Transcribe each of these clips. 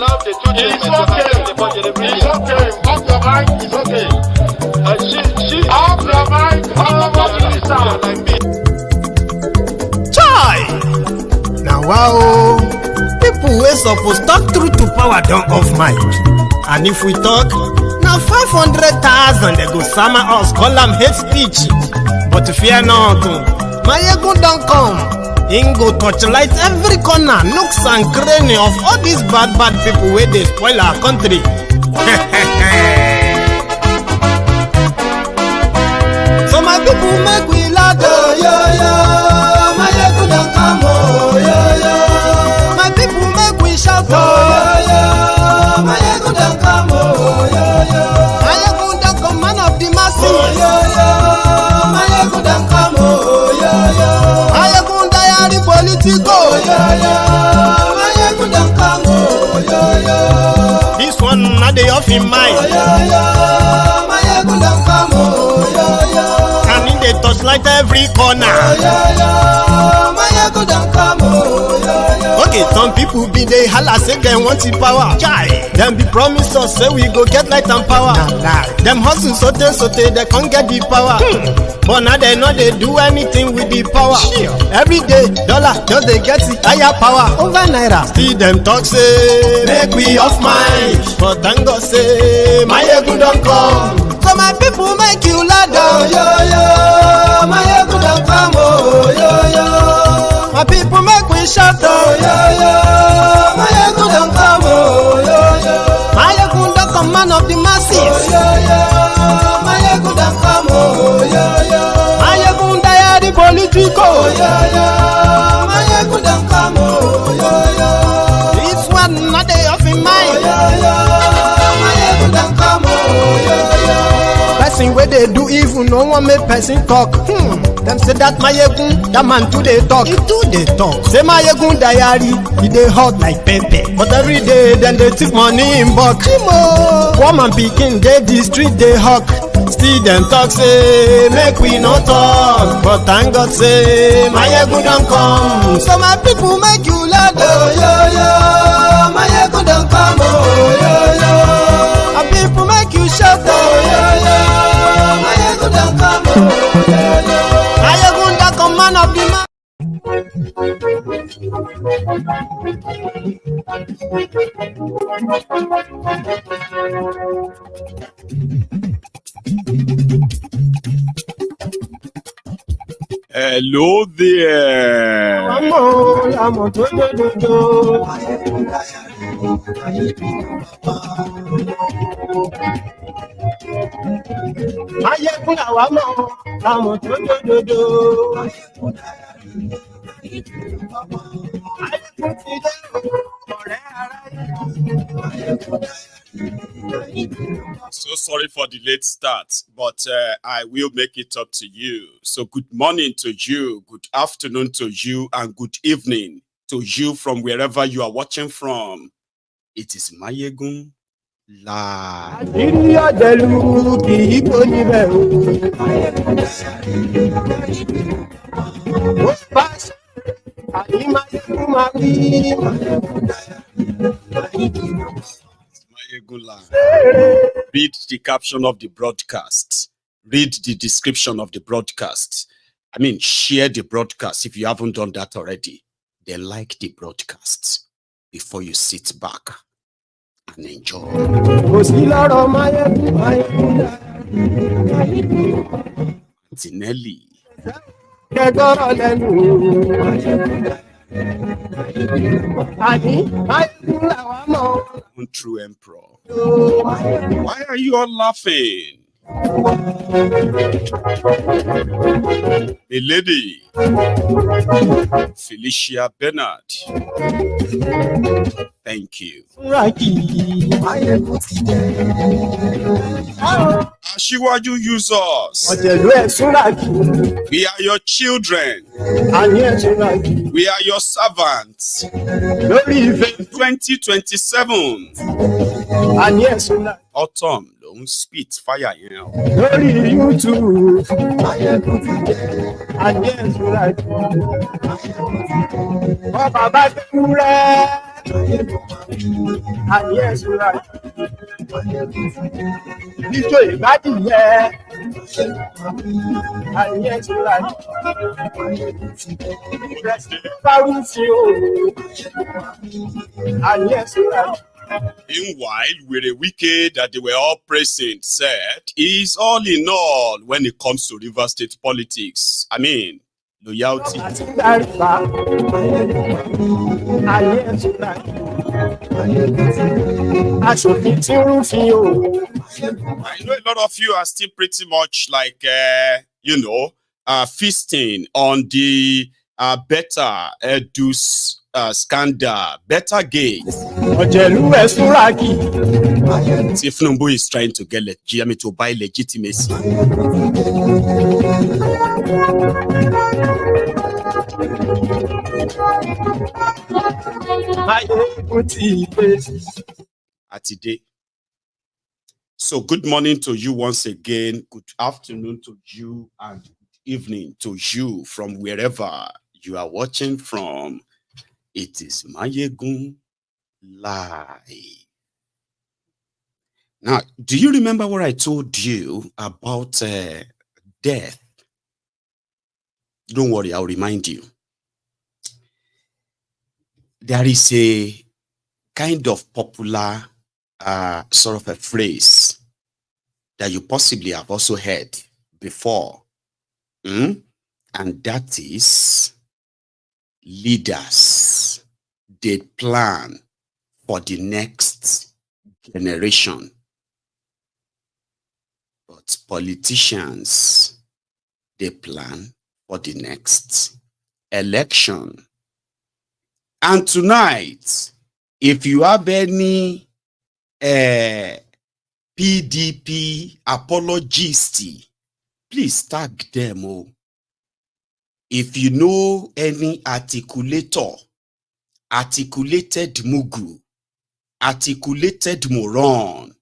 allow the two children to attend the budget every year. It's okay. Off your mind. It's okay. She Off your mind. Off your mind. like me. Chai! Now wow, people wey suppose talk truth to power don't off mic. And if we talk, now 500,000 they go summer us, call them hate speech. But fear not, Maiyegun don't come. Him go torchlight every corner, nooks and cranny of all these bad people where they spoil our country. So my people make we laugh, yo yo. Maiyegun don't come, oh yo yo. My people make we shout, oh yo yo. Maiyegun don't come, oh yo yo. Maiyegun don't come, man of the masses, oh yo yo. Maiyegun don't come, oh yo yo. Maiyegun diary Politico, oh yo yo. Maiyegun don't come, oh yo yo. This one not the off in mind, oh yo yo. Maiyegun don't come, oh yo yo. Can in the touchlight every corner, oh yo yo. Maiyegun don't come, oh yo yo. Okay, some people be they holla say they want the power. Chai, them be promise us say we go get light and power. Nah. Them hustle so they can't get the power. But now they know they do anything with the power. Sure. Every day, dollar just they get the higher power over naira. Still them talk say make we off mind. But thank God say Maiyegun don't come. So my people make you loud, oh yo yo. Maiyegun don't come, oh yo yo. My people make we shout, oh yo yo. Maiyegun don't come, oh yo yo. Maiyegun don't come, man of the masses, oh yo yo. Maiyegun don't come, oh yo yo. Maiyegun diary Politico, oh yo yo. Maiyegun don't come, oh yo yo. This one not they off in mind, oh yo yo. Maiyegun don't come, oh yo yo. Person where they do evil, no one make person talk. Them say that Maiyegun, that man too they talk. He too they talk. Say Maiyegun diary, he they hot like pepper. But every day then they take money in bulk. Poor man picking, they the street they hawk. Still them talk say make we no talk. But thank God say Maiyegun don't come. So my people make you loud, oh yo yo. Maiyegun don't come, oh yo yo. My people make you shout, oh yo yo. Maiyegun don't come, oh yo yo. Maiyegun don't come, man of the man. Hello there. So sorry for the late start, but I will make it up to you. So good morning to you, good afternoon to you, and good evening to you from wherever you are watching from. It is Maiyegun live. Maiyegun live. Read the caption of the broadcast. Read the description of the broadcast. I mean, share the broadcast if you haven't done that already. Then like the broadcast before you sit back and enjoy. Tinelli. True emperor. Why are you all laughing? A lady, Felicia Bernard. Thank you. Ashiwaju users. We are your children. We are your servants. 2027. Ortom don't spit fire here. And yes, you're right. If you imagine, yeah. And yes, you're right. And yes, you're right. Meanwhile, with a Wike that they were all praising said, is all in all when it comes to River State politics. I mean, loyalty. I know a lot of you are still pretty much like, feasting on the better Edus scandal, better gate. If Tinubu is trying to get to buy legitimacy. At today. So good morning to you once again. Good afternoon to you and good evening to you from wherever you are watching from. It is Maiyegun Live. Now, do you remember what I told you about death? Don't worry, I'll remind you. There is a kind of popular sort of a phrase that you possibly have also heard before. And that is, leaders, they plan for the next generation. But politicians, they plan for the next election. And tonight, if you have any PDP apologists, please tag them. Oh. If you know any articulator, articulated mugu, articulated moron,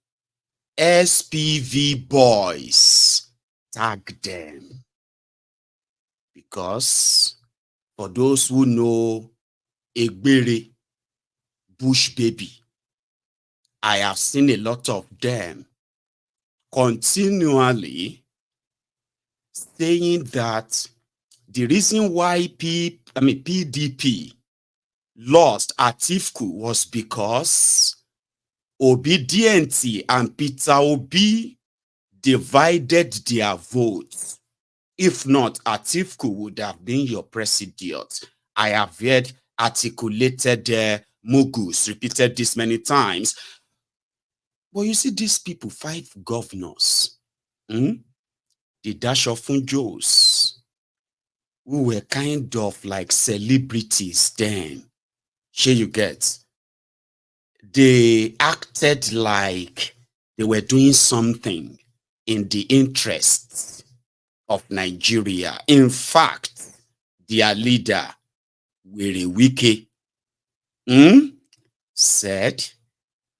SPV boys, tag them. Because for those who know Egbere, Bush baby, I have seen a lot of them continually saying that the reason why PDP lost Atifku was because Obedience and Peter Obi divided their votes. If not, Atifku would have been your president. I have heard articulated Mugus repeated this many times. But you see, these people, 5 governors, the dash of Funjos, who were kind of like celebrities then. Here you get. They acted like they were doing something in the interests of Nigeria. In fact, their leader, Wike, said,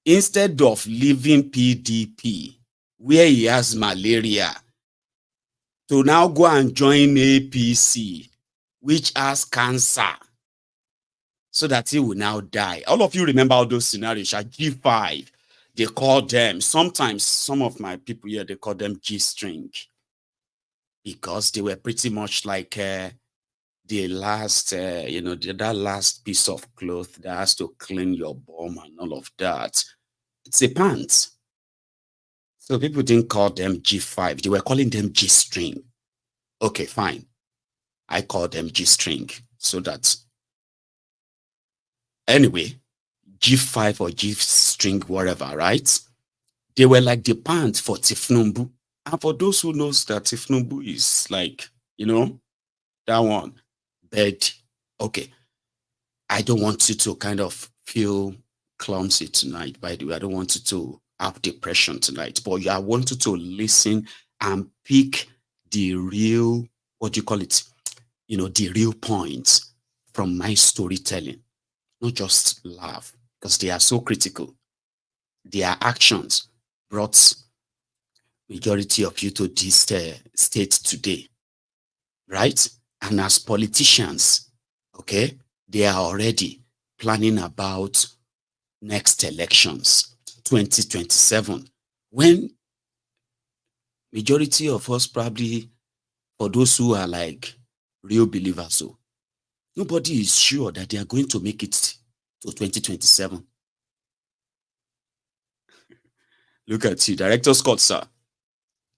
instead of leaving PDP, where he has malaria, to now go and join APC, which has cancer, so that he will now die. All of you remember all those scenarios. At G5, they call them, sometimes some of my people here, they call them G-string, because they were pretty much like the last, that last piece of cloth that has to clean your bum and all of that. It's a pants. So people didn't call them G5. They were calling them G-string. Okay, fine. I call them G-string. So that, anyway, G5 or G-string, whatever, right? They were like the pants for Tinubu. And for those who knows that Tinubu is like, that one. But, okay, I don't want you to kind of feel clumsy tonight, by the way. I don't want you to have depression tonight, but I want you to listen and pick the real, what do you call it? The real points from my storytelling. Not just laugh, because they are so critical. Their actions brought majority of you to this state today, right? And as politicians, okay, they are already planning about next elections, 2027, when majority of us probably, for those who are like real believers, so nobody is sure that they are going to make it to 2027. Look at you, Director Scott, sir.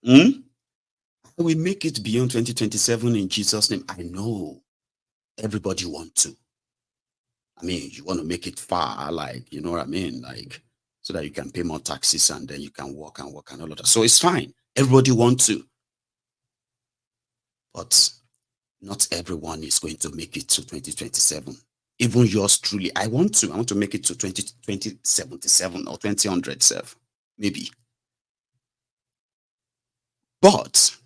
We make it beyond 2027 in Jesus' name. I know everybody wants to. I mean, you want to make it far, like, you know what I mean? Like, so that you can pay more taxes and then you can work and all of that. So it's fine. Everybody wants to. But not everyone is going to make it to 2027. Even yours truly. I want to make it to 2077 or 2000, maybe. But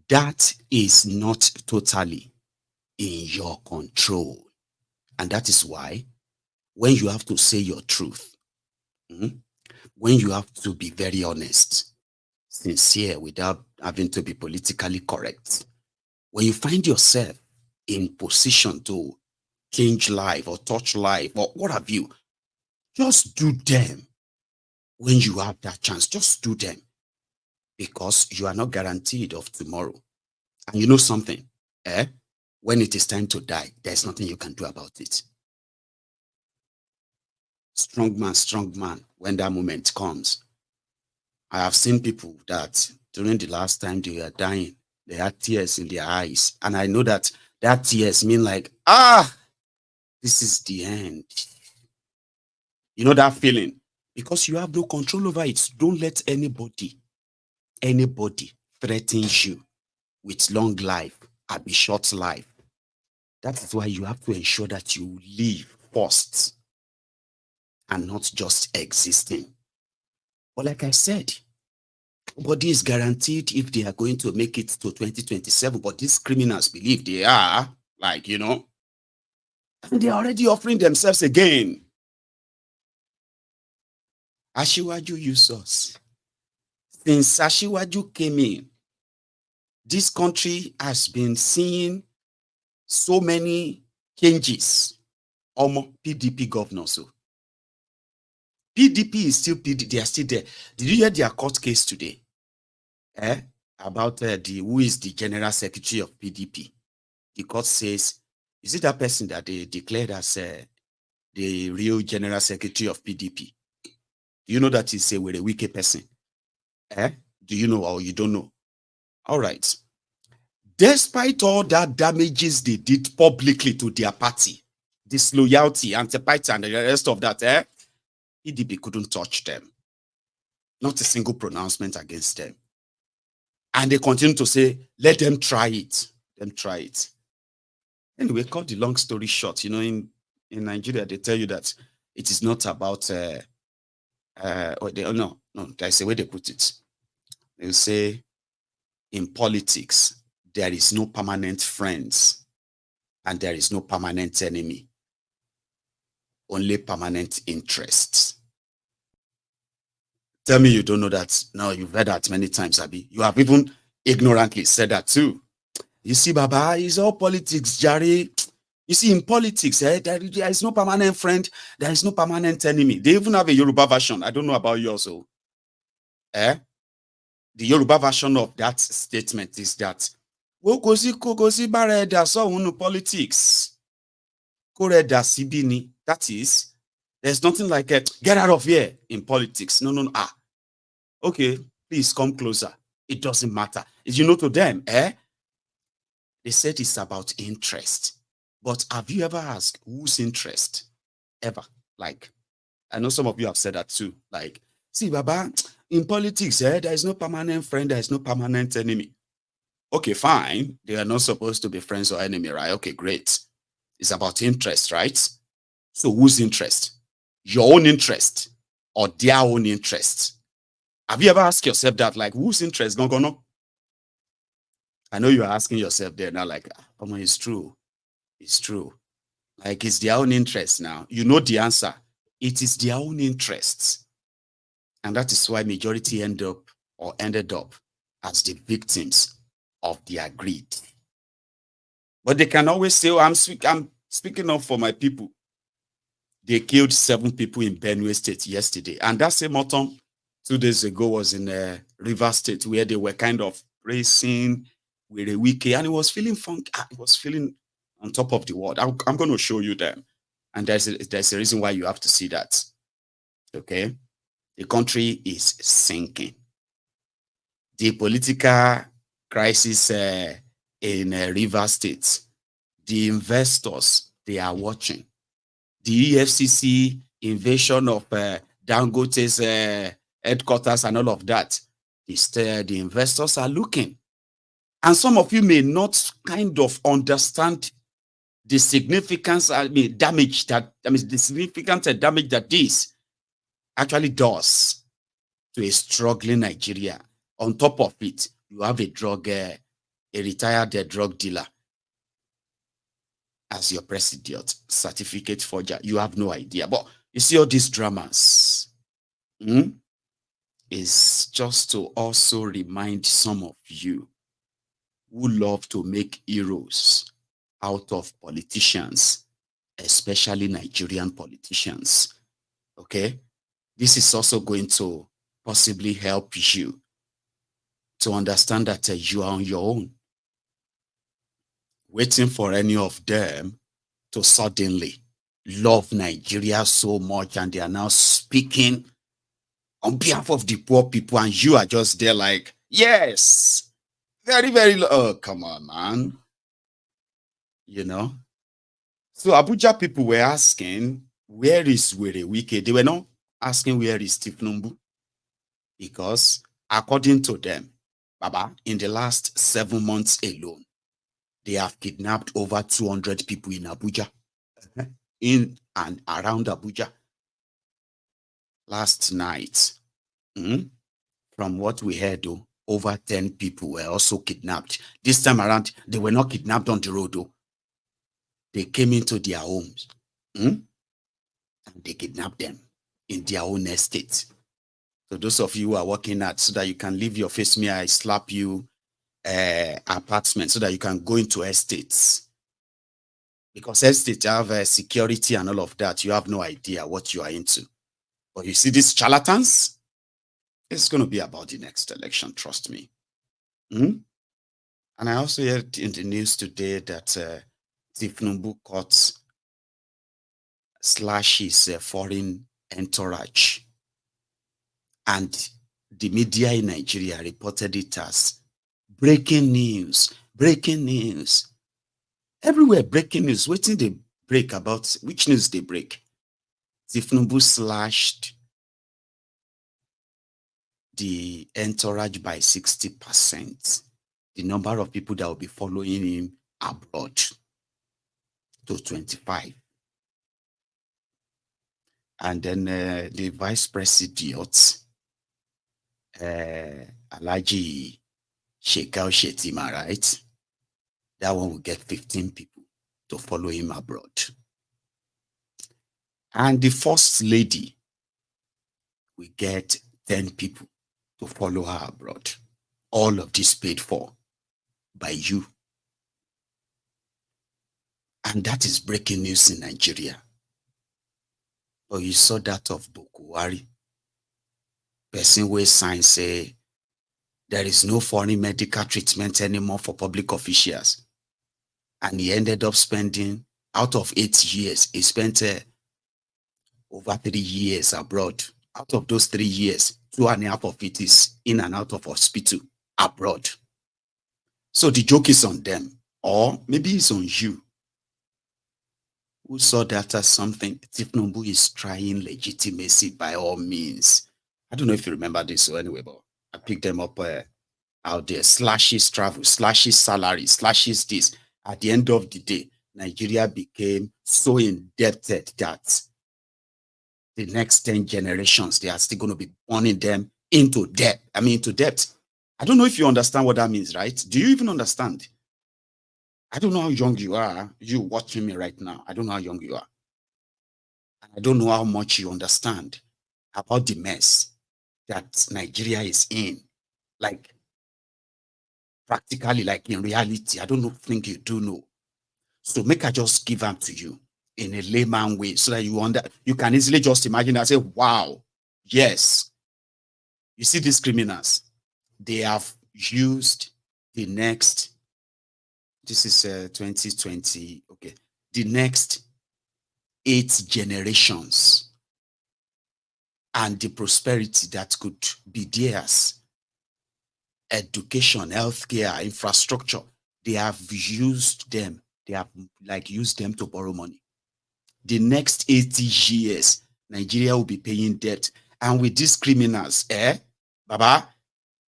that is not totally in your control. And that is why when you have to say your truth, when you have to be very honest, sincere without having to be politically correct, when you find yourself in position to change life or touch life or what have you, just do them. When you have that chance, just do them, because you are not guaranteed of tomorrow. And you know something, when it is time to die, there's nothing you can do about it. Strong man, when that moment comes. I have seen people that during the last time they were dying, they had tears in their eyes. And I know that tears mean like, this is the end. You know that feeling? Because you have no control over it. Don't let anybody threaten you with long life or be short life. That is why you have to ensure that you live first and not just existing. But like I said, nobody is guaranteed if they are going to make it to 2027, but these criminals believe they are, like, you know, and they're already offering themselves again. Ashiwaju users. Since Ashiwaju came in, this country has been seeing so many changes. PDP governors. So PDP is still PDP. They are still there. Did you hear their court case today? About who is the general secretary of PDP? The court says, is it that person that they declared as the real general secretary of PDP? Do you know that he's a Wike person? Do you know or you don't know? All right. Despite all that damages they did publicly to their party, disloyalty, anti-party, and the rest of that, PDP couldn't touch them. Not a single pronouncement against them. And they continue to say, let them try it. Anyway, cut the long story short, you know, in Nigeria, they tell you that it is not about, no, there's a way they put it. They'll say, in politics, there is no permanent friends and there is no permanent enemy. Only permanent interests. Tell me you don't know that. No, you've heard that many times, Abi. You have even ignorantly said that too. You see, Baba, it's all politics, Jare. You see, in politics, there is no permanent friend, there is no permanent enemy. They even have a Yoruba version. I don't know about yours. So, the Yoruba version of that statement is that politics. That is, there's nothing like get out of here in politics. No. Okay, please come closer. It doesn't matter. You know, to them, they said it's about interest. But have you ever asked whose interest? Ever? Like, I know some of you have said that too. Like, see, Baba, in politics, there is no permanent friend, there is no permanent enemy. Okay, fine. They are not supposed to be friends or enemy, right? Okay, great. It's about interest, right? So whose interest? Your own interest or their own interest? Have you ever asked yourself that? Like, whose interest? No. I know you are asking yourself there now, like, it's true. It's true. Like, it's their own interest now. You know the answer. It is their own interests. And that is why majority ended up as the victims of their greed. But they can always say, I'm speaking up for my people. They killed 7 people in Benue State yesterday. And that same Ortom 2 days ago was in River State, where they were kind of racing with a Wike, and it was feeling funk. It was feeling on top of the world. I'm going to show you them. And there's a reason why you have to see that. Okay? The country is sinking. The political crisis in River State, the investors, they are watching. The EFCC invasion of Dangote's headquarters and all of that, the investors are looking. And some of you may not kind of understand the significance, the significant damage that this actually does to a struggling Nigeria. On top of it, you have a retired drug dealer as your president, certificate forger. You have no idea. But you see all these dramas is just to also remind some of you who love to make heroes out of politicians, especially Nigerian politicians. Okay? This is also going to possibly help you to understand that you are on your own, waiting for any of them to suddenly love Nigeria so much, and they are now speaking on behalf of the poor people, and you are just there like, yes, very, very low. Oh, come on, man. You know? So Abuja people were asking, where is Wike? They were not asking where is Tinubu, because according to them, Baba, in the last 7 months alone, they have kidnapped over 200 people in Abuja, in and around Abuja. Last night, from what we heard, though, over 10 people were also kidnapped. This time around, they were not kidnapped on the road, though. They came into their homes, and they kidnapped them in their own estate. So those of you who are working at, so that you can leave your face, me, I slap you, apartment, so that you can go into estates. Because estates have security and all of that. You have no idea what you are into. But you see these charlatans, it's going to be about the next election, trust me. And I also heard in the news today that Tinubu caught / foreign entourage. And the media in Nigeria reported it as breaking news, breaking news. Everywhere breaking news. What did they break about? Which news they break? Tinubu slashed the entourage by 60%. The number of people that will be following him abroad to 25. And then the vice president, Alhaji Shekau Shetima, right? That one will get 15 people to follow him abroad. And the first lady will get 10 people to follow her abroad. All of this paid for by you. And that is breaking news in Nigeria. But you saw that of Bukwari. Person where signs say there is no foreign medical treatment anymore for public officials. And he ended up spending, out of 8 years, he spent over 3 years abroad. Out of those 3 years, 2.5 of it is in and out of hospital abroad. So the joke is on them, or maybe it's on you, who saw that as something. Tinubu is trying legitimacy by all means. I don't know if you remember this, so anyway, but I picked them up out there. Slashes travel, slashes salary, slashes this. At the end of the day, Nigeria became so indebted that the next 10 generations, they are still going to be burning them into debt. Into debt. I don't know if you understand what that means, right? Do you even understand? I don't know how young you are, you watching me right now. I don't know how young you are. And I don't know how much you understand about the mess that Nigeria is in. Like, practically, like in reality. I don't think you do know. So make I just give them to you. in a layman way so that you can easily just imagine and say, wow, yes. You see these criminals, they have used the next, this is 2020, okay, the next 8 generations and the prosperity that could be theirs, education, healthcare, infrastructure, they have used them. They have used them to borrow money. The next 80 years, Nigeria will be paying debt. And with these criminals, Baba,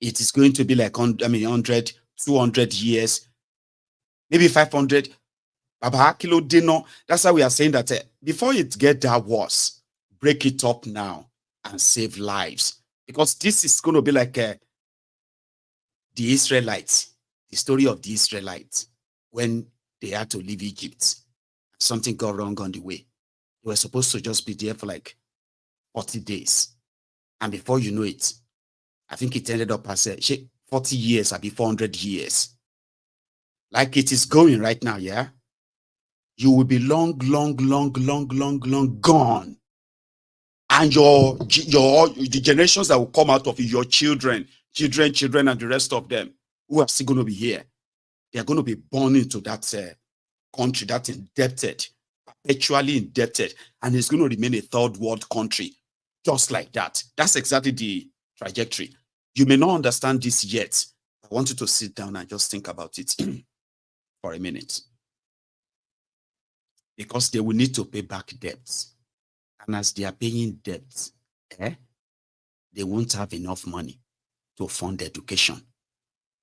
it is going to be like 100, 200 years, maybe 500. Baba, kilo dino. That's why we are saying that before it get that worse, break it up now and save lives. Because this is going to be like the Israelites, the story of the Israelites, when they had to leave Egypt. Something got wrong on the way. They were supposed to just be there for like 40 days. And before you know it, I think it ended up as 40 years, or 400 years. Like it is going right now, yeah? You will be long gone. And the generations that will come out of your children, and the rest of them who are still going to be here, they are going to be born into that country that's indebted, perpetually indebted, and it's going to remain a third world country, just like that. That's exactly the trajectory. You may not understand this yet. I want you to sit down and just think about it for a minute. Because they will need to pay back debts. And as they are paying debts, they won't have enough money to fund education,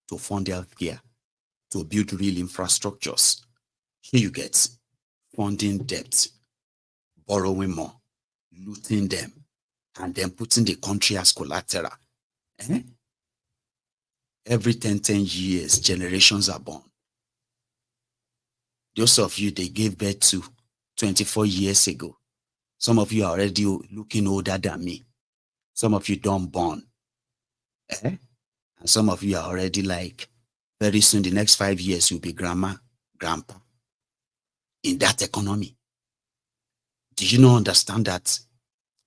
to fund healthcare, to build real infrastructures. Here you get funding debt, borrowing more, looting them, and then putting the country as collateral. Every 10 years, generations are born. Those of you they gave birth to 24 years ago, some of you are already looking older than me. Some of you don't born. And some of you are already like, very soon, the next 5 years, you'll be grandma, grandpa. In that economy. Do you not understand that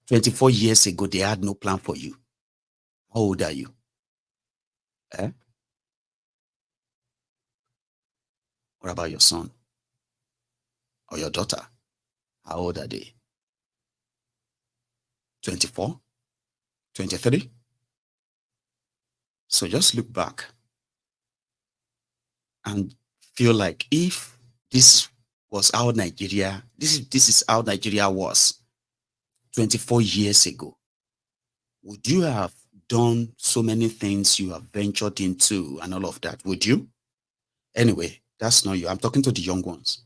24 years ago, they had no plan for you? How old are you? What about your son? Or your daughter? How old are they? 24? 23? So just look back and feel like if this was how Nigeria, this is how Nigeria was 24 years ago, would you have done so many things you have ventured into and all of that? Would you? Anyway, that's not you. I'm talking to the young ones.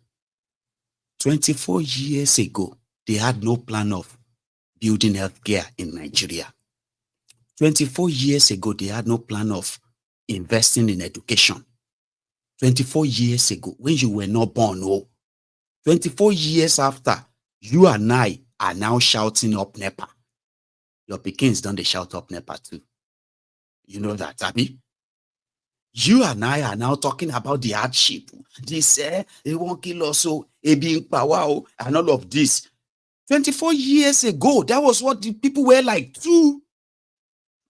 24 years ago, they had no plan of building healthcare in Nigeria. 24 years ago, they had no plan of investing in education. 24 years ago, when you were not born, 24 years after, you and I are now shouting up NEPA. Your Pekins don't they shout up NEPA too? You know that, Abby? You and I are now talking about the hardship. They say they won't kill us, so being power and all of this. 24 years ago, that was what the people were like too.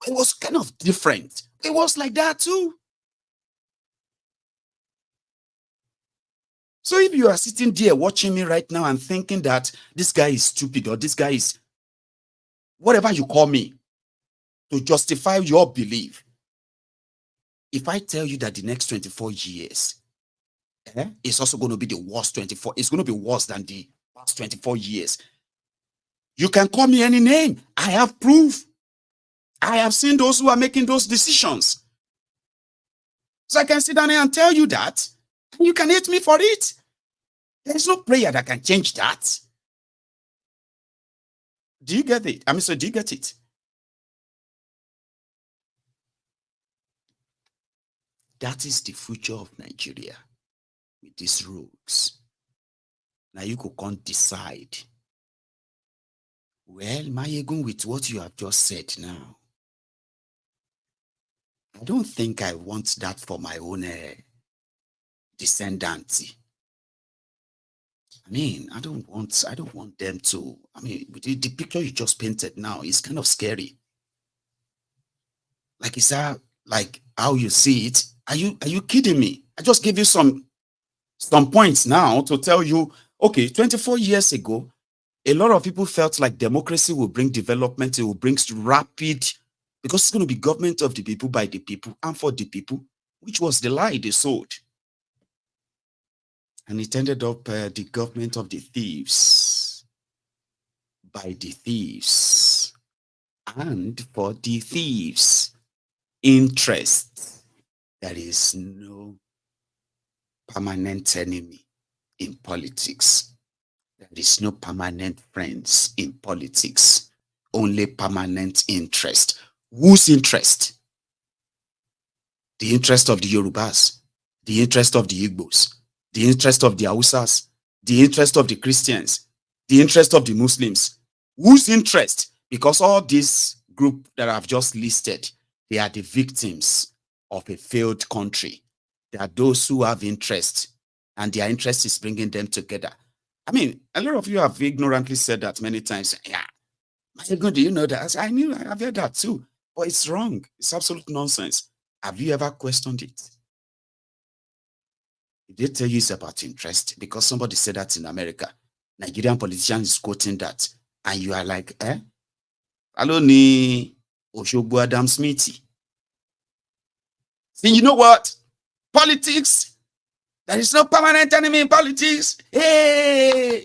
It was kind of different. It was like that too. So if you are sitting there watching me right now and thinking that this guy is stupid or this guy is whatever you call me to justify your belief, if I tell you that the next 24 years is also going to be the worst 24, it's going to be worse than the past 24 years. You can call me any name. I have proof. I have seen those who are making those decisions. So I can sit down here and tell you that, and you can hate me for it. There's no prayer that can change that. Do you get it? I mean, so do you get it? That is the future of Nigeria with these rogues. Now you can't decide. Well, Maiyegun, with what you have just said now, I don't think I want that for my own descendants. I mean, I don't want them to. I mean, the picture you just painted now is kind of scary. Like, is that like how you see it? Are you kidding me? I just gave you some points now to tell you, okay, 24 years ago, a lot of people felt like democracy will bring development, it will bring rapid, because it's going to be government of the people, by the people, and for the people, which was the lie they sold. And it ended up the government of the thieves, by the thieves, and for the thieves' interest. There is no permanent enemy in politics. There is no permanent friends in politics. Only permanent interest. Whose interest? The interest of the Yorubas, the interest of the Igbos, the interest of the Hausas, the interest of the Christians, the interest of the Muslims. Whose interest? Because all these groups that I've just listed, they are the victims of a failed country. They are those who have interest, and their interest is bringing them together. I mean, a lot of you have ignorantly said that many times. Yeah, Maiyegun, do you know that? I knew, I've heard that too. But it's wrong. It's absolute nonsense. Have you ever questioned it? If they tell you it's about interest, because somebody said that in America, Nigerian politician is quoting that, and you are like, eh? Hello, ni Oshogbo Adam Smithy. See, you know what? Politics, there is no permanent enemy in politics. Hey,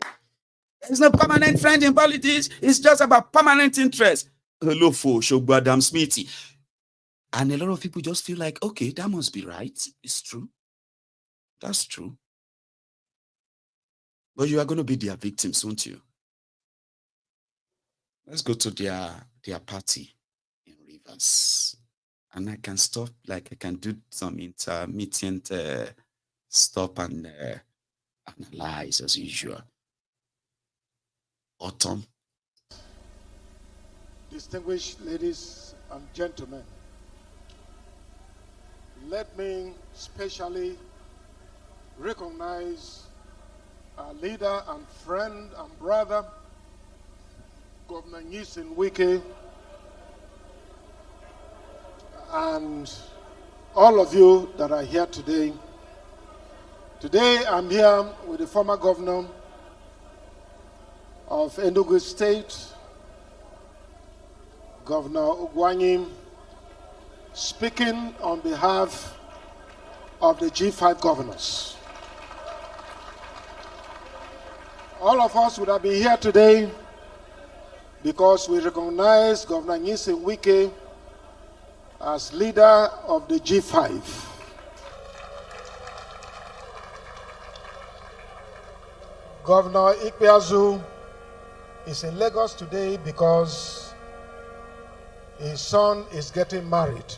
there is no permanent friend in politics. It's just about permanent interest. Hello, for Oshogbo Adam Smithy. And a lot of people just feel like, okay, that must be right. It's true. That's true. But you are going to be their victims, won't you? Let's go to their party in Rivers. And I can stop, like I can do some intermittent stop and analyze as usual. Ortom. Distinguished ladies and gentlemen, let me specially recognize our leader and friend and brother, Governor Wike, and all of you that are here today. Today I'm here with the former governor of Enugu State, Governor Ugwanyi, speaking on behalf of the G5 governors. All of us would have been here today because we recognize Governor Wike as leader of the G5. Governor Ikpeazu is in Lagos today because his son is getting married.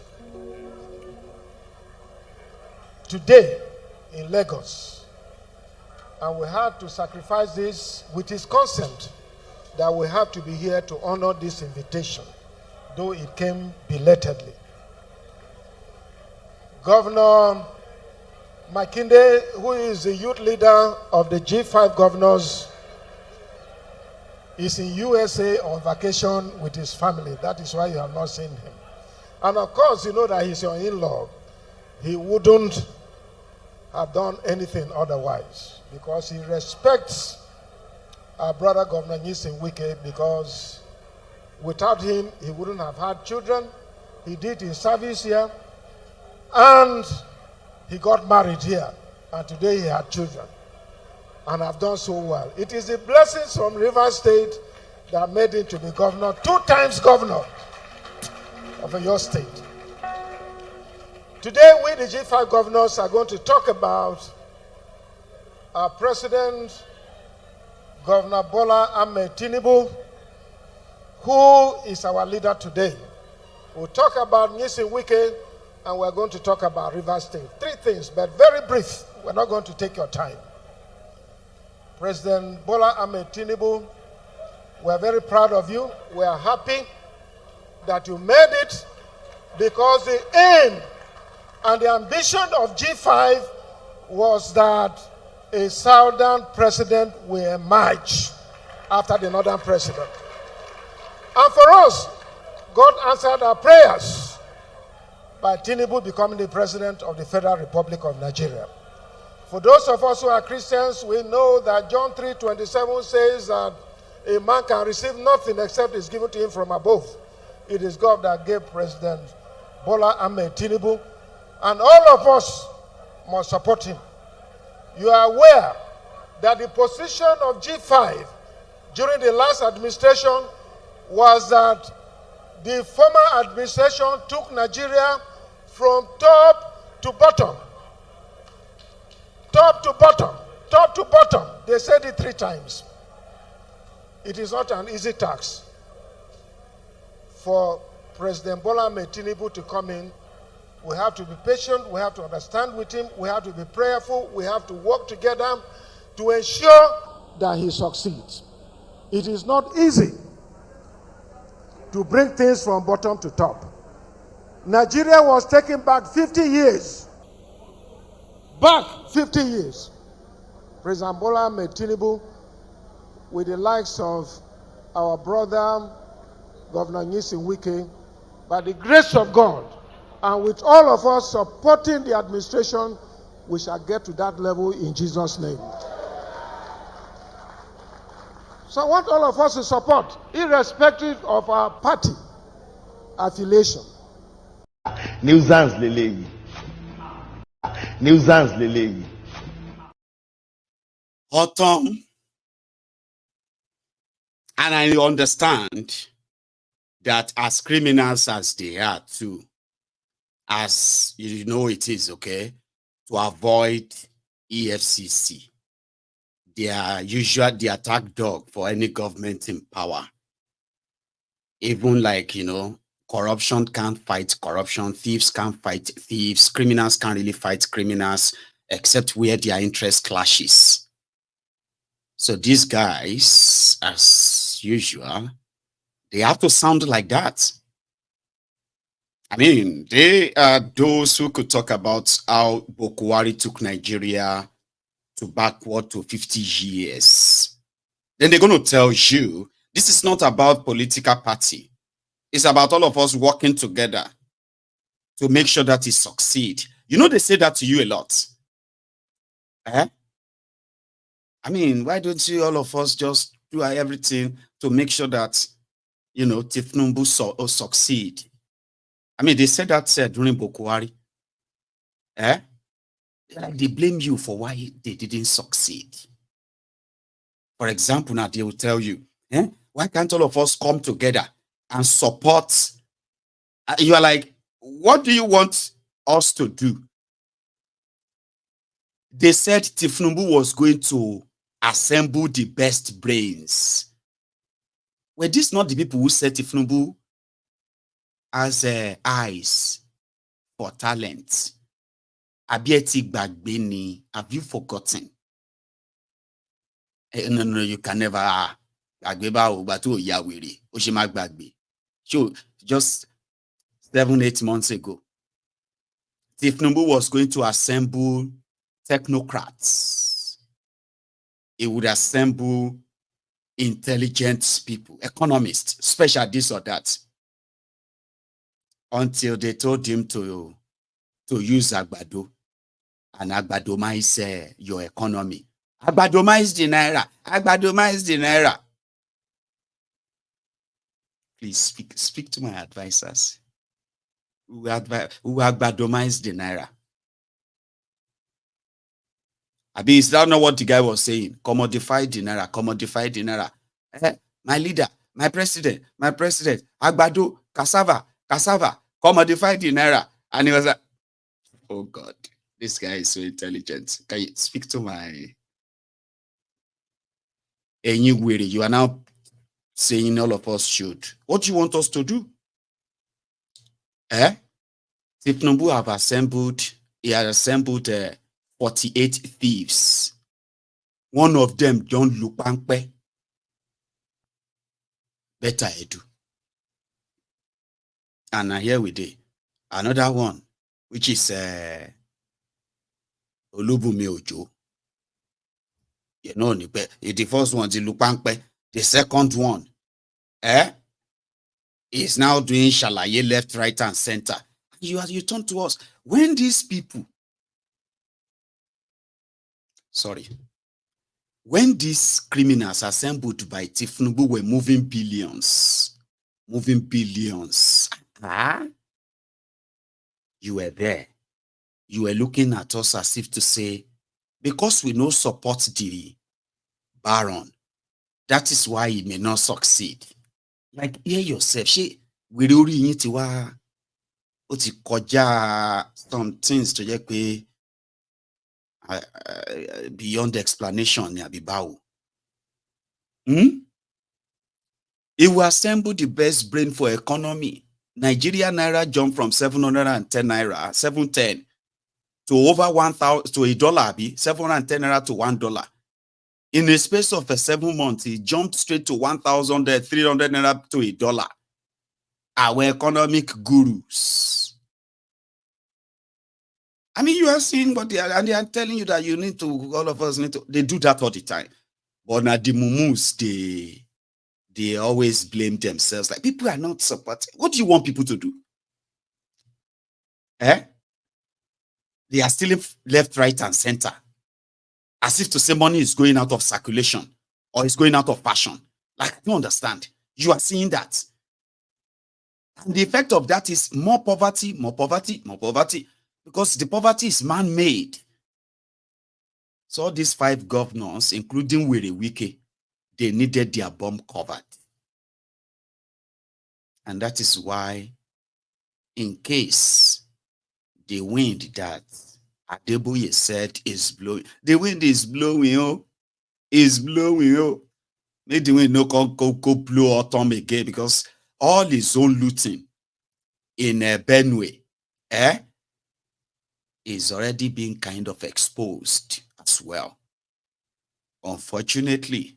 Today in Lagos, and we had to sacrifice this with his consent, that we have to be here to honor this invitation, though it came belatedly. Governor Makinde, who is the youth leader of the G5 governors, is in USA on vacation with his family. That is why you have not seen him. And of course, you know that he's your in-law. He wouldn't have done anything otherwise because he respects our brother Governor Wike, because without him, he wouldn't have had children. He did his service here, and he got married here, and today he had children, and have done so well. It is the blessings from Rivers State that made him to be governor, 2 times governor of your state. Today, we, the G5 governors, are going to talk about our president, Governor Bola Ahmed Tinubu, who is our leader today. We'll talk about Wike, and we're going to talk about Rivers State. 3 things, but very brief. We're not going to take your time. President Bola Ahmed Tinubu, we're very proud of you. We are happy that you made it, because the aim and the ambition of G5 was that a southern president will emerge after the northern president. And for us, God answered our prayers by Tinubu becoming the president of the Federal Republic of Nigeria. For those of us who are Christians, we know that John 3:27 says that a man can receive nothing except it's given to him from above. It is God that gave President Bola Ahmed Tinubu, and all of us must support him. You are aware that the position of G5 during the last administration was that the former administration took Nigeria from top to bottom. Top to bottom, top to bottom. They said it 3 times. It is not an easy task for President Bola Ahmed Tinubu to come in. We have to be patient, we have to understand with him, we have to be prayerful, we have to work together to ensure that he succeeds. It is not easy to bring things from bottom to top. Nigeria was taken back 50 years. Back 50 years. President Bola Ahmed Tinubu, with the likes of our brother, Governor Wike, by the grace of God, and with all of us supporting the administration, we shall get to that level in Jesus' name. So I want all of us to support, irrespective of our party affiliation. Nuisance lele. Nuisance lele. Ortom, and I understand that as criminals as they are too, as you know it is, okay, to avoid EFCC, they are usually the attack dog for any government in power. Even like, you know, corruption can't fight corruption, thieves can't fight thieves, criminals can't really fight criminals, except where their interest clashes. So these guys, as usual, they have to sound like that. I mean, they are those who could talk about how Buhari took Nigeria to backward to 50 years. Then they're going to tell you, this is not about political party. It's about all of us working together to make sure that it succeeds. You know, they say that to you a lot. Eh? I mean, why don't you all of us just do everything to make sure that, you know, Tinubu succeed? I mean, they said that during Buhari. Eh? Like they blame you for why they didn't succeed. For example, now they will tell you, why can't all of us come together and support? You are like, what do you want us to do? They said Tinubu was going to assemble the best brains. Were these not the people who said Tinubu has eyes for talent? Have you forgotten? No, you can never. So just 7-8 months ago, Tinubu was going to assemble technocrats. He would assemble intelligent people, economists, special this or that, until they told him to use Agbado, and Agbadomize your economy. Agbadomize the naira. Agbadomize the naira. Please speak to my advisors who Agbadomize the naira. Abi, is that not what the guy was saying? Commodify the naira, commodify the naira. My leader, my president, Agbado, cassava, commodify the naira. And he was like, oh God, this guy is so intelligent. Can you speak to my Enyigwiri? You are now saying all of us should. What do you want us to do? Tinubu have assembled, he has assembled 48 thieves. One of them, John Lupankpe. Better Edu. And here we did. Another one, which is Olubumi Ojo. You know, the first one, the Lupangpe, the second one, is now doing Shalaye left, right, and center. You turn to us. When these people, when these criminals assembled by Tinubu were moving billions, you were there. You were looking at us as if to say, because we no support the baron, that is why he may not succeed. Like, hear yourself. We really need to some things to get beyond explanation. It will assemble the best brain for economy. Nigeria naira jumped from 710 naira, 710 to over 1,000 to $1, 710 naira to $1. In the space of 7 months, it jumped straight to 1,300 naira to $1. Our economic gurus. I mean, you are seeing what they are telling you that you need to, all of us need to, they do that all the time. But now the mumus, they always blame themselves. Like, people are not supporting. What do you want people to do? They are still left, right, and center. As if to say money is going out of circulation or is going out of fashion. Like, I don't understand. You are seeing that. And the effect of that is more poverty, more poverty, more poverty. Because the poverty is man-made. So all these 5 governors, including Wike, they needed their bomb covered. And that is why, in case the wind that Adeboye said is blowing, the wind is blowing, is blowing, Make the wind no go blow Ortom again, because all his own looting in Benue, is already being kind of exposed as well. Unfortunately,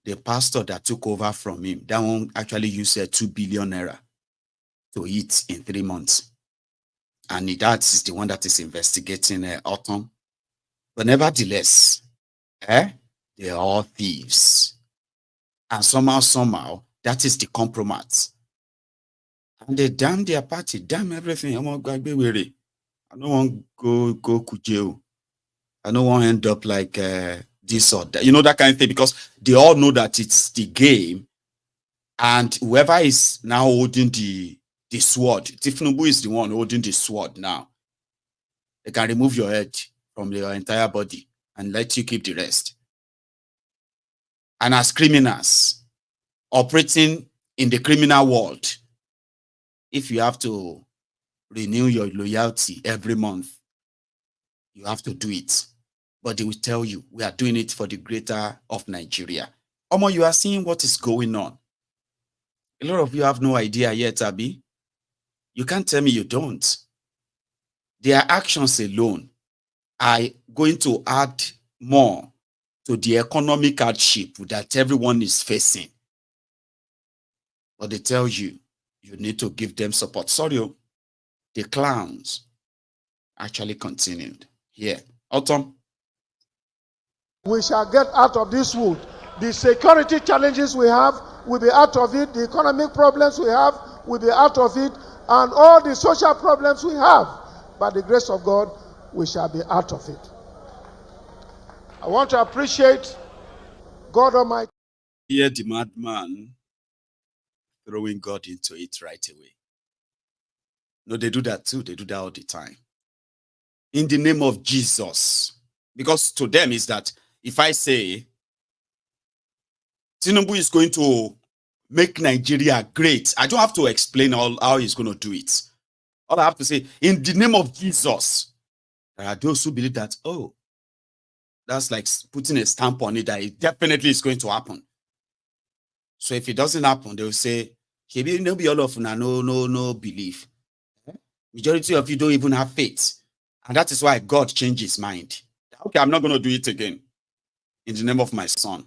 the pastor that took over from him, that one actually used 2 billion naira to eat in 3 months. And that is the one that is investigating Ortom. But nevertheless, they are all thieves. And somehow, that is the compromise. And they damn their party, damn everything. I don't want to go kujeo. I don't want to end up like this or that. You know, that kind of thing, because they all know that it's the game. And whoever is now holding the sword, Tinubu is the one holding the sword now. They can remove your head from your entire body and let you keep the rest. And as criminals operating in the criminal world, if you have to renew your loyalty every month, you have to do it. But they will tell you, we are doing it for the greater of Nigeria. Omo, you are seeing what is going on. A lot of you have no idea yet, Abi. You can't tell me you don't. Their actions alone are going to add more to the economic hardship that everyone is facing. But they tell you, you need to give them support. Sorry, the clowns actually continued. Here, Ortom. We shall get out of this wood. The security challenges we have, will be out of it. The economic problems we have, will be out of it. And all the social problems we have, by the grace of God, we shall be out of it. I want to appreciate God Almighty. Here, the madman throwing God into it right away. No, they do that too. They do that all the time. In the name of Jesus. Because to them is that if I say Tinubu is going to make Nigeria great, I don't have to explain how he's going to do it. All I have to say, in the name of Jesus, there are those who believe that, oh, that's like putting a stamp on it, that it definitely is going to happen. So if it doesn't happen, they'll say, maybe all of no belief. Majority of you don't even have faith. And that is why God changed his mind. Okay, I'm not going to do it again. In the name of my son.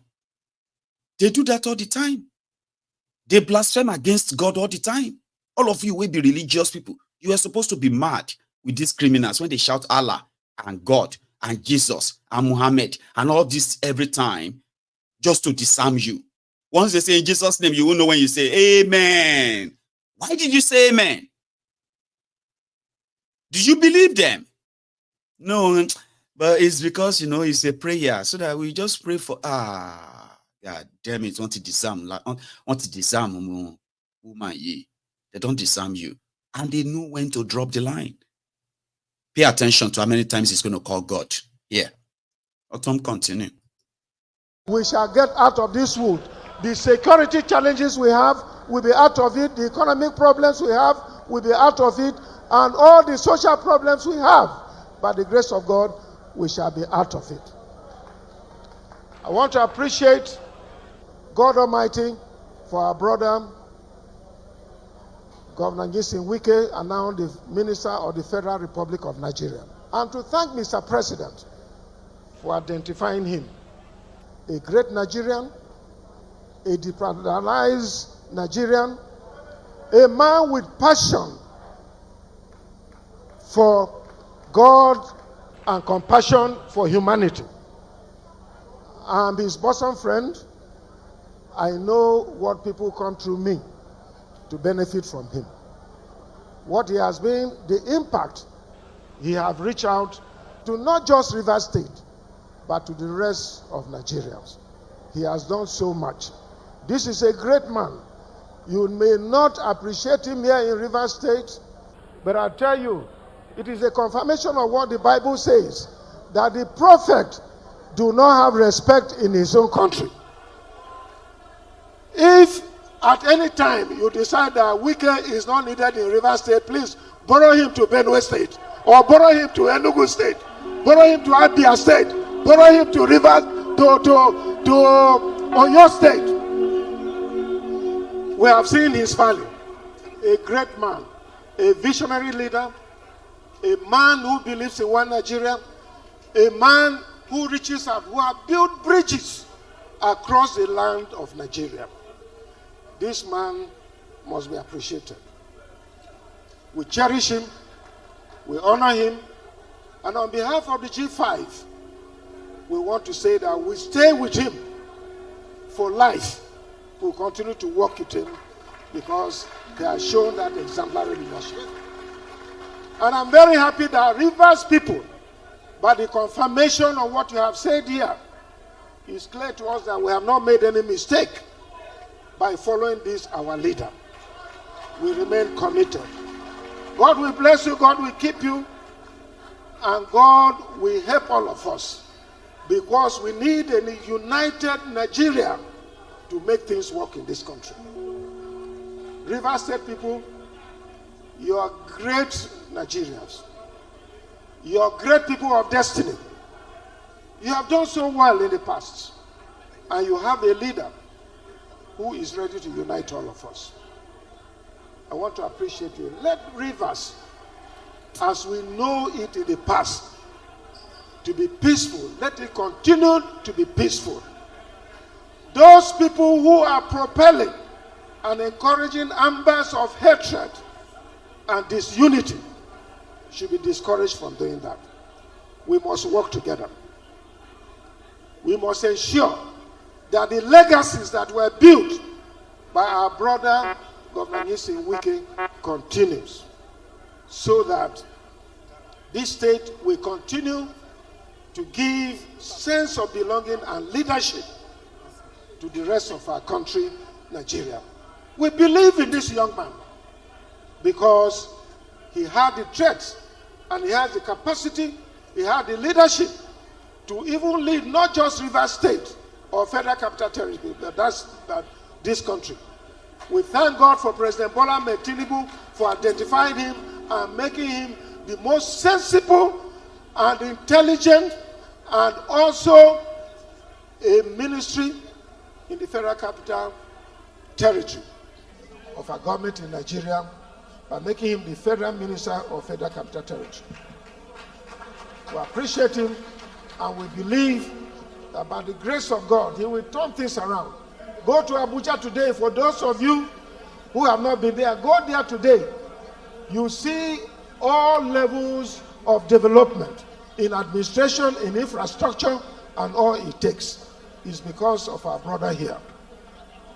They do that all the time. They blaspheme against God all the time. All of you will be religious people. You are supposed to be mad with these criminals when they shout Allah and God and Jesus and Muhammad and all this every time just to disarm you. Once they say in Jesus' name, you will know when you say amen. Why did you say amen? Did you believe them? No, but it's because, you know, it's a prayer, so that we just pray for, God damn it, want to disarm woman. They don't disarm you. And they know when to drop the line. Pay attention to how many times he's going to call God. Yeah. Ortom, continue. We shall get out of this wood. The security challenges we have, we'll be out of it. The economic problems we have, we'll be out of it. And all the social problems we have, by the grace of God, we shall be out of it. I want to appreciate God Almighty for our brother, Governor Wike, and now the Minister of the Federal Republic of Nigeria. And to thank Mr. President for identifying him. A great Nigerian, a decentralized Nigerian, a man with passion for God and compassion for humanity. I'm his bosom friend. I know what people come through me to benefit from him. What he has been, the impact he have reached out to not just Rivers State, but to the rest of Nigerians. He has done so much. This is a great man. You may not appreciate him here in Rivers State, but I tell you, it is a confirmation of what the Bible says, that the prophet do not have respect in his own country. If at any time you decide that Wike is not needed in Rivers State, please borrow him to Benue State, or borrow him to Enugu State, borrow him to Abia State, borrow him to Rivers, to Oyo State. We have seen his value. A great man, a visionary leader, a man who believes in one Nigeria, a man who reaches out, who have built bridges across the land of Nigeria. This man must be appreciated. We cherish him, we honor him, and on behalf of the G5, we want to say that we stay with him for life. We'll continue to work with him because he has shown that exemplary leadership. And I'm very happy that Rivers people, by the confirmation of what you have said here, it's clear to us that we have not made any mistake by following this, our leader. We remain committed. God will bless you, God will keep you, and God will help all of us, because we need a united Nigeria to make things work in this country. Rivers State people, you are great Nigerians. You are great people of destiny. You have done so well in the past, and you have a leader who is ready to unite all of us. I want to appreciate you. Let Rivers, as we know it in the past, to be peaceful. Let it continue to be peaceful. Those people who are propelling and encouraging ambers of hatred and disunity should be discouraged from doing that. We must work together. We must ensure that the legacies that were built by our brother Governor Wike continues, so that this state will continue to give sense of belonging and leadership to the rest of our country, Nigeria. We believe in this young man because he had the traits and he has the capacity, he had the leadership to even lead not just Rivers State or Federal Capital Territory, but this country. We thank God for President Bola Tinubu for identifying him and making him the most sensible and intelligent and also a ministry in the Federal Capital Territory of our government in Nigeria, by making him the Federal Minister of Federal Capital Territory. We appreciate him, and we believe that by the grace of God, he will turn things around. Go to Abuja today. For those of you who have not been there, go there today. You see all levels of development. in administration, in infrastructure, and all it takes is because of our brother here.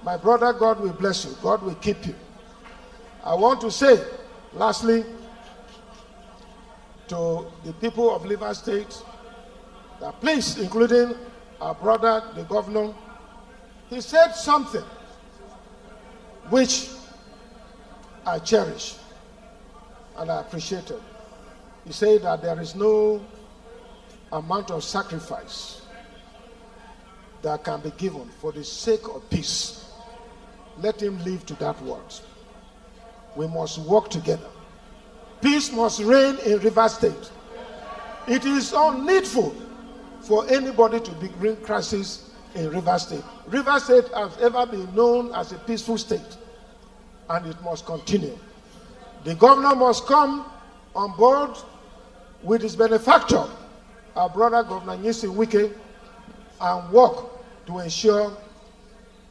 My brother, God will bless you. God will keep you. I want to say, lastly, to the people of Rivers State, that please, including our brother, the governor, he said something which I cherish and I appreciate it. He said that there is no amount of sacrifice that can be given for the sake of peace. Let him live to that word. We must work together. Peace must reign in Rivers State. It is unneedful for anybody to bring crisis in Rivers State. Rivers State has ever been known as a peaceful state, and it must continue. The governor must come on board with his benefactor, our brother Governor Wike, and work to ensure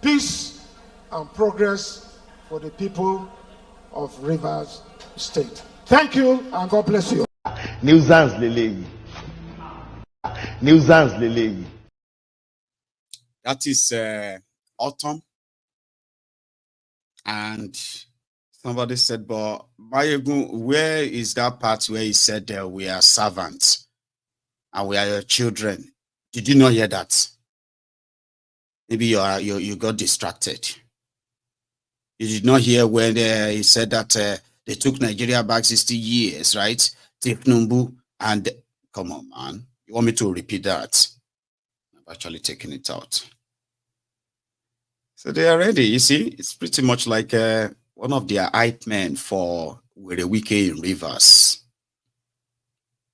peace and progress for the people of Rivers State. Thank you, and God bless you. Nuisance leleyi. Nuisance leleyi. That is Ortom. And somebody said, but Maiyegun, where is that part where he said we are servants and we are your children? Did you not hear that? Maybe you got distracted. You did not hear when he said that they took Nigeria back 60 years, right? Tinubu and come on, man. You want me to repeat that? I've actually taken it out. So they are ready. You see, it's pretty much like one of their hype men for Wike in Rivers.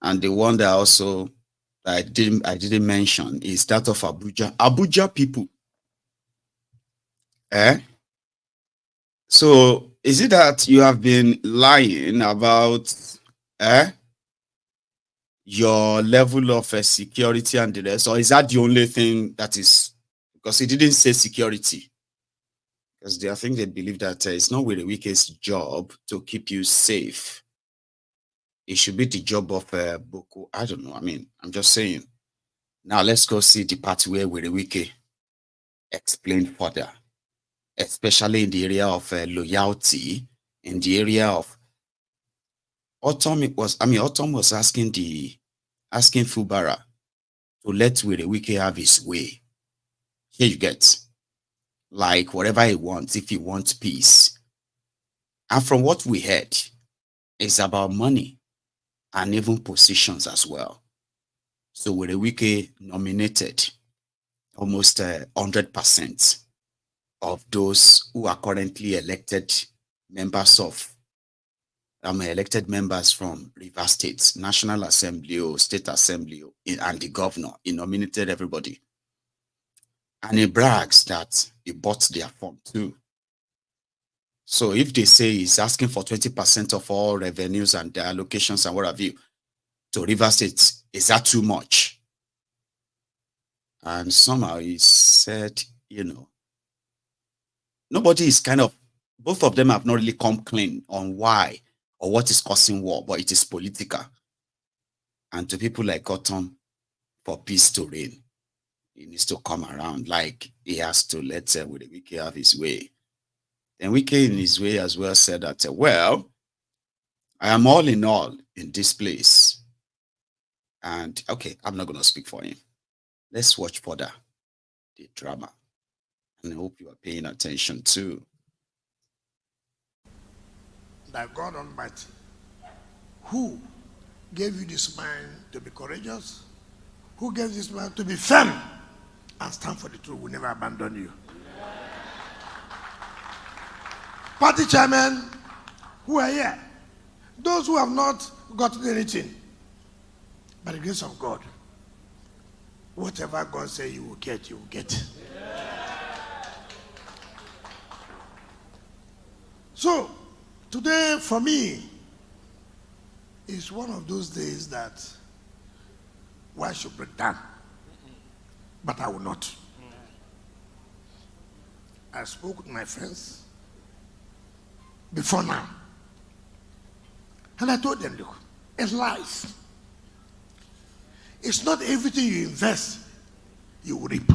And the one that also I didn't mention is that of Abuja. Abuja people. So is it that you have been lying about your level of security and the rest, or is that the only thing that is? Because he didn't say security. Because I think they believe that it's not really Wike's job to keep you safe. It should be the job of Boko. I don't know. I mean, I'm just saying. Now let's go see the part where Wike explained further, especially in the area of loyalty, in the area of Ortom was asking Fubara to let Wike have his way. Here you get, like whatever he wants, if he wants peace. And from what we heard, it's about money and even positions as well. So Wike nominated almost 100% of those who are currently elected members elected members from Rivers State, National Assembly or State Assembly, and the governor. He nominated everybody. And he brags that he bought their form too. So if they say he's asking for 20% of all revenues and their allocations and what have you to Rivers State, is that too much? And somehow he said, nobody is both of them have not really come clean on why or what is causing war, but it is political. And to people like Ortom, for peace to reign, he needs to come around, like he has to let Wike have his way. Then Wike in his way as well said that, well, I am all in all in this place. And okay, I'm not going to speak for him. Let's watch further the drama. And I hope you are paying attention too. That God Almighty, who gave you this mind to be courageous, who gave this mind to be firm and stand for the truth, will never abandon you. Party chairmen who are here, those who have not gotten anything, by the grace of God, whatever God says you will get, you will get. So, today for me is one of those days that one should break down, but I will not. I spoke with my friends before now, and I told them, look, in life, it's not everything you invest you will reap.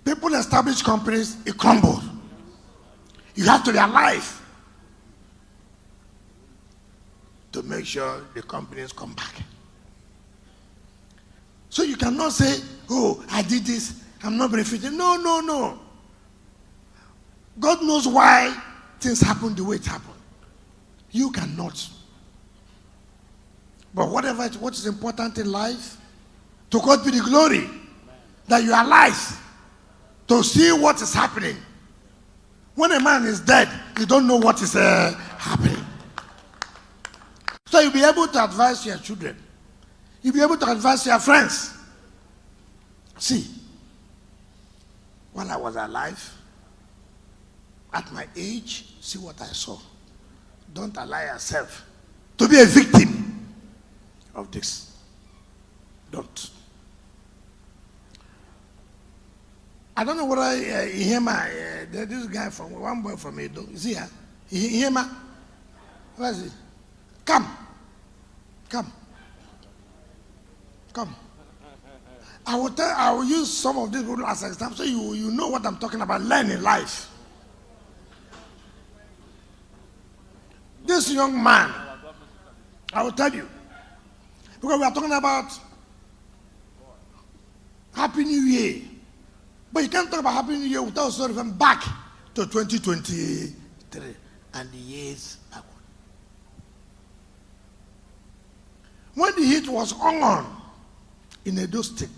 People establish companies, it crumbles. You have to be alive to make sure the companies come back. So you cannot say, oh, I did this, I'm not benefiting. No, no, no. God knows why things happen the way it happened. You cannot. But what is important in life, to God be the glory that you are alive to see what is happening. When a man is dead, you don't know what is happening. So you'll be able to advise your children. You'll be able to advise your friends. See, when I was alive, at my age, see what I saw. Don't allow yourself to be a victim of this. Don't. I don't know whether you hear this guy from one boy from Edo. Is he here? You hear me? Where is he? Come. I will use some of these people as examples so you know what I'm talking about. Learn in life. This young man, I will tell you, because we are talking about Happy New Year. But you can't talk about Happy New Year without sort of back to 2023 and the years backward. When the heat was on in Edo State,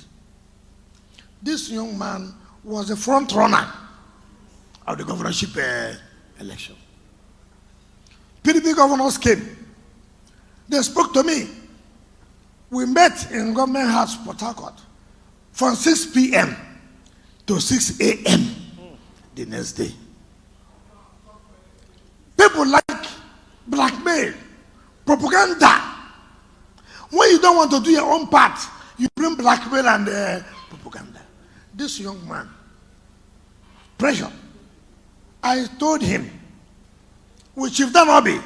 this young man was a front runner of the governorship election. PDP governors came. They spoke to me. We met in Government House, Port Harcourt, from 6 p.m. to 6 a.m. the next day. People like blackmail, propaganda. When you don't want to do your own part, you bring blackmail and propaganda. This young man, pressure. I told him, with Chief Danobi,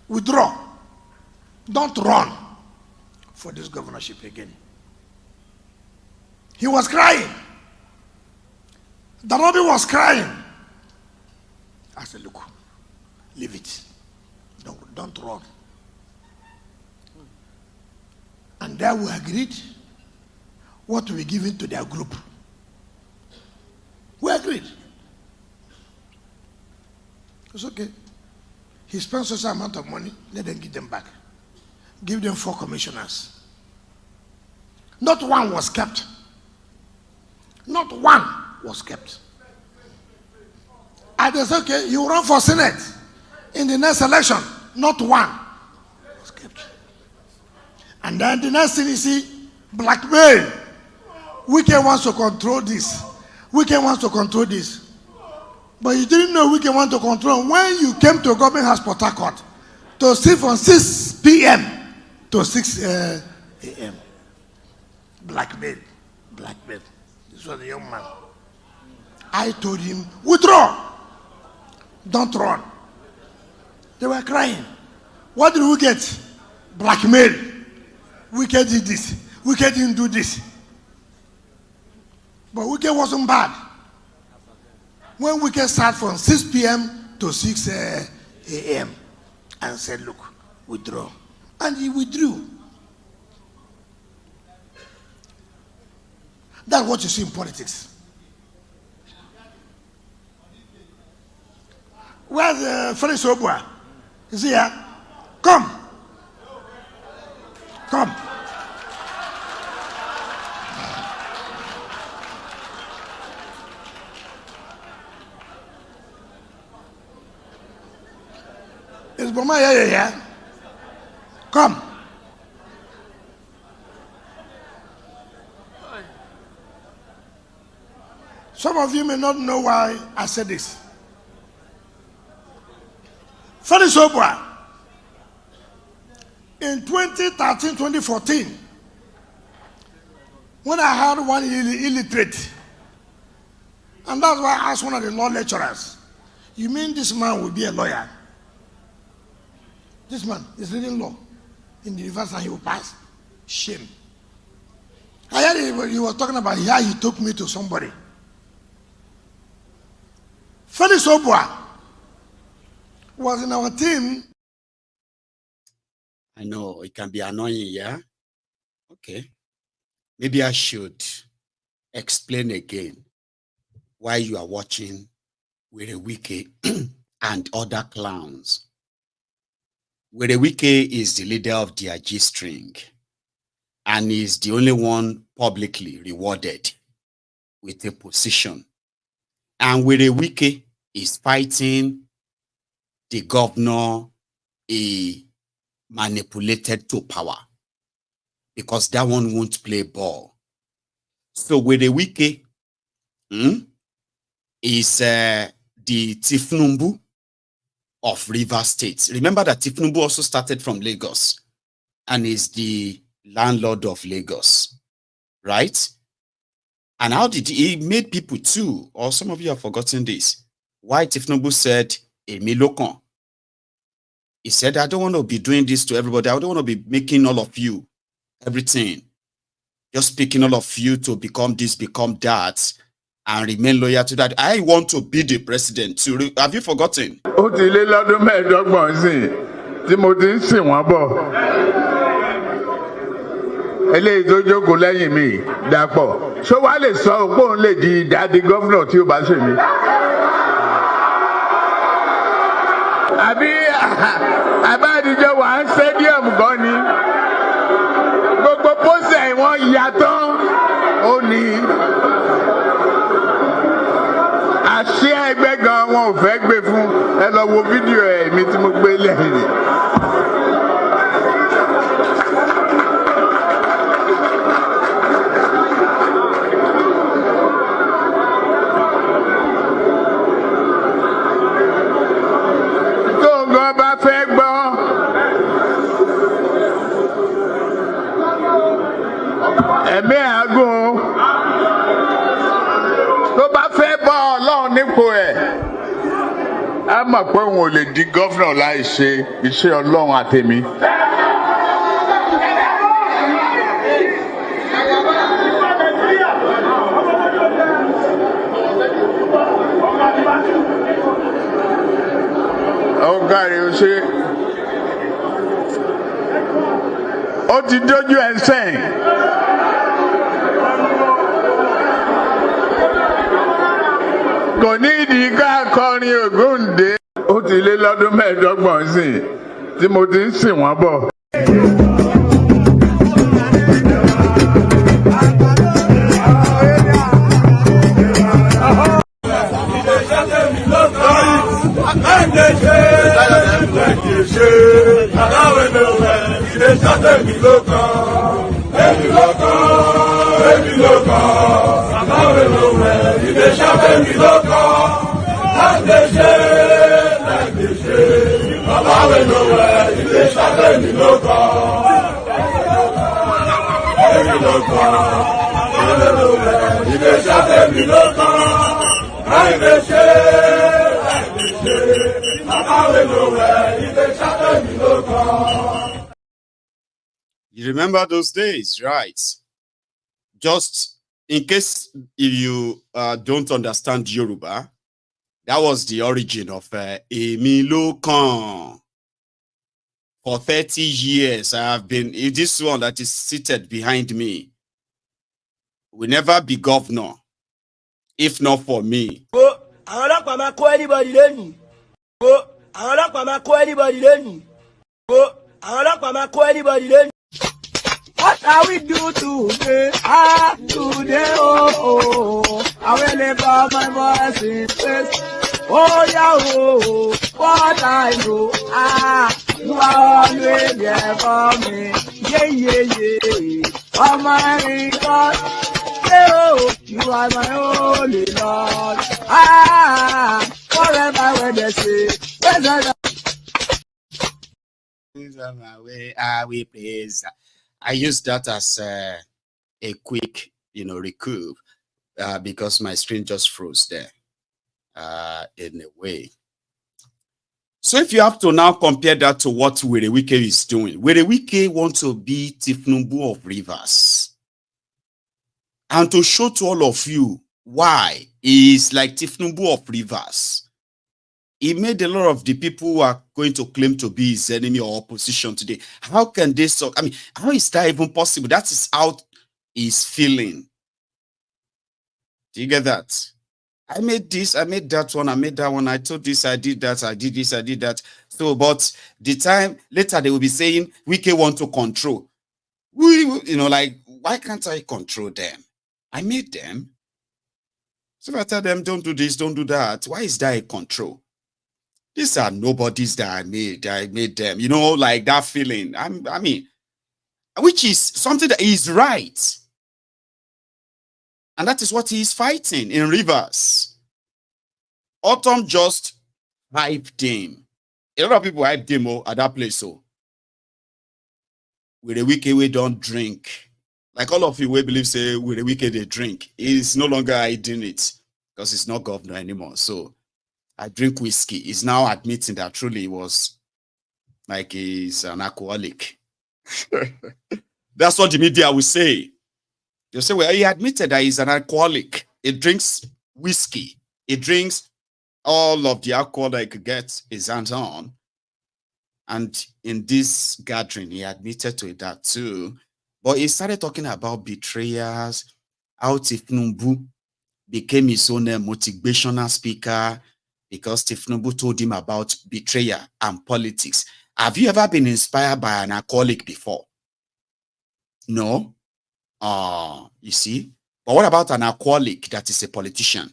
withdraw. Don't run for this governorship again. He was crying. Danobi was crying. I said, look, leave it. Don't run. And there we agreed what we given to their group. We agreed. It's okay. He spent such an amount of money, let them give them back. Give them 4 commissioners. Not one was kept. Not one was kept. And they said, okay, you run for Senate in the next election. Not one was kept. And then the next thing you see, blackmail. Wike wants to control this. Wike wants to control this. But you didn't know Wike want to control. When you came to Government House, Port Harcourt, to sit from 6 p.m. to 6 a.m. Blackmail. This was a young man. I told him, withdraw. Don't run. They were crying. What did we get? Blackmail. Wike did this. Wike didn't do this. But Wike wasn't bad. When Wike started from 6 p.m. to 6 a.m. and said, look, withdraw. And he withdrew. That's what you see in politics. Where's Felix Obua? Is he here? Come. Is Boma here? Come. Some of you may not know why I said this. Felix Obua, in 2013-2014, when I had one illiterate, and that's why I asked one of the law lecturers, you mean this man will be a lawyer? This man is reading law in the university and he will pass. Shame. I heard he was talking about how he took me to somebody. Felix Obwa was in our team. I know it can be annoying, yeah? Okay. Maybe I should explain again why you are watching Wike and other clowns. Wike is the leader of the G string and is the only one publicly rewarded with a position. And Wike is fighting the governor he manipulated to power because that one won't play ball. So Wike is the Tinubu of Rivers State. Remember that Tinubu also started from Lagos and is the landlord of Lagos, right? And how did he made people too? Or some of you have forgotten this. Why Tinubu said, "Emi lokan." He said, I don't want to be doing this to everybody. I don't want to be making all of you everything. Just picking all of you to become this, become that, and remain loyal to that. I want to be the president too. Have you forgotten? Ó ti lé lọ́dún mẹ́ẹ̀ẹ́dọ́gbọ̀n sí tí mo ti ń sìn wọ́n bọ̀. Eléyìí tó jókòó lẹ́yìn mi Dàpọ̀. Ṣé wàá lè sọ pé òun lè di ìdádì gọ́fúnà tí ó bá ṣe mí? Àbí àbádìjọ wà ń stadium gan ni. Gbogbo pósẹ̀ wọn yà tán. Ó ní. Àṣé ẹgbẹ́ gan wọn ò fẹ́ gbé fún. Ẹ lọ wo fídíò ẹ̀ mi tí mo gbé lẹ́yìn. Ẹ̀mí àgùn tó bá fẹ́ bá Ọlọ́run nípò ẹ̀ á mọ̀ pé òun ò lè di gọ́fúnà láì ṣe iṣẹ́ Ọlọ́run àtèmi. Ọ̀gáre ó ṣe ó ti dójú ẹ̀ sẹ́yìn. Kò ní ìdí ká kọrin Ògúndé. Ó ti lé lọ́dún mẹ́ẹ̀ẹ́dọ́gbọ̀n sí tí mo ti ń sìn wọ́n bọ̀. You remember those days, right? Just in case if you don't understand Yoruba, that was the origin of Emi Lokan. For 30 years, I have been, this one that is seated behind me will never be governor, if not for me. What are we do today? Today, I will lift up my voice in praise. Oh, yeah, what I know, you are always there for me. Yeah. Oh, my God, you are my only Lord. Forever when they say, I will praise. I use that as a quick, recoup because my screen just froze there in a way. So if you have to now compare that to what Wike is doing, Wike wants to be Tinubu of Rivers. And to show to all of you why he is like Tinubu of Rivers, he made a lot of the people who are going to claim to be his enemy or opposition today. How can they so? I mean, how is that even possible? That is how he's feeling. Do you get that? I made this, I made that one, I made that one, I told this, I did that, I did this, I did that. So, but the time later they will be saying, Wike want to control. You know, like, why can't I control them? I made them. So if I tell them, don't do this, don't do that, why is that a control? These are nobodies that I made them. You know, like that feeling. I mean, which is something that is right. And that is what he is fighting in Rivers. Ortom just hyped him. A lot of people hyped him at that place. So, with a Wike we don't drink. Like all of you we believe say with a Wike they drink. He's no longer hiding it because he's not governor anymore. So, I drink whiskey. He's now admitting that truly he was like he's an alcoholic. That's what the media will say. They say, well, he admitted that he's an alcoholic. He drinks whiskey. He drinks all of the alcohol that he could get his hands on. And in this gathering, he admitted to that too. But he started talking about betrayals, how Tinubu became his own motivational speaker because Tinubu told him about betrayal and politics. Have you ever been inspired by an alcoholic before? No? You see? But what about an alcoholic that is a politician?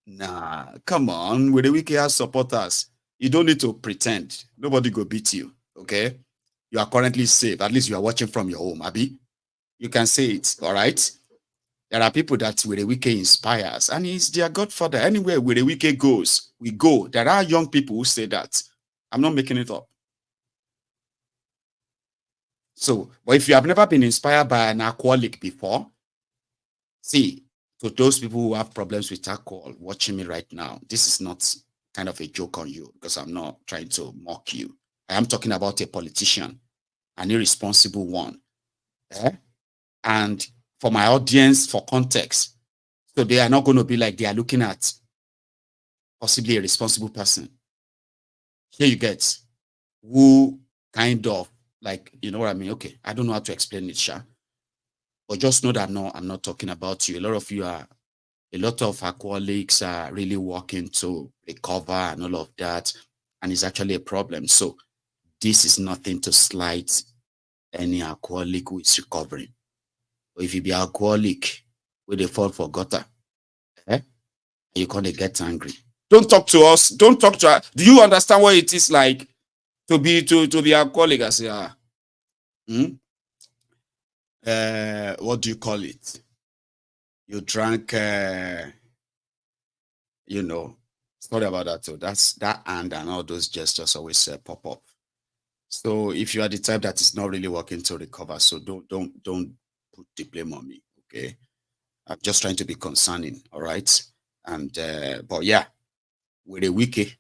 Nah, come on. With the Wike has supporters, you don't need to pretend. Nobody go beat you, okay? You are currently safe. At least you are watching from your home, Abi. You can say it, all right? There are people that with the Wike inspires, and he's their godfather. Anywhere where the Wike goes, we go. There are young people who say that. I'm not making it up. So, but if you have never been inspired by an alcoholic before, see, to those people who have problems with alcohol watching me right now, this is not kind of a joke on you because I'm not trying to mock you. I am talking about a politician, an irresponsible one. And for my audience, for context, so they are not going to be like they are looking at possibly a responsible person. Here you get who kind of like, you know what I mean? Okay, I don't know how to explain it, Sha. But just know that no, I'm not talking about you. A lot of alcoholics are really working to recover and all of that. And it's actually a problem. So this is nothing to slight any alcoholic who is recovering. But if you be alcoholic, where they fall for gutter, you can't get angry. Don't talk to us. Don't talk to us. Do you understand what it is like to be alcoholic? I say, what do you call it? You drank, you know, sorry about that too. That's that and all those gestures always pop up. So if you are the type that is not really working to recover, so don't put the blame on me, okay? I'm just trying to be concerning, all right? And but yeah, with a Wike,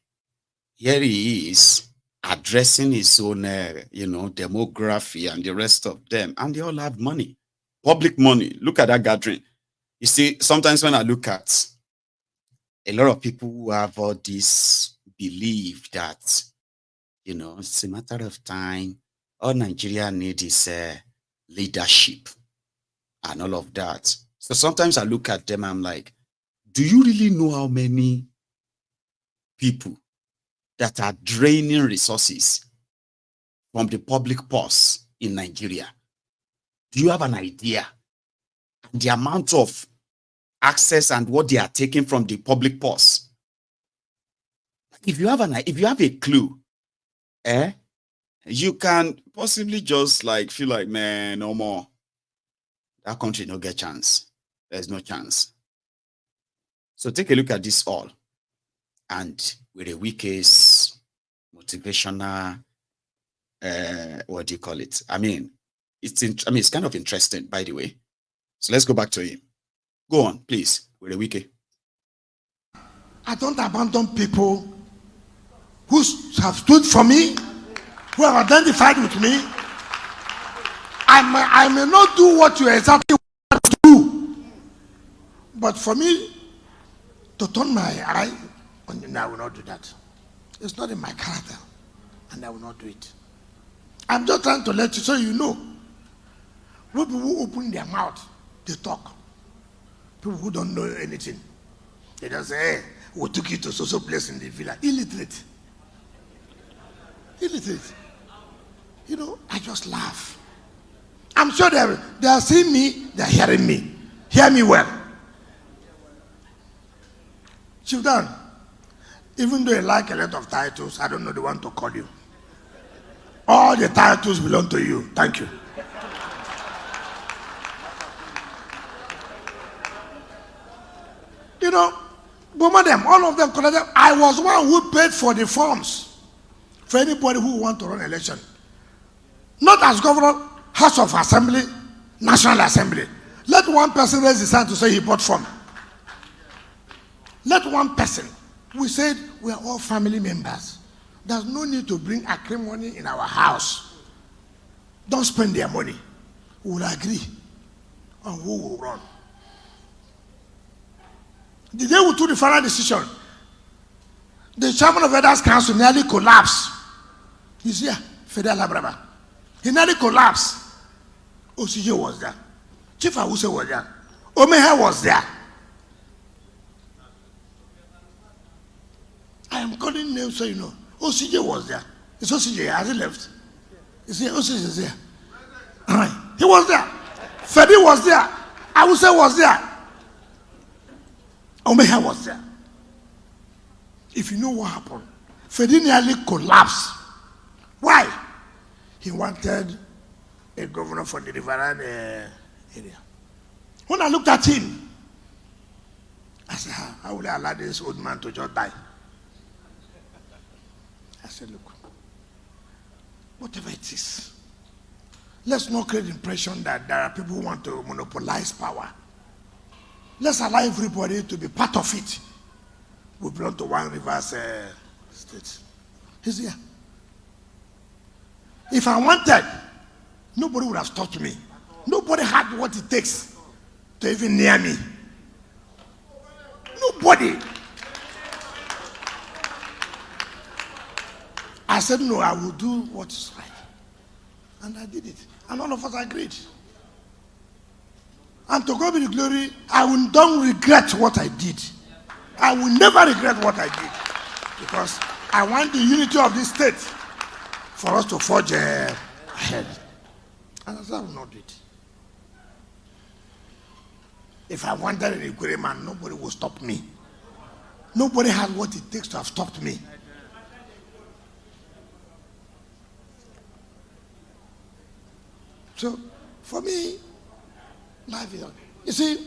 here he is addressing his own, you know, demography and the rest of them, and they all have money, public money. Look at that gathering. You see, sometimes when I look at a lot of people who have all this belief that, you know, it's a matter of time, all Nigeria needs is leadership and all of that. So sometimes I look at them, I'm like, do you really know how many people that are draining resources from the public purse in Nigeria? Do you have an idea? The amount of access and what they are taking from the public purse. If you have a clue, you can possibly just like feel like, man, no more. That country no get chance. There's no chance. So take a look at this all. And with a Wike's motivational, what do you call it? I mean, it's kind of interesting, by the way. So let's go back to him. Go on, please, with a Wike. I don't abandon people who have stood for me, who have identified with me. I may not do what you exactly want to do, but for me to turn my eye on you, I will not do that. It's not in my character, and I will not do it. I'm just trying to let you so you know. People who open their mouth, they talk. People who don't know anything, they just say, hey, we took you to social place in the villa. Illiterate. Illiterate. You know, I just laugh. I'm sure they are seeing me, they are hearing me. Hear me well. Chief Dan, even though you like a lot of titles, I don't know the one to call you. All the titles belong to you. Thank you. You know, both of them, all of them connected. I was one who paid for the forms for anybody who want to run election. Not as governor, House of Assembly, National Assembly. Let one person raise his hand to say he bought form. Let one person. We said we are all family members. There's no need to bring acrimony in our house. Don't spend their money. We will agree on who will run. The day we took the final decision, the chairman of Elders Council nearly collapsed. He's here, Federal Labraba. He nearly collapsed. OCJ was there. Chief Awuse was there. Omeha was there. I am calling names so you know. OCJ was there. It's OCJ, has he left? Is here, OCJ is here. All right. He was there. Fedi was there. Awuse was there. Omeha was there. If you know what happened, Fedi nearly collapsed. Why? He wanted a governor for the Riverine area. When I looked at him, I said, how will I allow this old man to just die? I said, look, whatever it is, let's not create the impression that there are people who want to monopolize power. Let's allow everybody to be part of it. We belong to one Rivers state. He's here. If I wanted, nobody would have stopped me. Nobody had what it takes to even near me. Nobody. I said, no, I will do what is right. And I did it. And all of us agreed. And to God be the glory, don't regret what I did. I will never regret what I did. Because I want the unity of this state for us to forge ahead. And I will not do it. If I wanted an equal man, nobody will stop me. Nobody has what it takes to have stopped me. So, for me, life is on. You see,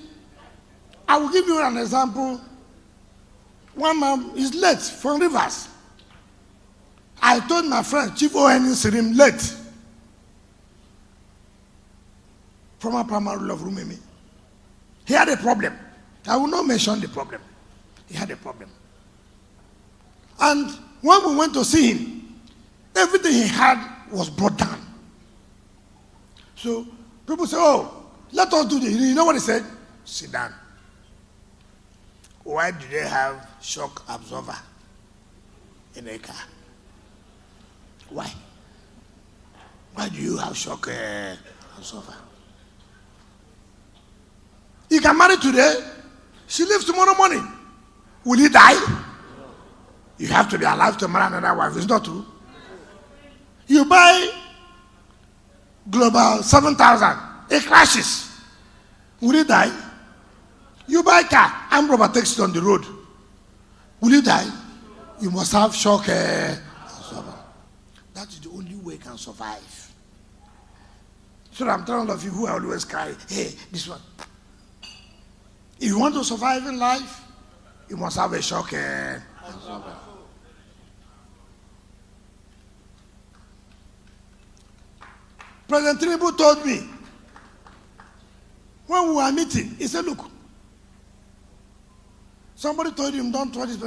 I will give you an example. One man is late from Rivers. I told my friend, Chief O.N. Sirim, late. Former primary rule of Rumemi. He had a problem. I will not mention the problem. He had a problem. And when we went to see him, everything he had was brought down. So people say, oh, let us do this. You know what he said? Sit down. Why do they have shock absorber in a car? Why? Why do you have shock absorber? He can marry today, she lives tomorrow morning. Will he die? You have to be alive to marry another wife. It's not true. You buy Global 7,000, it crashes. Will he die? You buy a car, armed robber takes it on the road. Will you die? You must have shock absorber. That is the only way you can survive. So I'm telling all of you who always cry, hey, this one. If you want to survive in life, you must have a shock absorber. President Tinubu told me, when we were meeting, he said, look, somebody told him, don't try this.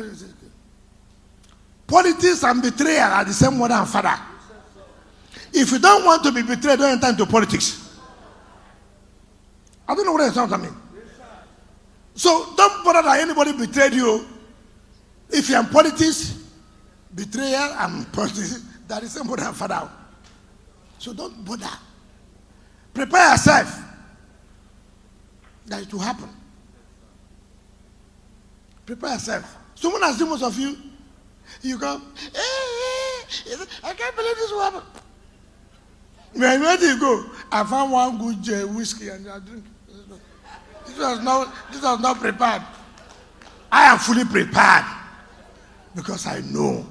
Politics and betrayal are the same mother and father. If you don't want to be betrayed, don't enter into politics. I don't know what it sounds to me. So don't bother that anybody betrayed you. If you're in politics, betrayal and politics, that is the same mother and father. So don't bother. Prepare yourself that it will happen. Prepare yourself. Someone has seen most of you. You go, I can't believe this will happen. Where do you go? I found one good whiskey and I drink. This was not prepared. I am fully prepared because I know.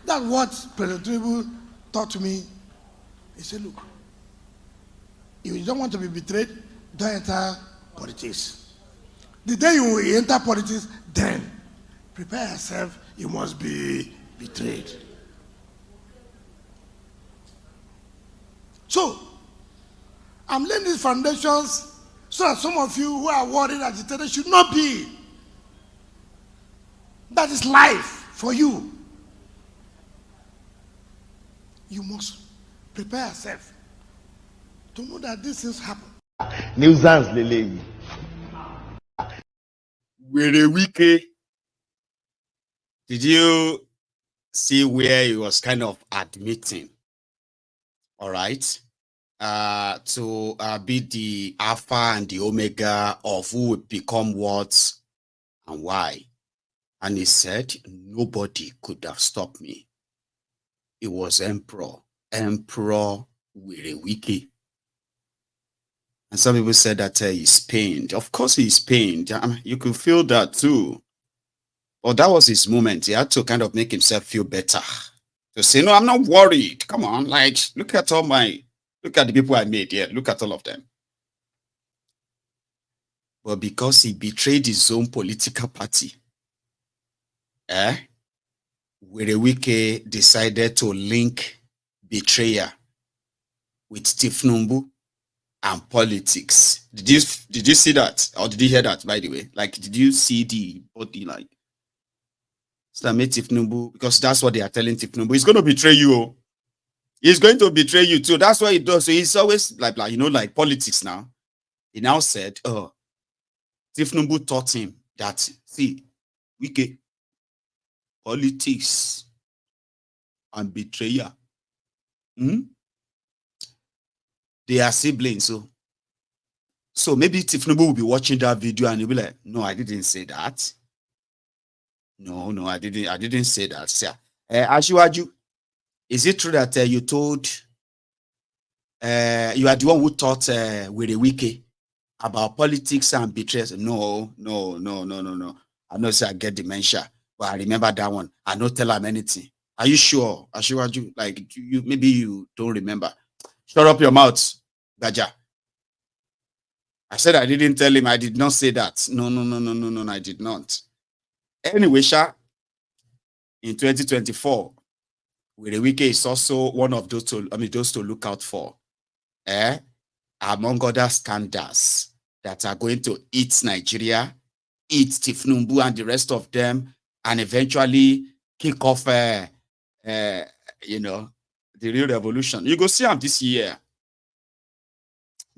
That's what President Tinubu taught me. He said, look, if you don't want to be betrayed, don't enter politics. The day you enter politics, then prepare yourself, you must be betrayed. So, I'm laying these foundations so that some of you who are worried, agitated, should not be. That is life for you. You must prepare yourself to know that these things happen. Nuisance lele. Wike, did you see where he was kind of admitting, all right, to be the alpha and the omega of who would become what and why? And he said, nobody could have stopped me. It was Emperor Wike. And some people said that he's pained. Of course he's pained. I mean, you could feel that too. But that was his moment. He had to kind of make himself feel better. To say, no, I'm not worried. Come on, like, look at the people I made here. Look at all of them. But because he betrayed his own political party, Wike decided to link betrayal with Tinubu and politics. Did you see that? Or did you hear that, by the way? Like, did you see the body, like, so that made Tinubu, because that's what they are telling Tinubu. He's going to betray you. He's going to betray you too. That's what he does. So he's always like politics now. He now said, oh, Tinubu taught him that, see, Wike, politics and betrayal, they are siblings. So maybe Tinubu will be watching that video and he'll be like, no, I didn't say that. No, I didn't say that. Ashiwaju, is it true that you told you are the one who taught Wike about politics and betrayal? No. I know say I get dementia, but I remember that one. I don't tell him anything. Are you sure, Ashiwaju? Like, maybe you don't remember. Shut up your mouth, Gaja. I said I didn't tell him. I did not say that. No, I did not. Anyway, in 2024, Wike is also one of those to look out for. Among other scandals that are going to eat Nigeria, eat Tinubu and the rest of them, and eventually kick off the real revolution. You go see them this year.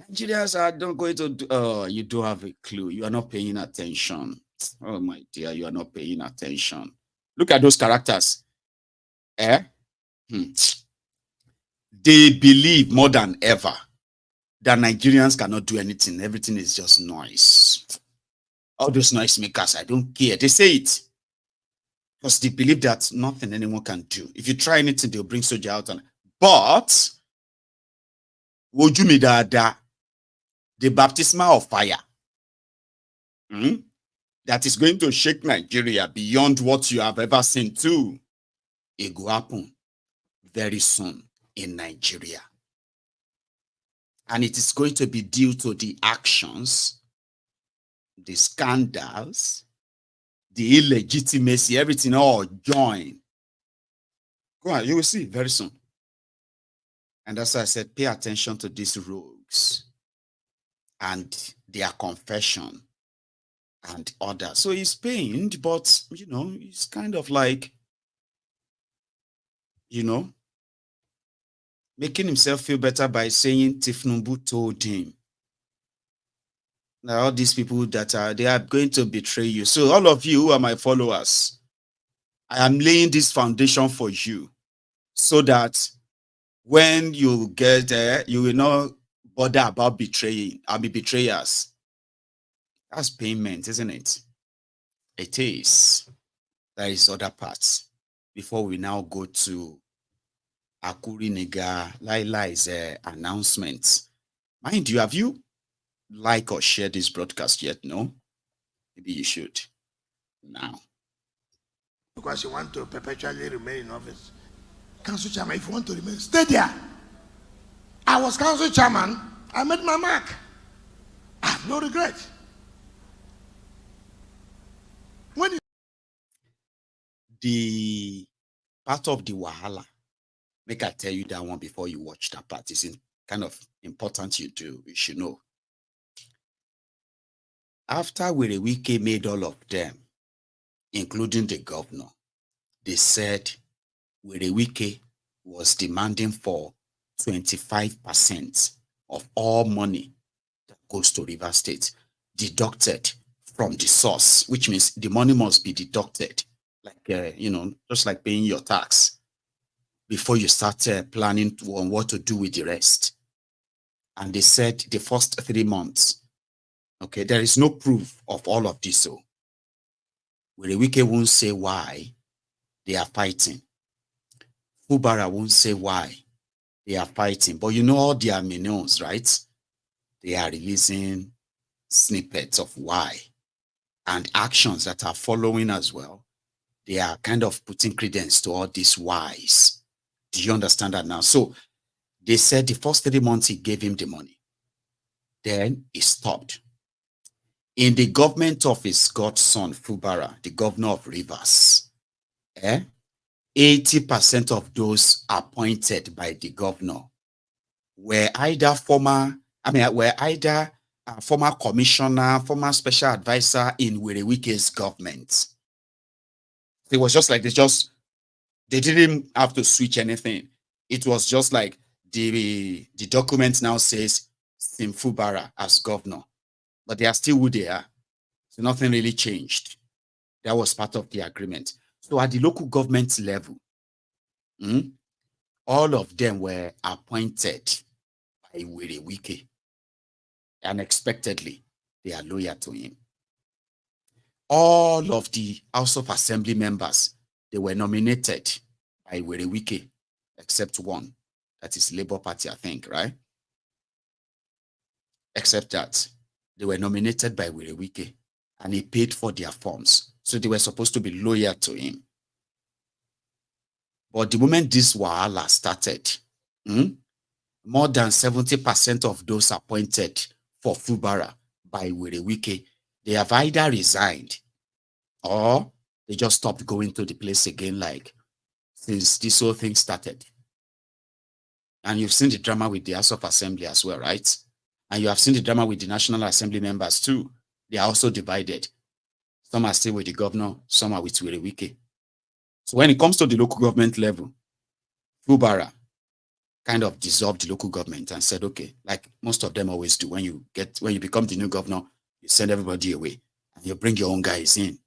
Nigerians are not going to do, you don't have a clue. You are not paying attention. Oh my dear, you are not paying attention. Look at those characters. They believe more than ever that Nigerians cannot do anything. Everything is just noise. All those noise makers, I don't care. They say it because they believe that nothing anyone can do. If you try anything, they'll bring soldier out. But the baptismal of fire that is going to shake Nigeria beyond what you have ever seen too, it will happen very soon in Nigeria. And it is going to be due to the actions, the scandals, the illegitimacy, everything all join. Go on, you will see very soon. And that's why I said, pay attention to these rogues and their confession. and others. So he's pained, but, you know, he's kind of like, you know, making himself feel better by saying Tinubu told him. Now, all these people that they are going to betray you. So all of you who are my followers, I am laying this foundation for you so that when you get there, you will not bother about betraying. I'll be betrayers. That's payment, isn't it? It is. There is other parts. Before we now go to Akuri Nega Laila's announcement. Mind you, have you like or share this broadcast yet? No? Maybe you should now. Because you want to perpetually remain in office. Council chairman, if you want to remain, stay there. I was council chairman. I made my mark. I have no regret. When the part of the wahala, make I tell you that one before you watch that part. It's kind of important you should know. After Wike made all of them, including the governor, they said Wike was demanding for 25% of all money that goes to River State deducted from the source, which means the money must be deducted, like, you know, just like paying your tax before you start planning on what to do with the rest. And they said the first 3 months, okay, there is no proof of all of this. So Wike won't say why they are fighting. Fubara won't say why they are fighting. But you know all their minions, right? They are releasing snippets of why and actions that are following as well. They are kind of putting credence to all these whys. Do you understand that now? So they said the first 3 months he gave him the money. Then he stopped. In the government of his godson, Fubara, the governor of Rivers, 80% of those appointed by the governor were either former commissioner, former special advisor in Wike's government. It was just like they didn't have to switch anything. It was just like the document now says Fubara as governor, but they are still who they are. So nothing really changed. That was part of the agreement. So at the local government level, all of them were appointed by Wike. Unexpectedly, they are loyal to him. All of the House of Assembly members, they were nominated by Wike, except one. That is Labour Party, I think, right? Except that they were nominated by Wike and he paid for their forms. So they were supposed to be loyal to him. But the moment this wahala started, more than 70% of those appointed for Fubara by Wike, they have either resigned or they just stopped going to the place again, like since this whole thing started. And you've seen the drama with the House of Assembly as well, right? And you have seen the drama with the National Assembly members too. They are also divided. Some are still with the governor, some are with Wike. So when it comes to the local government level, Fubara kind of dissolved the local government and said, okay, like most of them always do, when you become the new governor, you send everybody away and you bring your own guys in.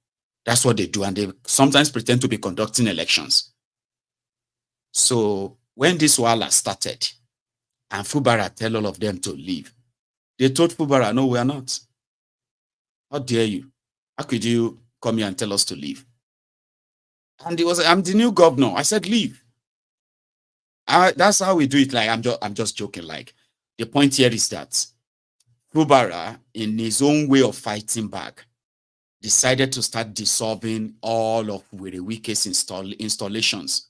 That's what they do. And they sometimes pretend to be conducting elections. So when this wala started and Fubara tell all of them to leave, they told Fubara, no, we are not. How dare you? How could you come here and tell us to leave? And it was, I'm the new governor. I said, leave. That's how we do it. Like, I'm just joking. Like, the point here is that Fubara, in his own way of fighting back, decided to start dissolving all of Wike's installations.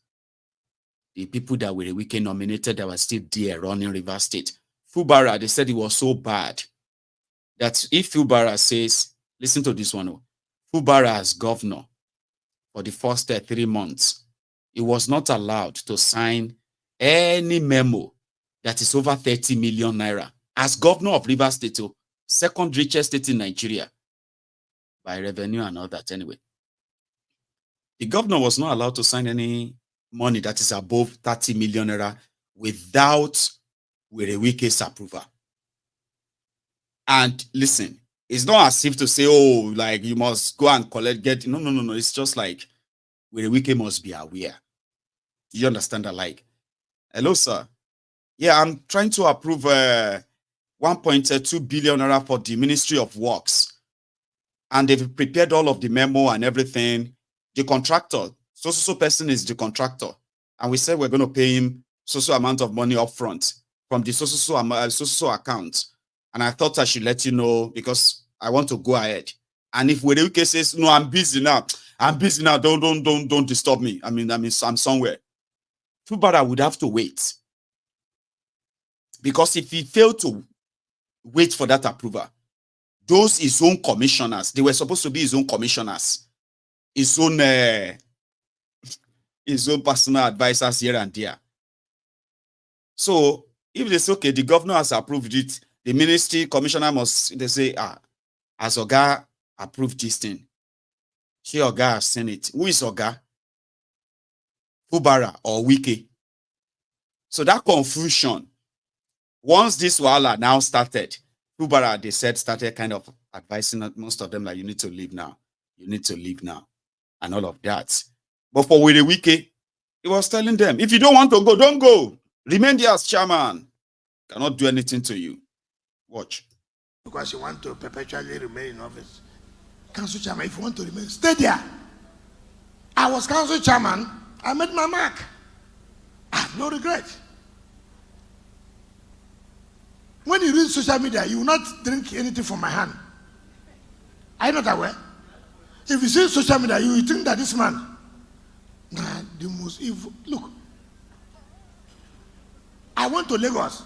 The people that Wike nominated that were still there running River State. Fubara, they said it was so bad that if Fubara says, listen to this one, Fubara as governor for the first 3 months, he was not allowed to sign any memo that is over 30 million naira as governor of River State, second richest state in Nigeria. by revenue and all that anyway. The governor was not allowed to sign any money that is above 30 million naira without Wike's approval. And listen, it's not as if to say, oh, like you must go and collect, no. It's just like Wike must be aware. Do you understand that? Like, hello, sir. Yeah, I'm trying to approve 1.2 billion naira for the Ministry of Works. And they've prepared all of the memo and everything. The contractor, so person is the contractor. And we said we're going to pay him so amount of money up front from the so account. And I thought I should let you know because I want to go ahead. And if Wike says, no, I'm busy now. Don't disturb me. I'm somewhere. Fubara would have to wait. Because if he failed to wait for that approval, those his own commissioners, they were supposed to be his own commissioners, his own personal advisors here and there. So if they say, okay, the governor has approved it, the ministry commissioner they say, as Oga approved this thing. She Oga has seen it. Who is Oga? Fubara or Wike? So that confusion, once this wala now started, Fubara, they said, started kind of advising most of them like, you need to leave now. You need to leave now. And all of that. But for Wike, he was telling them, if you don't want to go, don't go. Remain there as chairman. Cannot do anything to you. Watch. Because you want to perpetually remain in office. Council chairman, if you want to remain, stay there. I was council chairman. I made my mark. I have no regret. When you read social media, you will not drink anything from my hand. Are you not aware? If you see social media, you will think that this man, the most evil. Look, I went to Lagos.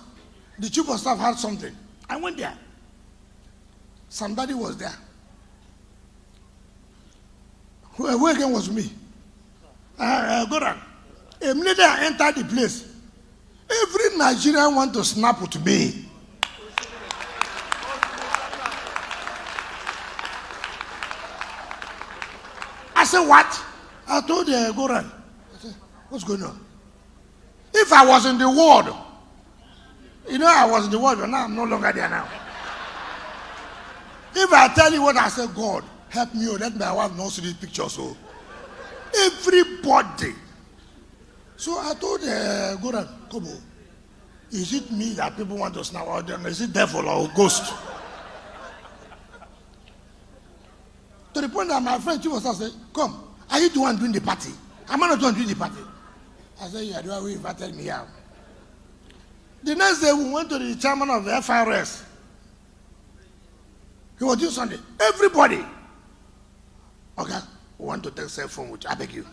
The chief of staff had something. I went there. Somebody was there. Who again was me? Goran. A minute I entered the place. Every Nigerian want to snap with me. I said, what? I told Goran. I said, what's going on? If I was in the world, I was in the world, but now I'm no longer there now. If I tell you what I said, God, help me, or let my wife not see this picture. So, everybody. So I told Goran, Kobo, is it me that people want to snap out there? Is it devil or ghost? To the point that my friend Chief said, come, are you the one doing the party? Am I not the one doing the party? I said, you are the one who invited me out. The next day, we went to the chairman of the FRS. He was doing Sunday. Everybody. Okay, we want to take cell phone with you. I beg you.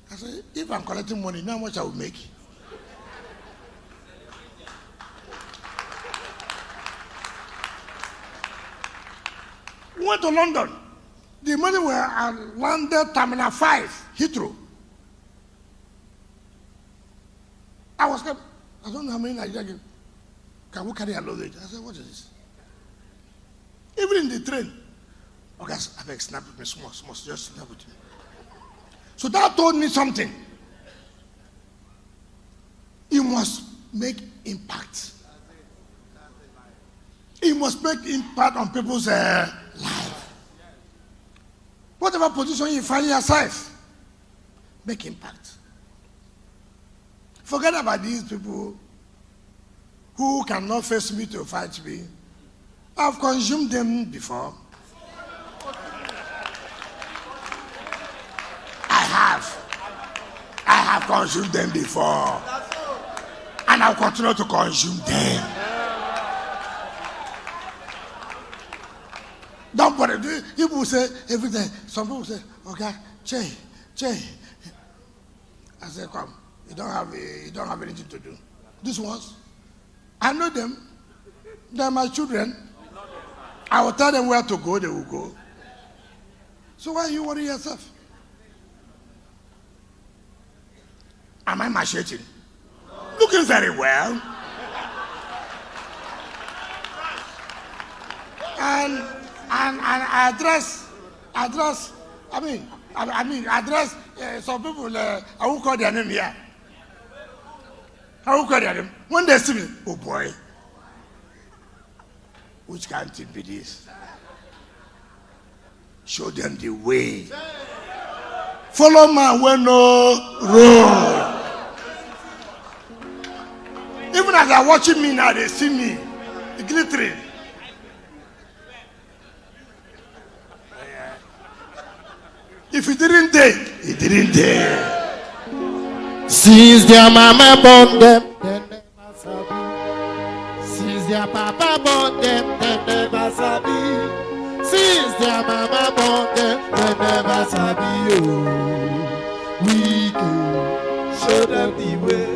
I said, if I'm collecting money, you know how much I will make? We went to London. The money were at London Terminal 5, Heathrow. I was kept, I don't know how many Nigerians can we carry a luggage. I said, what is this? Even in the train. Okay, I beg, snap with me, small, just snap with me. So that told me something. You must make impact. You must make impact on people's life. Whatever position you find yourself, make impact. Forget about these people who cannot face me to fight me. I've consumed them before. I have consumed them before. And I'll continue to consume them. Don't worry. People say everything. Some people say, okay, Che. I say, come. You don't have anything to do. These ones, I know them. They're my children. I will tell them where to go, they will go. So why you worry yourself? Am I macheting? Looking very well. And address, address some people, I will call their name here. I will call their name. When they see me, oh boy, which can't it be this? Show them the way. Follow man when no road. Even as they're watching me now, they see me glittering. If it didn't dare, it didn't dare. Since their mama born them, they never sabi. Since their papa born them, they never sabi. Since their mama born them, they never sabi. Oh, we can show them the way.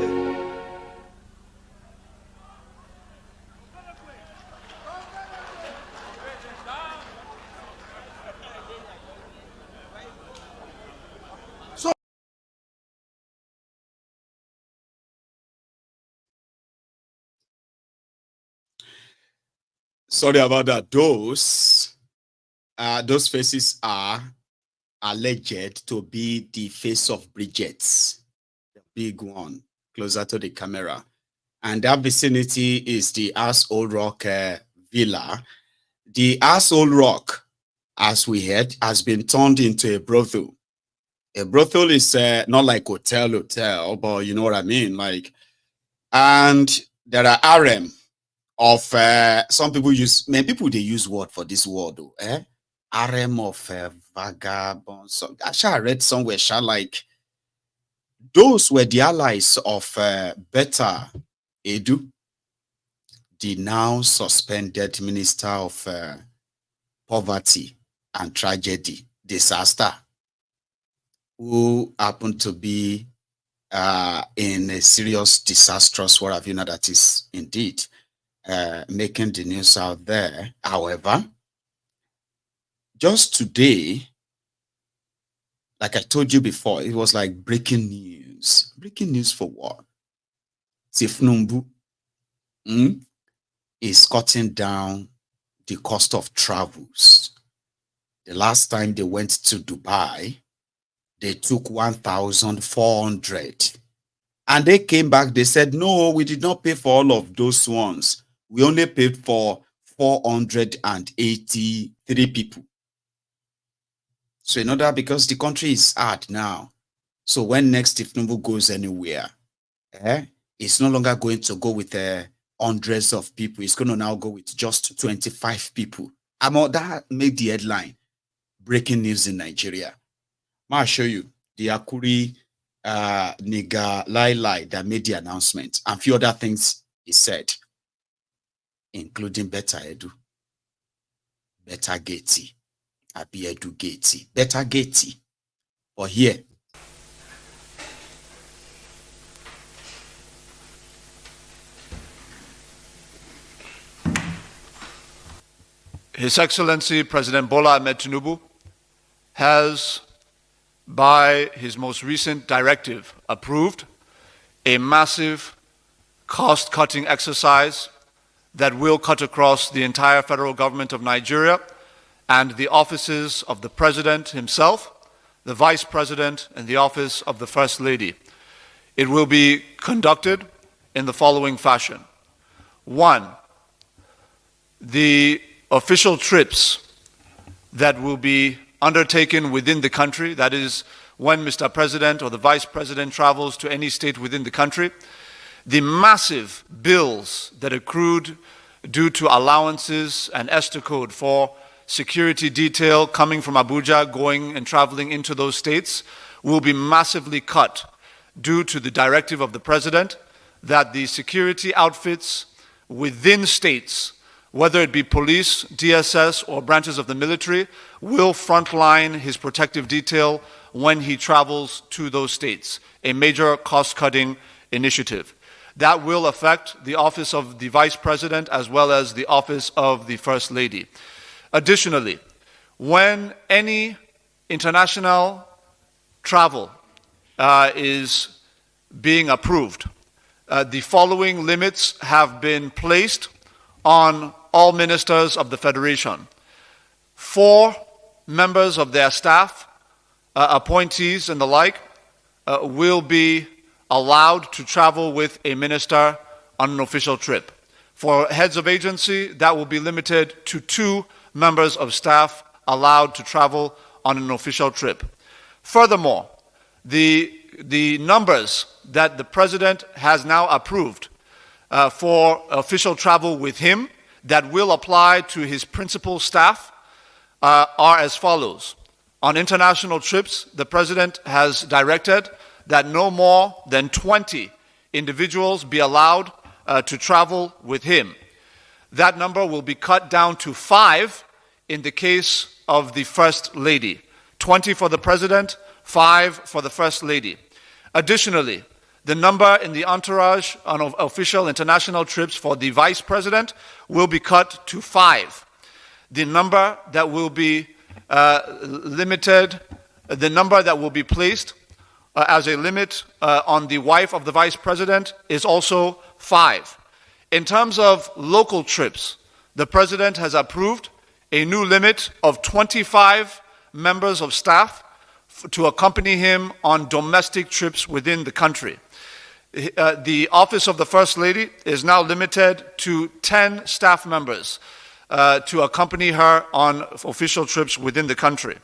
Sorry about that. Those faces are alleged to be the face of Bridget's, the big one, closer to the camera. And that vicinity is the Asshole Rock Villa. The Asshole Rock, as we heard, has been turned into a brothel. A brothel is not like hotel, but you know what I mean? Like, and there are RM of some people use, many people they use word for this word though, RM of vagabond. So I read somewhere, like those were the allies of Beta Edu, the now suspended Minister of Poverty and Tragedy, Disaster, who happened to be in a serious, disastrous, what have you know, that is indeed making the news out there. However, just today, like I told you before, it was like breaking news. Breaking news for what? Tinubu is cutting down the cost of travels. The last time they went to Dubai, they took 1,400. And they came back, they said, no, we did not pay for all of those ones. We only paid for 483 people. So in order, because the country is hard now. So when next Tinubu goes anywhere, it's no longer going to go with hundreds of people. It's going to now go with just 25 people. That made the headline. Breaking news in Nigeria. I'll show you the Akuri nigga lie that made the announcement and a few other things he said, including Better Edu, Better Geti, Abi Edu Geti, Better Geti. Or here. His Excellency President Bola Ahmed Tinubu has, by his most recent directive, approved a massive cost-cutting exercise that will cut across the entire federal government of Nigeria and the offices of the President himself, the Vice President, and the office of the First Lady. It will be conducted in the following fashion. 1, the official trips that will be undertaken within the country, that is, when Mr. President or the Vice President travels to any state within the country, the massive bills that accrued due to allowances and ESTA code for security detail coming from Abuja, going and traveling into those states, will be massively cut due to the directive of the President that the security outfits within states, whether it be police, DSS, or branches of the military, will frontline his protective detail when he travels to those states, a major cost-cutting initiative. That will affect the office of the Vice President as well as the office of the First Lady. Additionally, when any international travel is being approved, the following limits have been placed on all ministers of the Federation. 4 members of their staff, appointees and the like, will be allowed to travel with a minister on an official trip. For heads of agency, that will be limited to 2 members of staff allowed to travel on an official trip. Furthermore, the numbers that the president has now approved for official travel with him that will apply to his principal staff are as follows. On international trips, the president has directed that no more than 20 individuals be allowed to travel with him. That number will be cut down to 5 in the case of the First Lady. 20 for the president, 5 for the First Lady. Additionally, the number in the entourage on official international trips for the Vice President will be cut to 5. The number that will be the number that will be placed as a limit on the wife of the Vice President is also 5. In terms of local trips, the President has approved a new limit of 25 members of staff to accompany him on domestic trips within the country. The office of the First Lady is now limited to 10 staff members to accompany her on official trips within the country.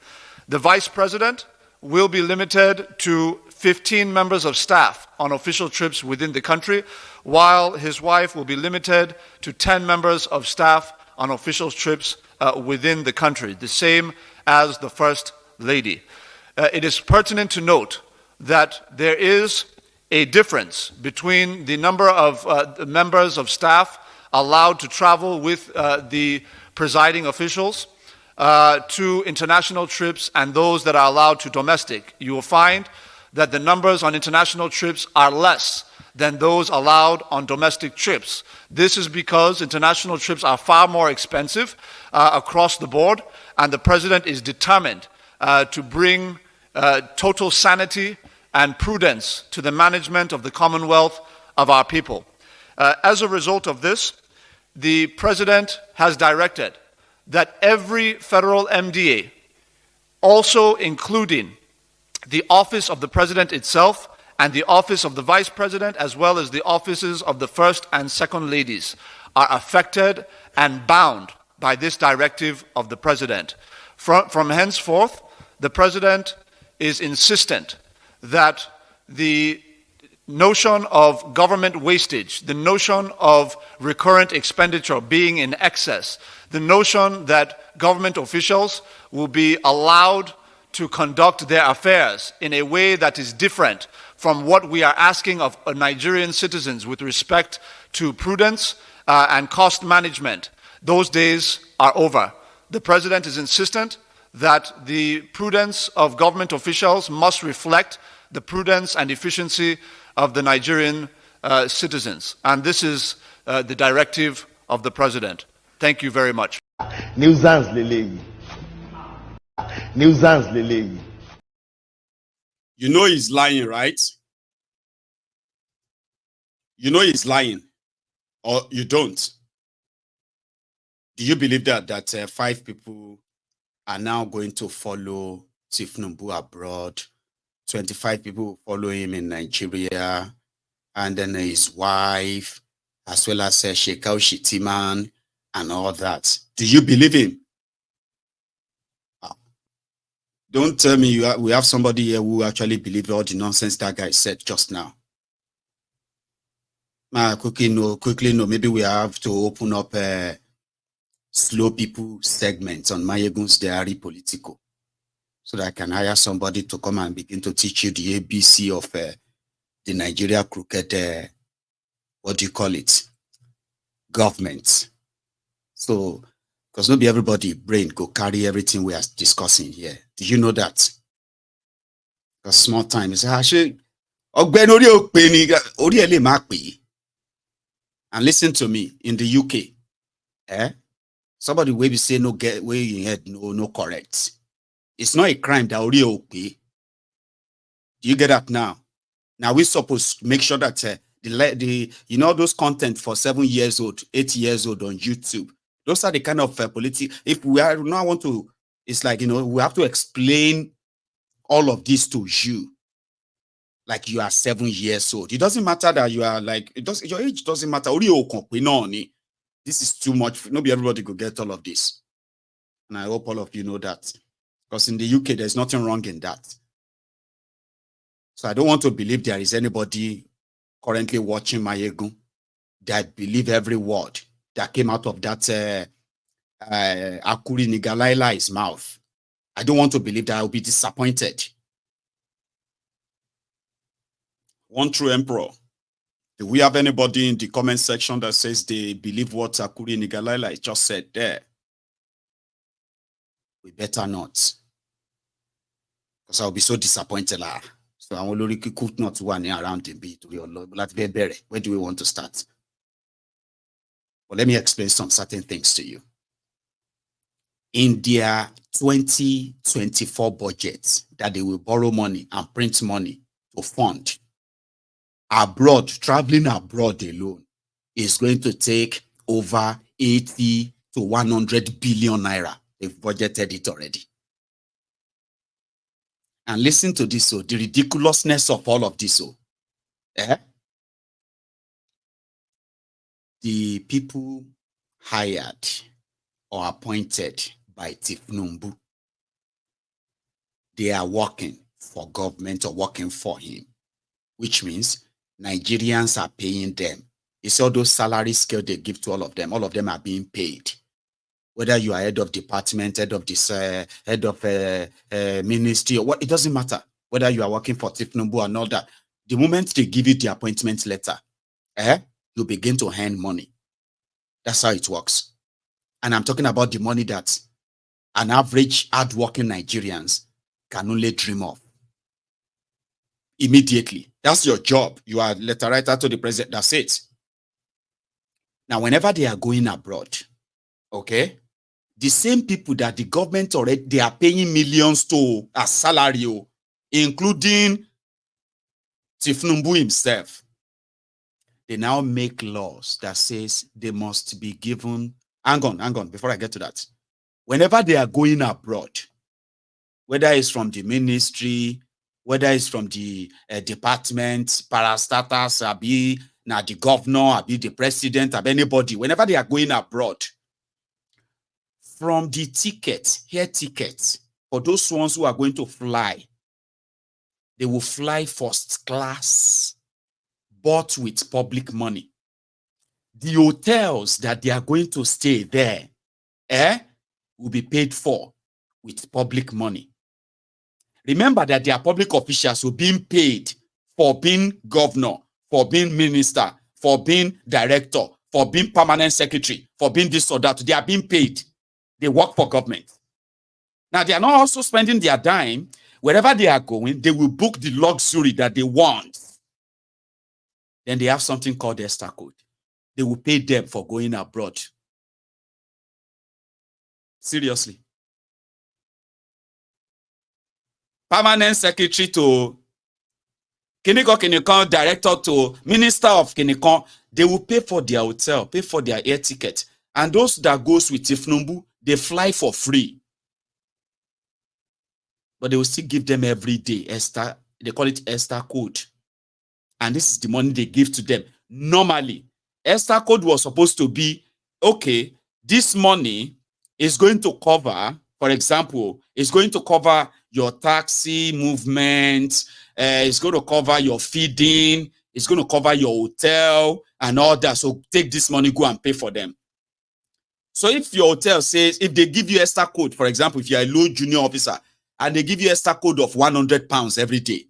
The Vice President will be limited to 15 members of staff on official trips within the country, while his wife will be limited to 10 members of staff on official trips within the country, the same as the First Lady. It is pertinent to note that there is a difference between the number of members of staff allowed to travel with the presiding officials to international trips and those that are allowed to domestic. You will find that the numbers on international trips are less than those allowed on domestic trips. This is because international trips are far more expensive across the board, and the President is determined to bring total sanity and prudence to the management of the Commonwealth of our people. As a result of this, the President has directed that every federal MDA, also including the office of the President itself and the office of the Vice President, as well as the offices of the First and Second Ladies, are affected and bound by this directive of the President. From henceforth, the President is insistent that the notion of government wastage, the notion of recurrent expenditure being in excess, the notion that government officials will be allowed to conduct their affairs in a way that is different from what we are asking of Nigerian citizens with respect to prudence and cost management. Those days are over. The President is insistent that the prudence of government officials must reflect the prudence and efficiency of the Nigerian citizens. And this is the directive of the President. Thank you very much. Nuisance lele. Nuisance lele. You know he's lying, right? You know he's lying, or you don't. Do you believe that 5 people are now going to follow Tinubu abroad? 25 people follow him in Nigeria, and then his wife, as well as Shekau Shitiman and all that. Do you believe him? Don't tell me we have somebody here who actually believes all the nonsense that guy said just now. Quickly no. Maybe we have to open up a slow people segment on MaiyegunsDiary Politico, so that I can hire somebody to come and begin to teach you the ABC of the Nigeria crooked, what do you call it, government. So, because not be everybody brain go carry everything we are discussing here. Did you know that? Because small time is actually, and listen to me, in the UK, somebody will be saying no get where you head no correct. It's not a crime that already okay. Do you get that now? Now we're supposed to make sure that the those content for 7 years old, 8 years old on YouTube, Those are the kind of if we are now want to, it's like, we have to explain all of this to you. Like you are 7 years old. It doesn't matter that you are like, your age doesn't matter. This is too much. Nobody, everybody could get all of this. And I hope all of you know that. Because in the UK, there's nothing wrong in that. So I don't want to believe there is anybody currently watching Maiyegun that believe every word that came out of that Akuri Nigalaila's mouth. I don't want to believe that. I will be disappointed. One true emperor. Do we have anybody in the comment section that says they believe what Akuri Nigalaila just said there? We better not. Because I'll be so disappointed. So I will could not one around the beat to your Lord. Where do we want to start? Well, let me explain some certain things to you. In their 2024 budget, that they will borrow money and print money to fund abroad, traveling abroad alone is going to take over 80 to 100 billion naira. They've budgeted it already. And listen to this, the ridiculousness of all of this. The people hired or appointed by Tinubu, they are working for government or working for him, which means Nigerians are paying them. It's all those salary scale they give to all of them are being paid. Whether you are head of department, head of this, head of ministry, or what, it doesn't matter. Whether you are working for Tinubu and all that, the moment they give you the appointment letter, you begin to earn money. That's how it works. And I'm talking about the money that an average hardworking Nigerians can only dream of. Immediately. That's your job. You are letter writer to the president. That's it. Now, whenever they are going abroad, okay, the same people that the government already, they are paying millions to as salary, including Tinubu himself. They now make laws that says they must be given. Hang on, before I get to that. Whenever they are going abroad, whether it's from the ministry, whether it's from the department, parastatals, abi na the governor, abi the president, abi anybody, whenever they are going abroad, from the ticket, air tickets, for those ones who are going to fly, they will fly first class, bought with public money. The hotels that they are going to stay there, will be paid for with public money. Remember that they are public officials who are being paid for being governor, for being minister, for being director, for being permanent secretary, for being this or that. They are being paid. They work for government. Now, they are not also spending their dime. Wherever they are going, they will book the luxury that they want. Then they have something called Esther Code. They will pay them for going abroad. Seriously. Permanent secretary to Kinikon, director to minister of Kinikon, they will pay for their hotel, pay for their air ticket. And those that goes with Tinubu, they fly for free. But they will still give them every day Esther, they call it Esther Code. And this is the money they give to them. Normally, Esther Code was supposed to be, okay, this money is going to cover, for example, it's going to cover your taxi movement, it's going to cover your feeding, it's going to cover your hotel and all that. So take this money, go and pay for them. So if your hotel says, if they give you Esther Code, for example, if you're a low junior officer, and they give you Esther Code of 100 pounds every day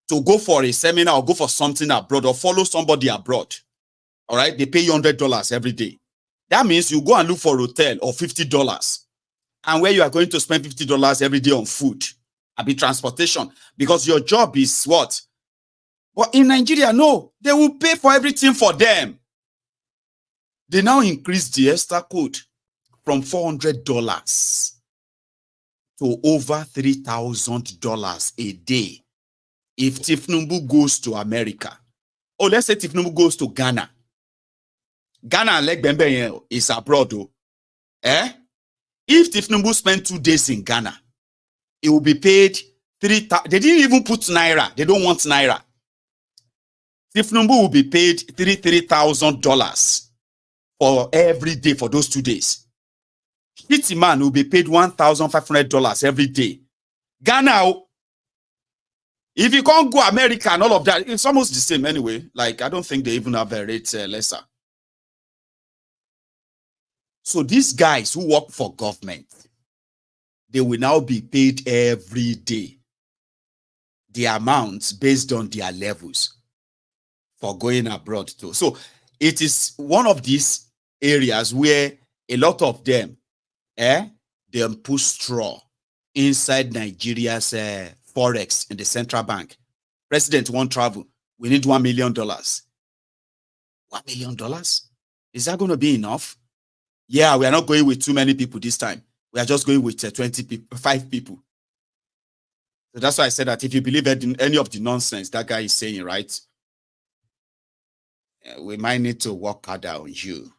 to go for a seminar or go for something abroad or follow somebody abroad, all right, they pay you $100 every day. That means you go and look for a hotel of $50 and where you are going to spend $50 every day on food, and transportation, because your job is what? But in Nigeria, no, they will pay for everything for them. They now increase the Esther Code from $400 to over $3,000 a day. If Tinubu goes to America, or let's say Tinubu goes to Ghana, Ghana like Bembe is abroad. Eh? If Tinubu spent 2 days in Ghana, it will be paid 3,000. They didn't even put naira. They don't want naira. Tinubu will be paid $3,000 for every day for those 2 days. Shitty man will be paid $1,500 every day. Ghana, if you can't go America and all of that, it's almost the same anyway. Like, I don't think they even have a rate lesser. So these guys who work for government, they will now be paid every day the amounts based on their levels for going abroad too. So it is one of these areas where a lot of them, they put straw inside Nigeria's forex in the central bank. President won't travel. We need $1 million. $1 million? Is that going to be enough? Yeah, we are not going with too many people this time. We are just going with 5 people. So that's why I said that if you believe in any of the nonsense that guy is saying, right, we might need to work harder on you.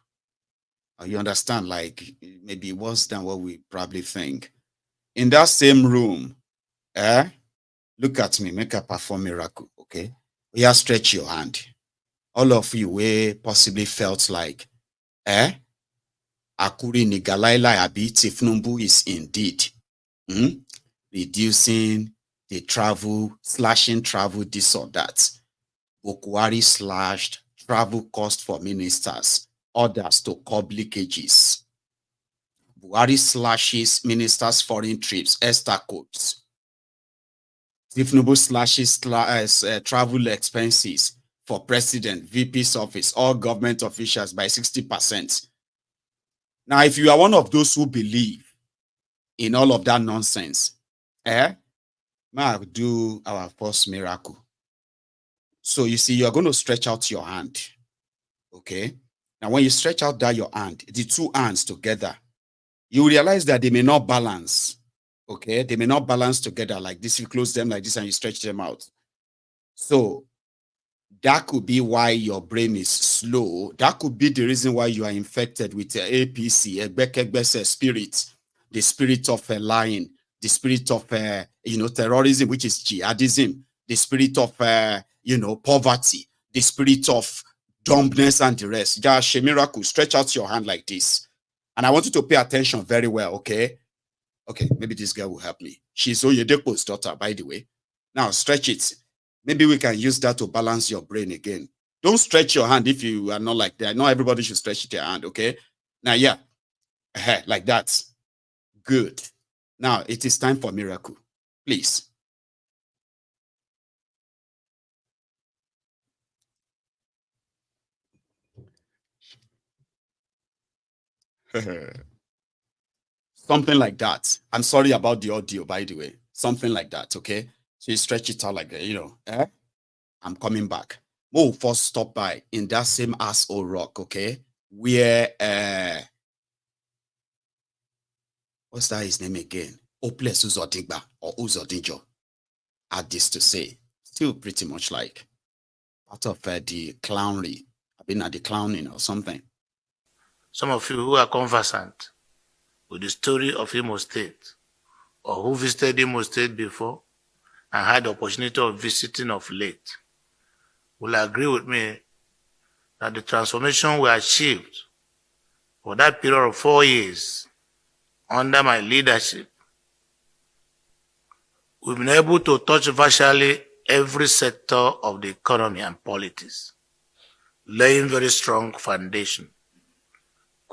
You understand? Like, maybe worse than what we probably think. In that same room, look at me, make a perform miracle, okay? Yeah, stretch your hand. All of you, we possibly felt like, Akuri Nigalaila Abi Tinubu is indeed reducing the travel, slashing travel, this or that. Bukwari slashed travel cost for ministers, orders to curb leakages. Buhari slashes ministers' foreign trips, Esther codes. Tinubu slashes travel expenses for president, VP's office, all government officials by 60%. Now, if you are one of those who believe in all of that nonsense, may do our first miracle. So you see, you're going to stretch out your hand. Okay? Now, when you stretch out your hand, the two hands together, you realize that they may not balance. Okay? They may not balance together like this. You close them like this and you stretch them out. So that could be why your brain is slow. That could be the reason why you are infected with APC, Egbeke spirit, the spirit of lying, the spirit of terrorism, which is jihadism, the spirit of poverty, the spirit of dumbness and the rest. Just a miracle. Stretch out your hand like this. And I want you to pay attention very well, okay? Okay, maybe this girl will help me. She's Oyedepo's daughter, by the way. Now, stretch it. Maybe we can use that to balance your brain again. Don't stretch your hand if you are not like that. Not everybody should stretch their hand, okay? Now, yeah, like that. Good. Now, it is time for miracle. Please. Something like that. I'm sorry about the audio, by the way. Something like that, okay? So you stretch it out like that, I'm coming back. We'll first stop by in that same asshole rock, okay? Where, what's that his name again? Oples Uzodigba or Uzodinjo had this to say. Still pretty much like part of the clownery. I've been at the clowning or something. Some of you who are conversant with the story of Imo State or who visited Imo State before and had the opportunity of visiting of late will agree with me that the transformation we achieved for that period of 4 years under my leadership, we've been able to touch virtually every sector of the economy and politics, laying very strong foundation,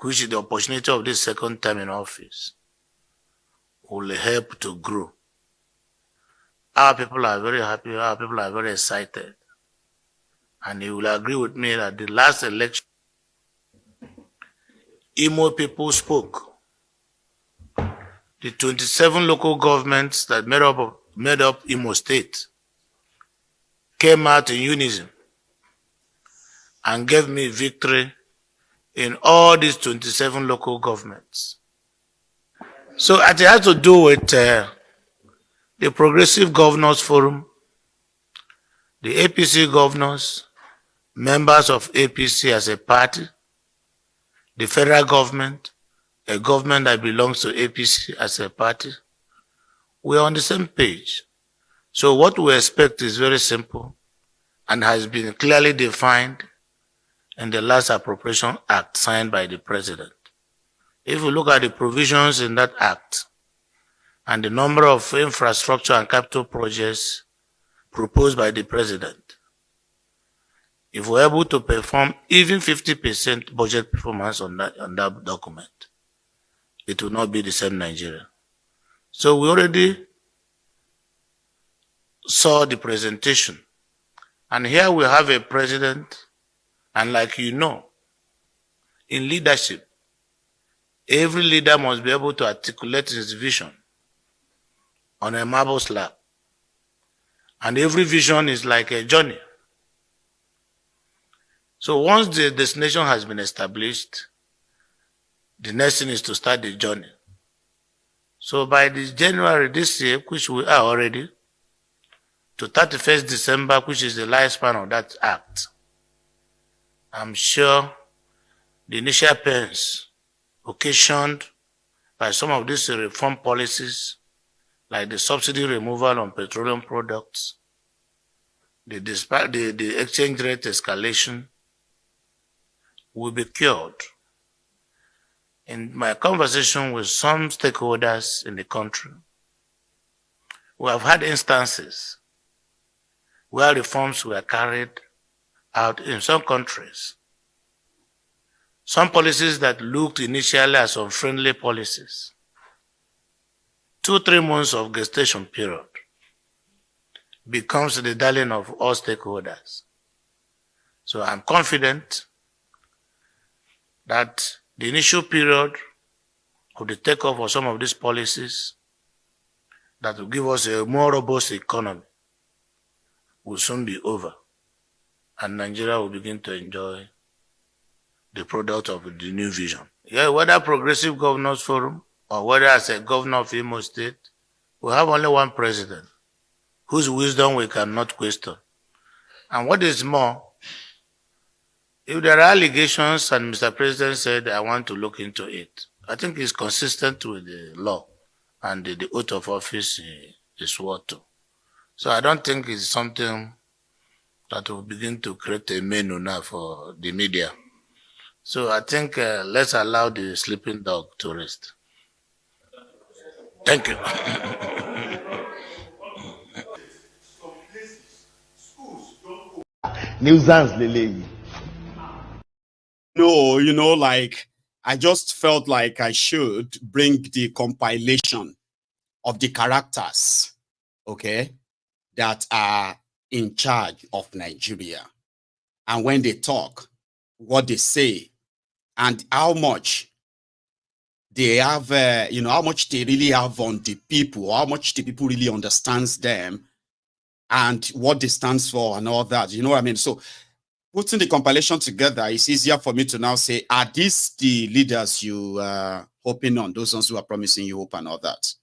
which is the opportunity of this second term in office will help to grow. Our people are very happy, our people are very excited. And you will agree with me that the last election, Imo people spoke. The 27 local governments that made up Imo State came out in unison and gave me victory in all these 27 local governments. So it has to do with the Progressive Governors Forum, the APC governors, members of APC as a party, the federal government, a government that belongs to APC as a party. We are on the same page. So what we expect is very simple and has been clearly defined in the last Appropriation Act signed by the President. If you look at the provisions in that act and the number of infrastructure and capital projects proposed by the President, if we're able to perform even 50% budget performance on that document, it will not be the same Nigeria. So we already saw the presentation. And here we have a president, and like you know, in leadership, every leader must be able to articulate his vision on a marble slab. And every vision is like a journey. So once the destination has been established, the next thing is to start the journey. So by this January this year, which we are already, to 31st December, which is the lifespan of that act, I'm sure the initial pains occasioned by some of these reform policies, like the subsidy removal on petroleum products, the exchange rate escalation, will be cured. In my conversation with some stakeholders in the country, we have had instances where reforms were carried out in some countries. Some policies that looked initially as unfriendly policies, 2-3 months of gestation period, becomes the darling of all stakeholders. So I'm confident that the initial period of the takeoff of some of these policies that will give us a more robust economy will soon be over, and Nigeria will begin to enjoy the product of the new vision. Yeah, whether Progressive Governors Forum or whether as a governor of Imo State, we have only one president whose wisdom we cannot question. And what is more, if there are allegations and Mr. President said, I want to look into it, I think it's consistent with the law and the oath of office he swore to. So I don't think it's something that will begin to create a menu now for the media. So I think let's allow the sleeping dog to rest. Thank you. Nuisance lele. No, you know, like, I just felt like I should bring the compilation of the characters, okay, that are in charge of Nigeria. And when they talk, what they say, and how much they have, you know, how much they really have on the people, how much the people really understands them, and what they stands for and all that. You know what I mean? So putting the compilation together, it's easier for me to now say, are these the leaders you are hoping on, those ones who are promising you hope and all that?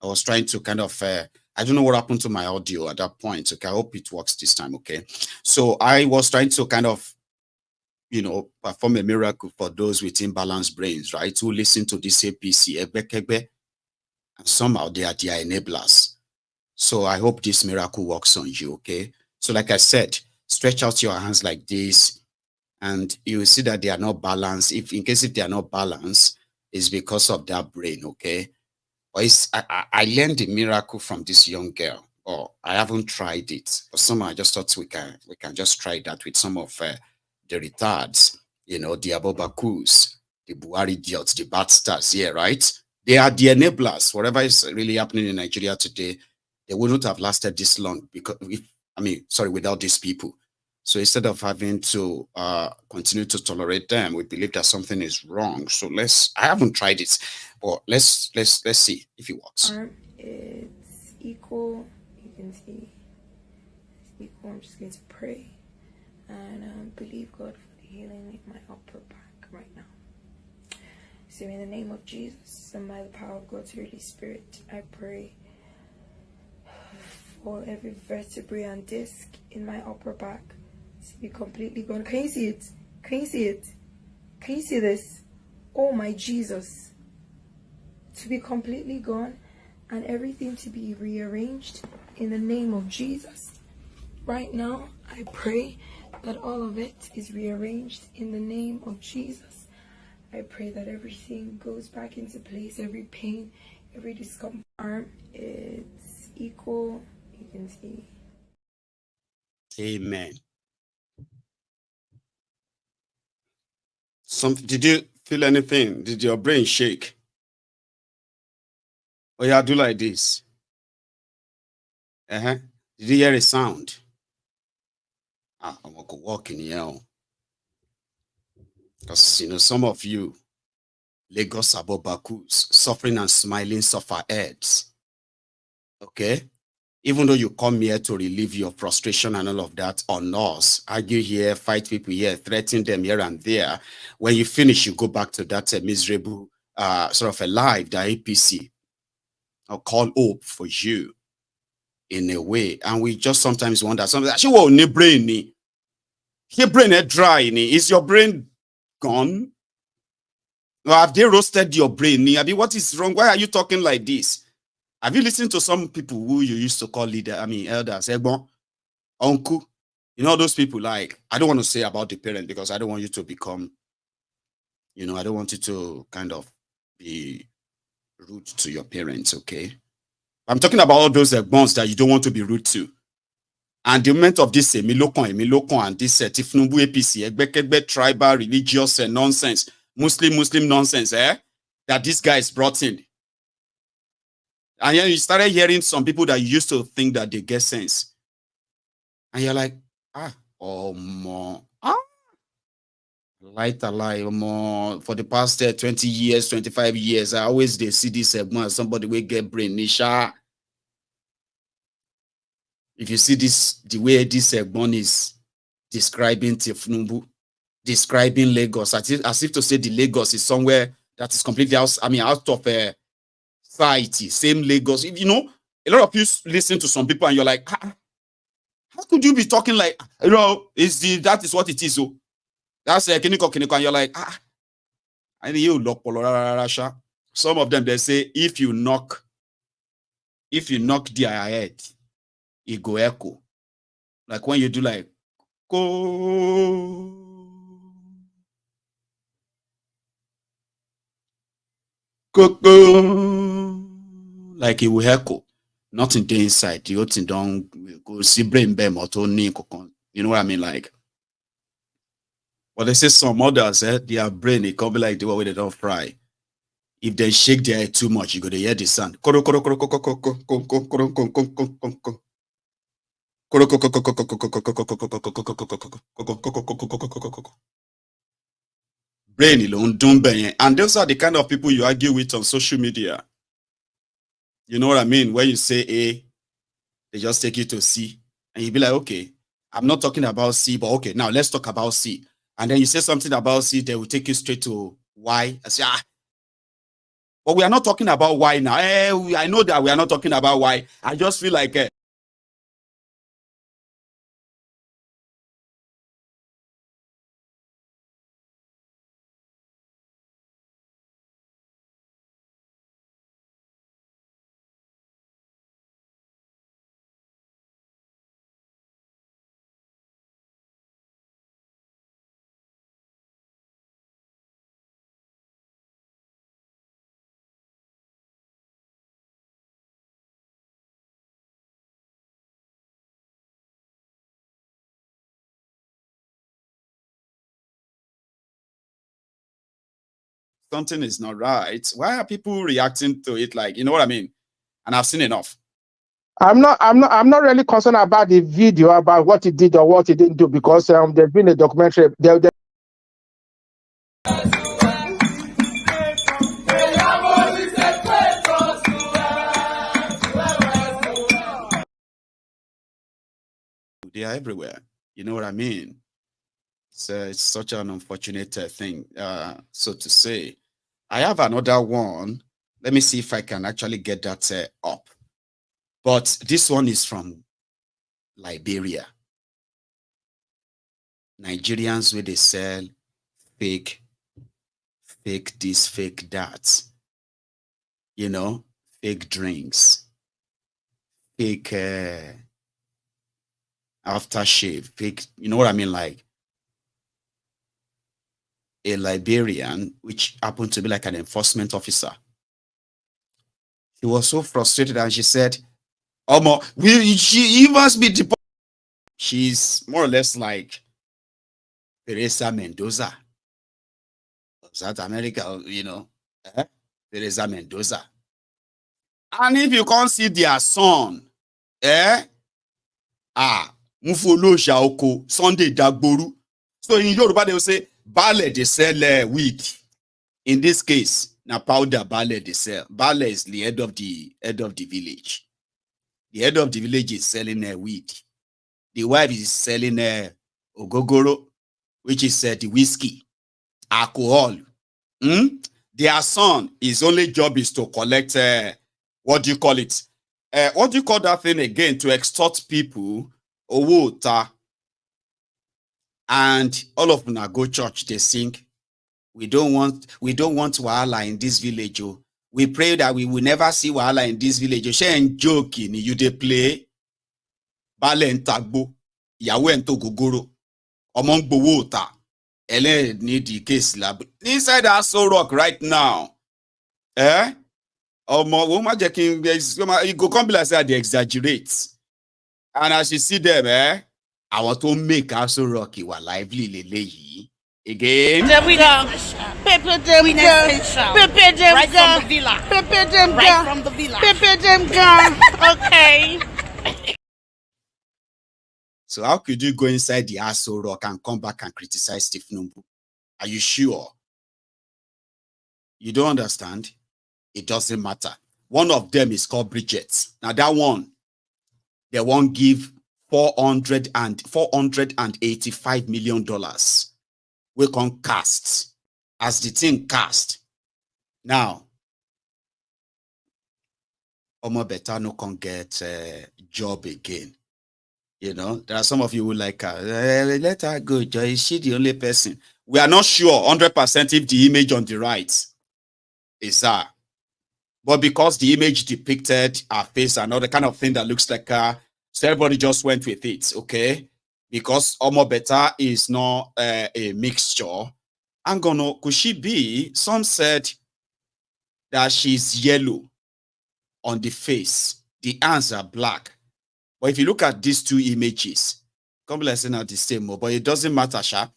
I was trying to kind of, I don't know what happened to my audio at that point. Okay, I hope it works this time, okay? So I was trying to kind of, you know, perform a miracle for those with imbalanced brains, right? Who listen to this APC, and somehow they are their enablers. So I hope this miracle works on you, okay? So like I said, stretch out your hands like this, and you will see that they are not balanced. If in case if they are not balanced, it's because of that brain, okay? Or I learned the miracle from this young girl. Or I haven't tried it, but somehow I just thought we can just try that with some of the retards, you know, the Abobakus, the Buhari idiots, the bad stars here, right? They are the enablers. Whatever is really happening in Nigeria today, they wouldn't have lasted this long because, without these people. So instead of having to continue to tolerate them, we believe that something is wrong. So I haven't tried it, but let's see if it works. It's equal. You can see it's equal. I'm just going to pray and believe God for the healing in my upper back right now. So in the name of Jesus and by the power of God's Holy Spirit, I pray for every vertebrae and disc in my upper back to be completely gone. Can you see it? Can you see it? Can you see this? Oh my Jesus. To be completely gone and everything to be rearranged in the name of Jesus. Right now, I pray that all of it is rearranged in the name of Jesus. I pray that everything goes back into place, every pain, every discomfort. It's equal, you can see. Amen. Did you feel anything? Did your brain shake? Or you do like this? Did you hear a sound? I'm going to walk in here. Because, some of you, Lagos Abobakus, suffering and smiling suffer heads. Okay? Even though you come here to relieve your frustration and all of that on us, argue here, fight people here, threaten them here and there, when you finish, you go back to that miserable sort of a life, the APC. I'll call hope for you in a way. And we just sometimes wonder, actually, what your brain? Your brain dry. Is your brain gone? Or have they roasted your brain? I mean, what is wrong? Why are you talking like this? Have you listened to some people who you used to call elders, Egbon, uncle? Those people, like, I don't want to say about the parent because I don't want you to become, I don't want you to kind of be rude to your parents, okay? I'm talking about all those bonds that you don't want to be rude to. And the moment of this Milokon and this Tinubu APC, Egbekegbe tribal religious nonsense, Muslim nonsense, that this guy is brought in. And then you started hearing some people that used to think that they get sense. And you're like, for the past 20 years, 25 years, I always they see this somebody will get brain nisha. If you see this, the way this one is describing Tinubu, describing Lagos, as if to say the Lagos is somewhere that is completely out of society, same Lagos. If a lot of you listen to some people and you're like, how could you be talking like, that is what it is. So that's kiniko, and you're like, I need you lock. Some of them, they say, if you knock their head, it go echo. Like when you do like, go. Like it will echo. Nothing there inside. The whole thing don't go see brain bem or you know what I mean? Like, but they say some others, their brain, it can be like the way they don't fry. If they shake their head too much, you go to hear the sound. Brain alone, and those are the kind of people you argue with on social media. You know what I mean? When you say A, they just take you to C, and you be like, okay, I'm not talking about C, but okay, now let's talk about C. And then you say something about C, they will take you straight to Y. I say, but we are not talking about Y now. I know that we are not talking about Y. I just feel like something is not right. Why are people reacting to it like, you know what I mean? And I've seen enough. I'm not really concerned about the video, about what he did or what he didn't do, because there's been a documentary. They are everywhere. You know what I mean? So it's such an unfortunate thing, so to say. I have another one. Let me see if I can actually get that up. But this one is from Liberia. Nigerians where they sell fake fake this, fake that, you know, fake drinks, fake aftershave, fake, you know what I mean? Like a Liberian, which happened to be like an enforcement officer. She was so frustrated and she said, Omo, he must be deported. She's more or less like Teresa Mendoza of South America, you know, Teresa Mendoza. And if you can't see their son, Mufolo Shaoko, Sunday Dagboru. So in Yoruba, they will say, Bale they sell weed. In this case, now powder Bale they sell. Bale is the head of the village. The head of the village is selling weed. The wife is selling ogogoro, which is the whiskey, alcohol. Their son, his only job is to collect, what do you call it? What do you call that thing again? To extort people, owota. And all of them go church, they sing, we don't want wahala in this village. Oh. We pray that we will never see wahala in this village. You ain't joking, you dey play. Bale and tagbo, yawe and togogoro, among bowota. Ele need the case lab. Inside Aso Rock right now. You go come be like say they exaggerate. And as you see them, I want to make Aso Rock lively lele again. There we go. Prepare them right from the villa. Prepare them right from the villa. Prepare them okay. So how could you go inside the Aso Rock and come back and criticize Tinubu? Are you sure? You don't understand? It doesn't matter. One of them is called Bridget. Now that one, they won't give $485 million. We can cast as the thing cast. Now, Omo better no can get a job again. You know, there are some of you who like her. Let her go, Joy. Is she the only person? We are not sure 100% if the image on the right is her. But because the image depicted her face and all the kind of thing that looks like her, so everybody just went with it, okay? Because Omo Beta is not a mixture. I'm gonna, could she be? Some said that she's yellow on the face. The hands are black. But if you look at these two images, come let's say not the same, but it doesn't matter, Sha.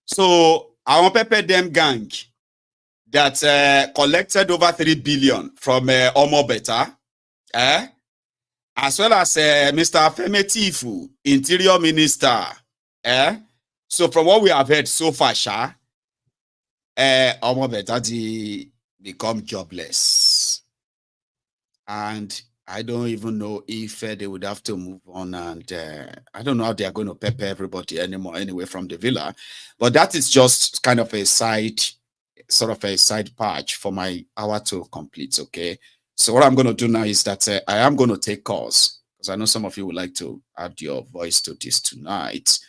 So I want Pepe them gang that collected over 3 billion from Omo Beta, as well as Mr. Femi Tifu, Interior Minister. So from what we have heard so far, Sha, Omo Beta become jobless. And I don't even know if they would have to move on, and I don't know how they are going to pepper everybody anymore anyway from the villa. But that is just kind of a side patch for my hour to complete, okay? So what I'm going to do now is that I am going to take calls, because I know some of you would like to add your voice to this tonight.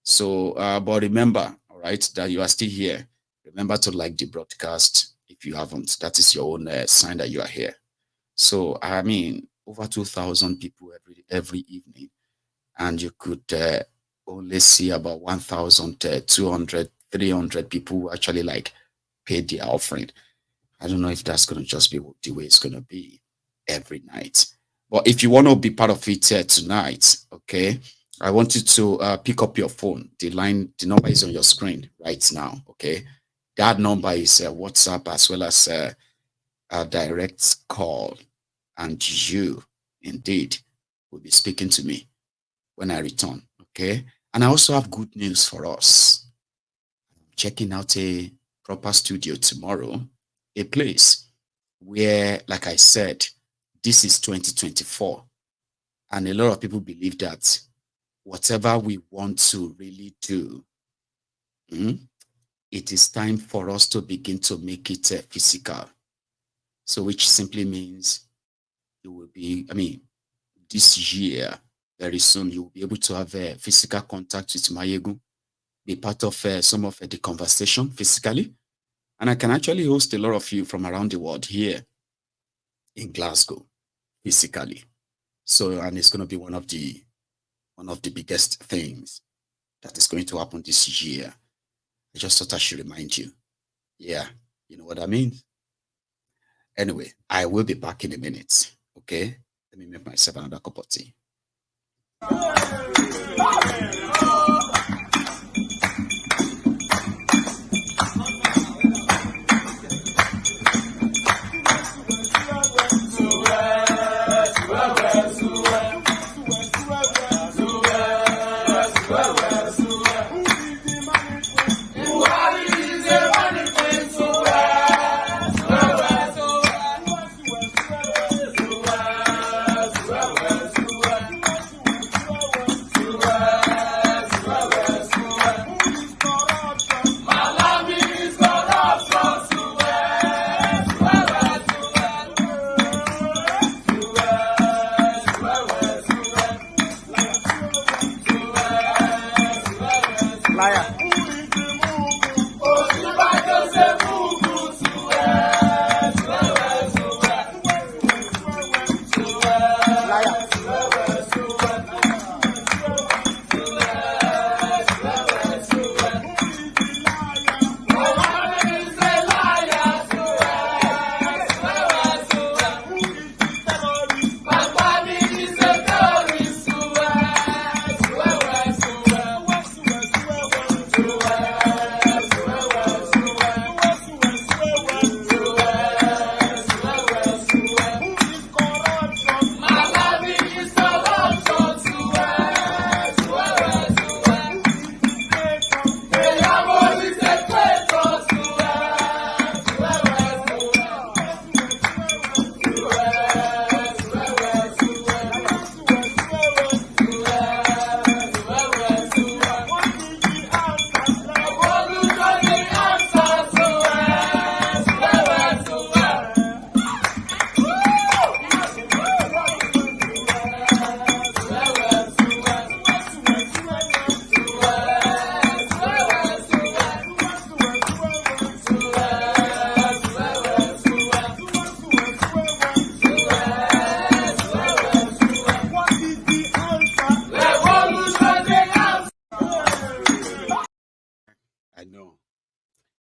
So, but remember, all right, that you are still here. Remember to like the broadcast if you haven't. That is your own sign that you are here. So, I mean, over 2,000 people every evening, and you could only see about 1,200, 300 people who actually like paid their offering. I don't know if that's going to just be the way it's going to be every night. But if you want to be part of it tonight, okay, I want you to pick up your phone. The number is on your screen right now, okay? That number is WhatsApp as well as a direct call, and you indeed will be speaking to me when I return, okay? And I also have good news for us. I'm checking out a proper studio tomorrow, a place where, like I said, this is 2024, and a lot of people believe that whatever we want to really do, it is time for us to begin to make it physical. So which simply means you will be, this year, very soon, you will be able to have a physical contact with Maiyegun, be part of some of the conversation physically. And I can actually host a lot of you from around the world here in Glasgow, physically. So, and it's going to be one of the biggest things that is going to happen this year. I just thought I should remind you. Yeah, you know what I mean? Anyway, I will be back in a minute. Okay? Let me make myself another cup of tea.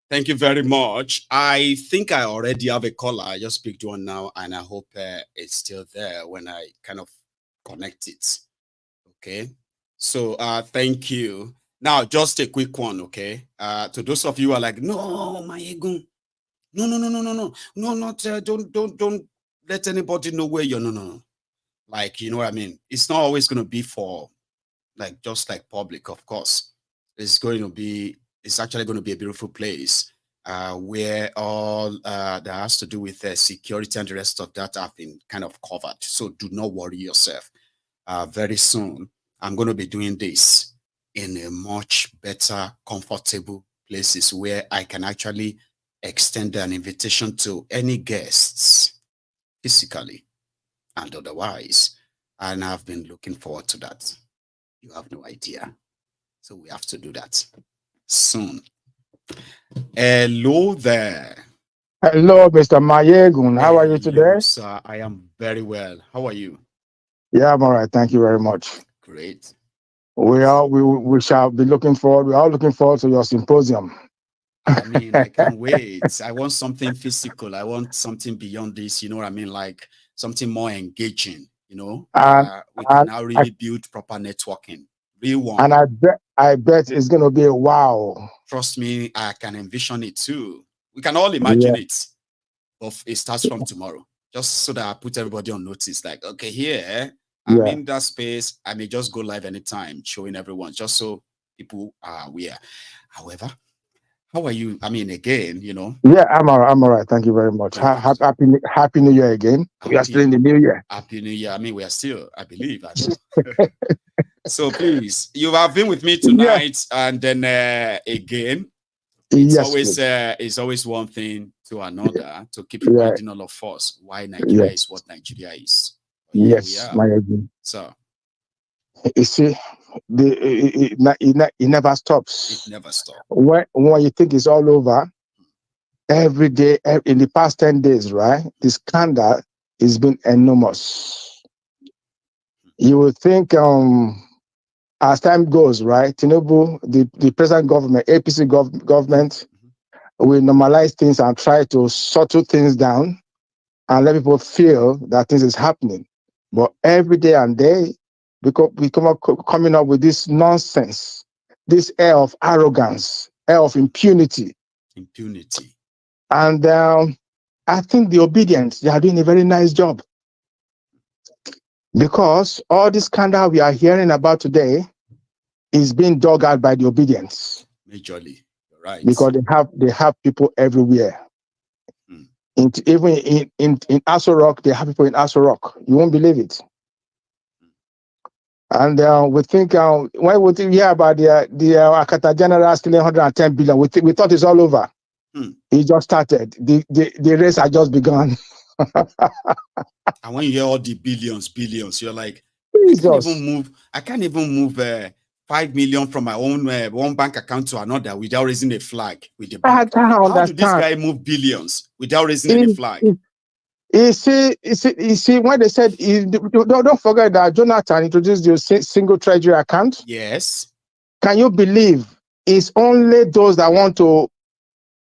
Thank you very much. I think I already have a caller. I just picked one now, and I hope it's still there when I kind of connect it. Okay. So thank you. Now, just a quick one, okay? To those of you who are like, no, Maiyegun, no, not don't let anybody know where you're. No. Like, you know what I mean? It's not always going to be for like just like public, of course. It's actually going to be a beautiful place where all that has to do with security and the rest of that have been kind of covered. So do not worry yourself. Very soon, I'm going to be doing this in a much better, comfortable places where I can actually extend an invitation to any guests, physically and otherwise. And I've been looking forward to that. You have no idea. So we have to do that soon. Hello there. Hello, Mr. Maiyegun. How are you today? Sir, I am very well. How are you? Yeah, I'm all right. Thank you very much. Great. We shall be looking forward. We are looking forward to your symposium. I mean, I can't wait. I want something physical. I want something beyond this. You know what I mean? Like something more engaging. You know, we can now really build proper networking. Real one. And I bet it's going to be a wow. Trust me, I can envision it too. We can all imagine it. But it starts from tomorrow. Just so that I put everybody on notice. Like, okay, here, I'm in that space. I may just go live anytime, showing everyone, just so people are aware. However, how are you? I mean, again, you know. Yeah, I'm all right. Thank you very much. Happy New Year again. We are still in the New Year. Happy New Year. I mean, we are still, I believe. I know. So please, you have been with me tonight, and then again, it's always one thing to another to keep reminding all of us why Nigeria is what Nigeria is. Yes, Maiyegun. So you see, it never stops. It never stops. When you think it's all over, every day, in the past 10 days, right? The scandal has been enormous. You would think as time goes, right, Tinubu, the present government, APC government, will normalize things and try to settle things down and let people feel that things is happening. But every day and day, we coming up with this nonsense, this air of arrogance, air of impunity. Impunity. And I think the obedience, they are doing a very nice job. Because all this scandal we are hearing about today is being dug out by the obedience. Majorly, you're right. Because they have people everywhere. Even in Aso Rock, they have people in Aso Rock. You won't believe it. And we think, when we hear about the Akata General stealing 110 billion, we thought it's all over. It just started. The race had just begun. And when you hear all the billions, you're like, Jesus. I can't even move 5 million from my own one bank account to another without raising a flag with the bank. How do this guy move billions without raising any flag? You see, when they said, don't forget that Jonathan introduced the single treasury account. Yes. Can you believe it's only those that want to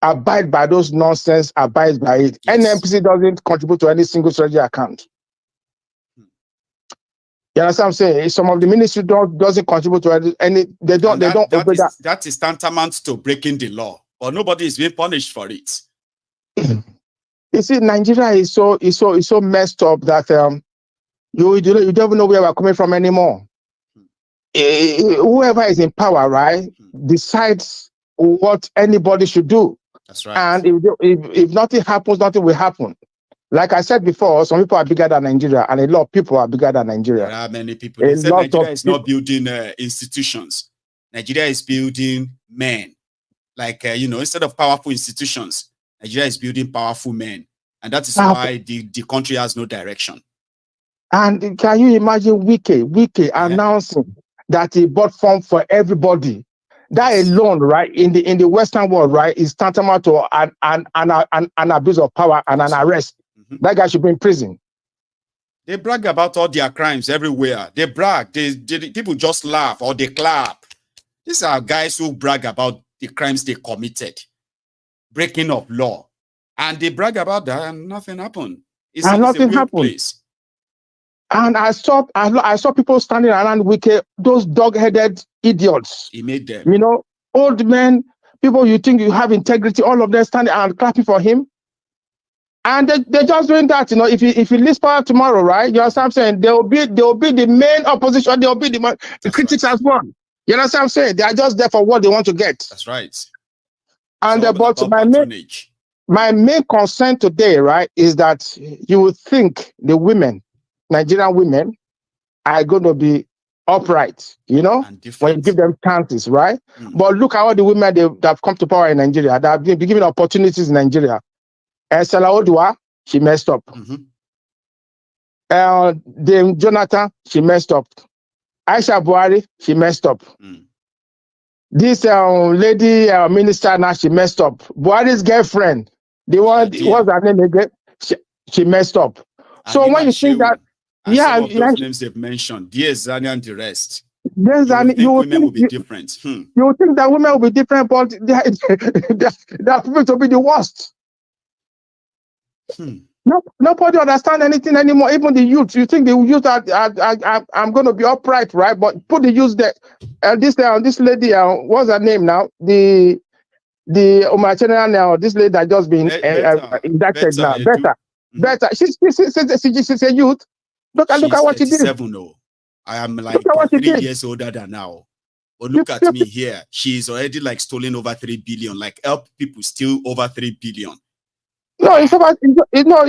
abide by those nonsense, abide by it. Yes. NMPC doesn't contribute to any single treasury account. You understand what I'm saying? Some of the ministry doesn't contribute to any, they don't obey that. That is tantamount to breaking the law, but nobody is being punished for it. You see, Nigeria is so messed up that you don't even know where we're coming from anymore. Whoever is in power, right, decides what anybody should do. That's right. And if nothing happens, nothing will happen. Like I said before, some people are bigger than Nigeria, and a lot of people are bigger than Nigeria. There are many people. They said Nigeria is not building institutions. Nigeria is building men. Like, instead of powerful institutions, Nigeria is building powerful men. And that is why the country has no direction. And can you imagine Wike announcing that he bought form for everybody? That alone, right, in the Western world, right, is tantamount to an abuse of power and an arrest. That guy should be in prison. They brag about all their crimes everywhere. They brag. People just laugh or they clap. These are guys who brag about the crimes they committed, breaking of law, and they brag about that, and nothing happened. Nothing happened. And I saw people standing around Wike, those dog-headed idiots. He made them. Old men, people you think you have integrity, all of them standing and clapping for him. And they're just doing that, if he leaves power tomorrow, right? You understand what I'm saying? They'll be the main opposition, they'll be the critics as well. You understand what I'm saying? They are just there for what they want to get. That's right. And my main concern today, right, is that you would think the women, Nigerian women, are going to be upright, when you give them chances, right? But look at all the women that have come to power in Nigeria, that have been given opportunities in Nigeria. Estela Odua, she messed up. Dame Jonathan, she messed up. Aisha Buhari, she messed up. This lady minister now, she messed up. Buhari's girlfriend, the one, what's her name again? She messed up. So when you think that, some of those names they've mentioned, Zania and the rest, you would think women will be different. You would think that women will be different, but they are people to be the worst. Nobody understand anything anymore. Even the youth. You think the youth I'm going to be upright, right? But put the youth there. This lady, what's her name now? The General now. This lady that just been inducted now. Better. She's a youth. Look at what she did. I am like 3 years older than now. But look at me here. She's already like stolen over 3 billion. Like help people steal over 3 billion. No, it's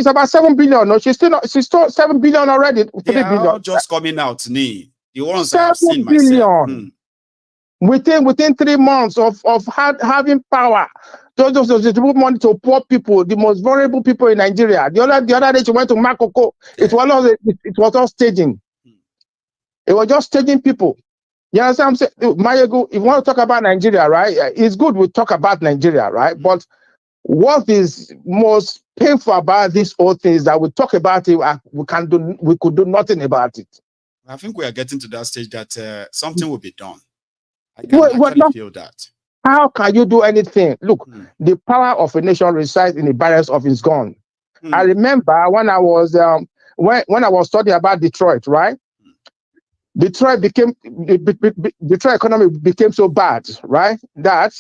about 7 billion. No, she stole 7 billion already. 3 billion. Just coming out, the ones I've seen myself. Within 3 months of having power, just distribute money to poor people, the most vulnerable people in Nigeria. The other day she went to Makoko. It was all staging. It was just staging people. You understand what I'm saying? Maiyegun, if you want to talk about Nigeria, right? It's good we talk about Nigeria, right? But What is most painful about this whole thing is that we talk about it, we could do nothing about it. I think we are getting to that stage that something will be done. I can actually feel that. How can you do anything? Look, the power of a nation resides in the barriers of its gun. I remember when I was when I was studying about Detroit, right? Detroit economy became so bad, right? That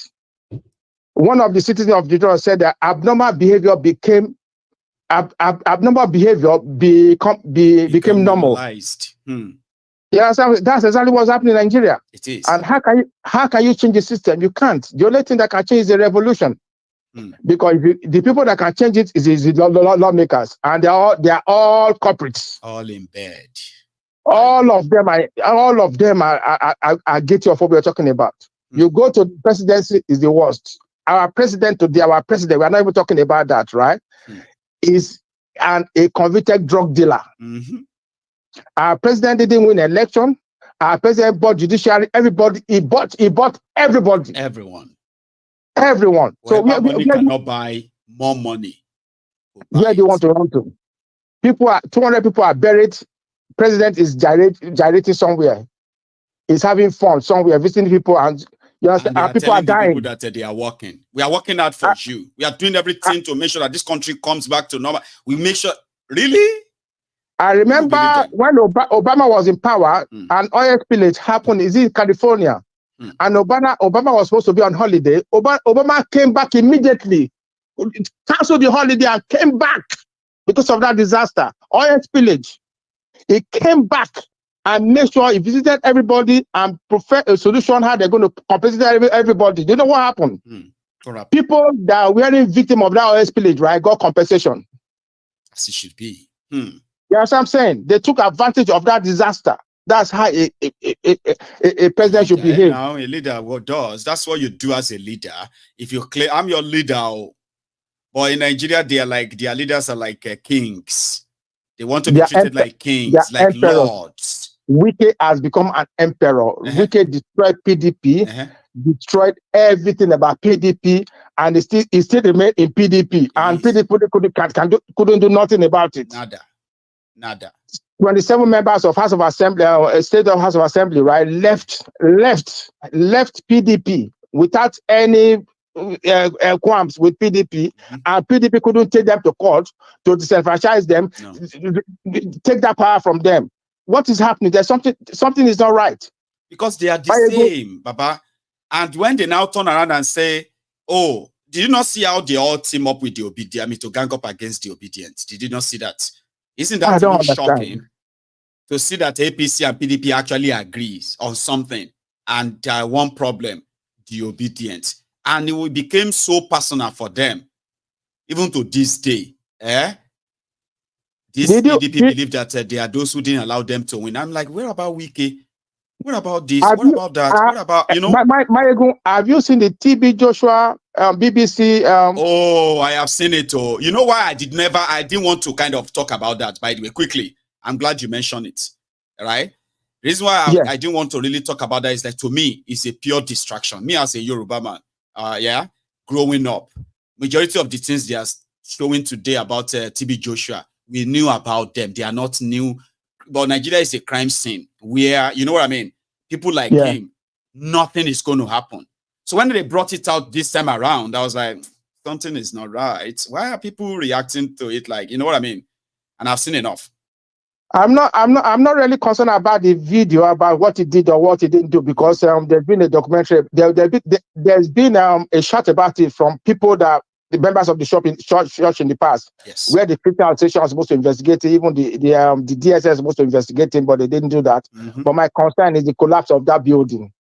one of the citizens of Detroit said that abnormal behavior became became normal. Yeah, that's exactly what's happening in Nigeria. It is. And how can you change the system? You can't. The only thing that can change is the revolution. Because the people that can change it is the lawmakers, and they are all corporates. All in bed. All of them are guilty of what we're talking about. You go to the presidency is the worst. Our president today, we're not even talking about that, right? Is a convicted drug dealer. Our president didn't win an election. Our president bought judiciary. Everybody, he bought everybody. Everyone. So we cannot buy more money. Where do you want to run to? 200 people are buried. President is gyrating somewhere. He's having fun somewhere, visiting people, and you understand, and people are dying. People that they are working. We are working out for you. We are doing everything to make sure that this country comes back to normal. We make sure. Really? I remember when Obama was in power, an oil spillage happened. Is in California, and Obama was supposed to be on holiday. Obama came back immediately, canceled the holiday, and came back because of that disaster, oil spillage. He came back and made sure he visited everybody and prepared a solution how they're going to compensate everybody. Do you know what happened? People that were victims of that oil spillage, right, got compensation. As it should be. You know what I'm saying? They took advantage of that disaster. That's how a president should behave. Now, a leader what does, that's what you do as a leader. If you claim, I'm your leader, but in Nigeria, their leaders are like kings. They want to be treated like kings, like lords. Wike has become an emperor. Wike destroyed PDP, destroyed everything about PDP, and he still remained in PDP. And PDP couldn't do nothing about it. Nada. 27 members of House of Assembly, State of House of Assembly, right, left PDP without any qualms with PDP, and PDP couldn't take them to court to disenfranchise them, take that power from them. What is happening? There's something is not right. Because they are the same, Baba. And when they now turn around and say, oh, did you not see how they all team up with the obedient, to gang up against the obedient? Did you not see that? Isn't that even shocking? To see that APC and PDP actually agrees on something, and one problem, the obedient. And it became so personal for them, even to this day. This PDP believe that there are those who didn't allow them to win. I'm like, where about Wike? What about this? What about that? What about, you know? Maiyegun, have you seen the TB Joshua BBC? Oh, I have seen it. Oh, you know why I didn't want to kind of talk about that, by the way, quickly. I'm glad you mentioned it. Right? The reason why I didn't want to really talk about that is that to me, it's a pure distraction. Me as a Yoruba man, growing up, majority of the things they are showing today about TB Joshua, we knew about them. They are not new. But Nigeria is a crime scene where, you know what I mean? People like him, nothing is going to happen. So when they brought it out this time around, I was like, something is not right. Why are people reacting to it like, you know what I mean? And I've seen enough. I'm not really concerned about the video about what he did or what he didn't do, because there's been a documentary. There's been a shot about it from people that the members of the church in the past, where the Christian Association was supposed to investigate it, even the DSS was supposed to investigate it, but they didn't do that. But my concern is the collapse of that building.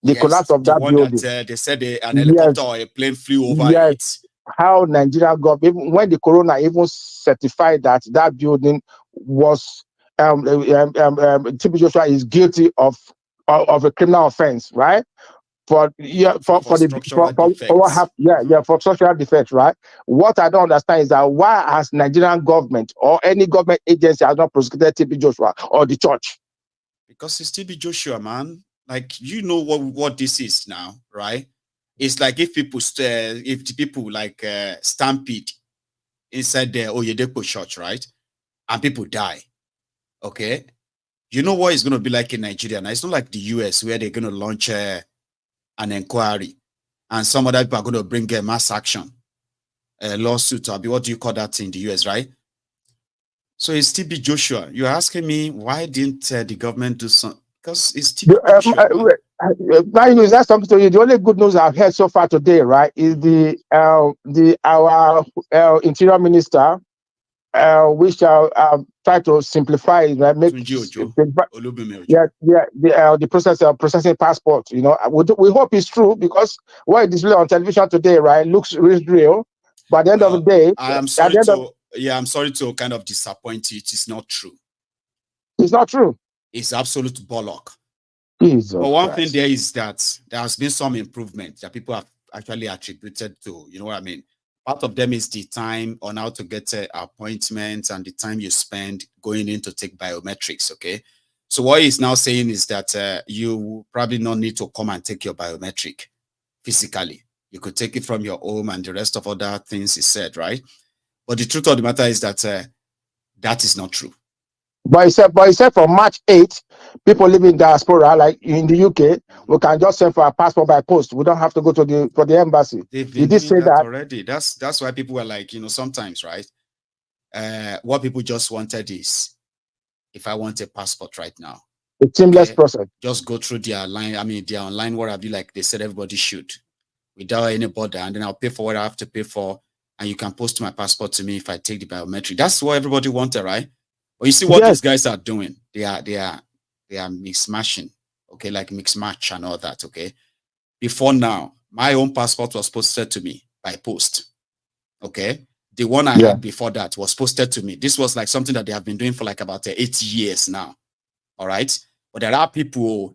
The collapse of that building. They said an helicopter or a plane flew over it. How Nigeria got, even when the corona even certified that building was TB Joshua is guilty of a criminal offense, right? For structural defects, right? What I don't understand is that why has Nigerian government or any government agency has not prosecuted TB Joshua or the church? Because it's TB Joshua, man. Like, you know what this is now, right? It's like if if the people like stampede inside the Oyedepo church, right? And people die. Okay. You know what it's going to be like in Nigeria? Now, it's not like the US where they're going to launch an inquiry and some other people are going to bring a mass action, a lawsuit, or what do you call that in the US, right? So it's TB Joshua. You're asking me why didn't the government do something? Because it's TB Joshua. That's something to you. The only good news I've heard so far today, right, is our interior minister, which try to simplify it, right, make the process of processing passport. You know, we hope it's true because what it displayed on television today, right, looks real. But at the end of the day, I'm sorry to kind of disappoint you. It is not true. It's not true. It's absolute bollock. Jesus but one Christ. thing there is that there has been some improvement that people have actually attributed to, you know what I mean? Part of them is the time on how to get appointments and the time you spend going in to take biometrics, okay? So what he's now saying is that you probably not need to come and take your biometric physically. You could take it from your home and the rest of other things he said, right? But the truth of the matter is that that is not true. But he said from March 8th, people living in diaspora, like in the UK, we can just send for a passport by post. We don't have to go to the embassy. They've been doing that already. That's why people were like, you know, sometimes, right? What people just wanted is, if I want a passport right now, a seamless process. Just go through their line. I mean, their online, what have you, like they said everybody should, without any border, and then I'll pay for what I have to pay for, and you can post my passport to me if I take the biometric. That's what everybody wanted, right? But you see what these guys are doing. They are mix-mashing, okay, like mix-match and all that, okay? Before now, my own passport was posted to me by post, okay? The one I had before that was posted to me. This was like something that they have been doing for like about 8 years now, all right? But there are people,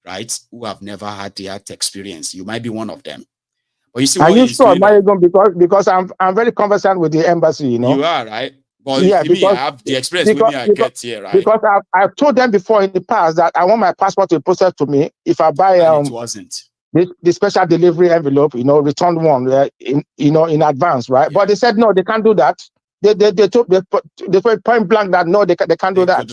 right, who have never had that experience. You might be one of them. But you see what he's doing. Maiyegun, because I'm very conversant with the embassy, you know. You are, right? But yeah, because, I have the experience with me I get here, right? Because I've told them before in the past that I want my passport to be posted to me if I buy it wasn't the special delivery envelope, you know, return one in advance, right? Yeah. But they said no, they can't do that. They put point blank that no, they can't do that.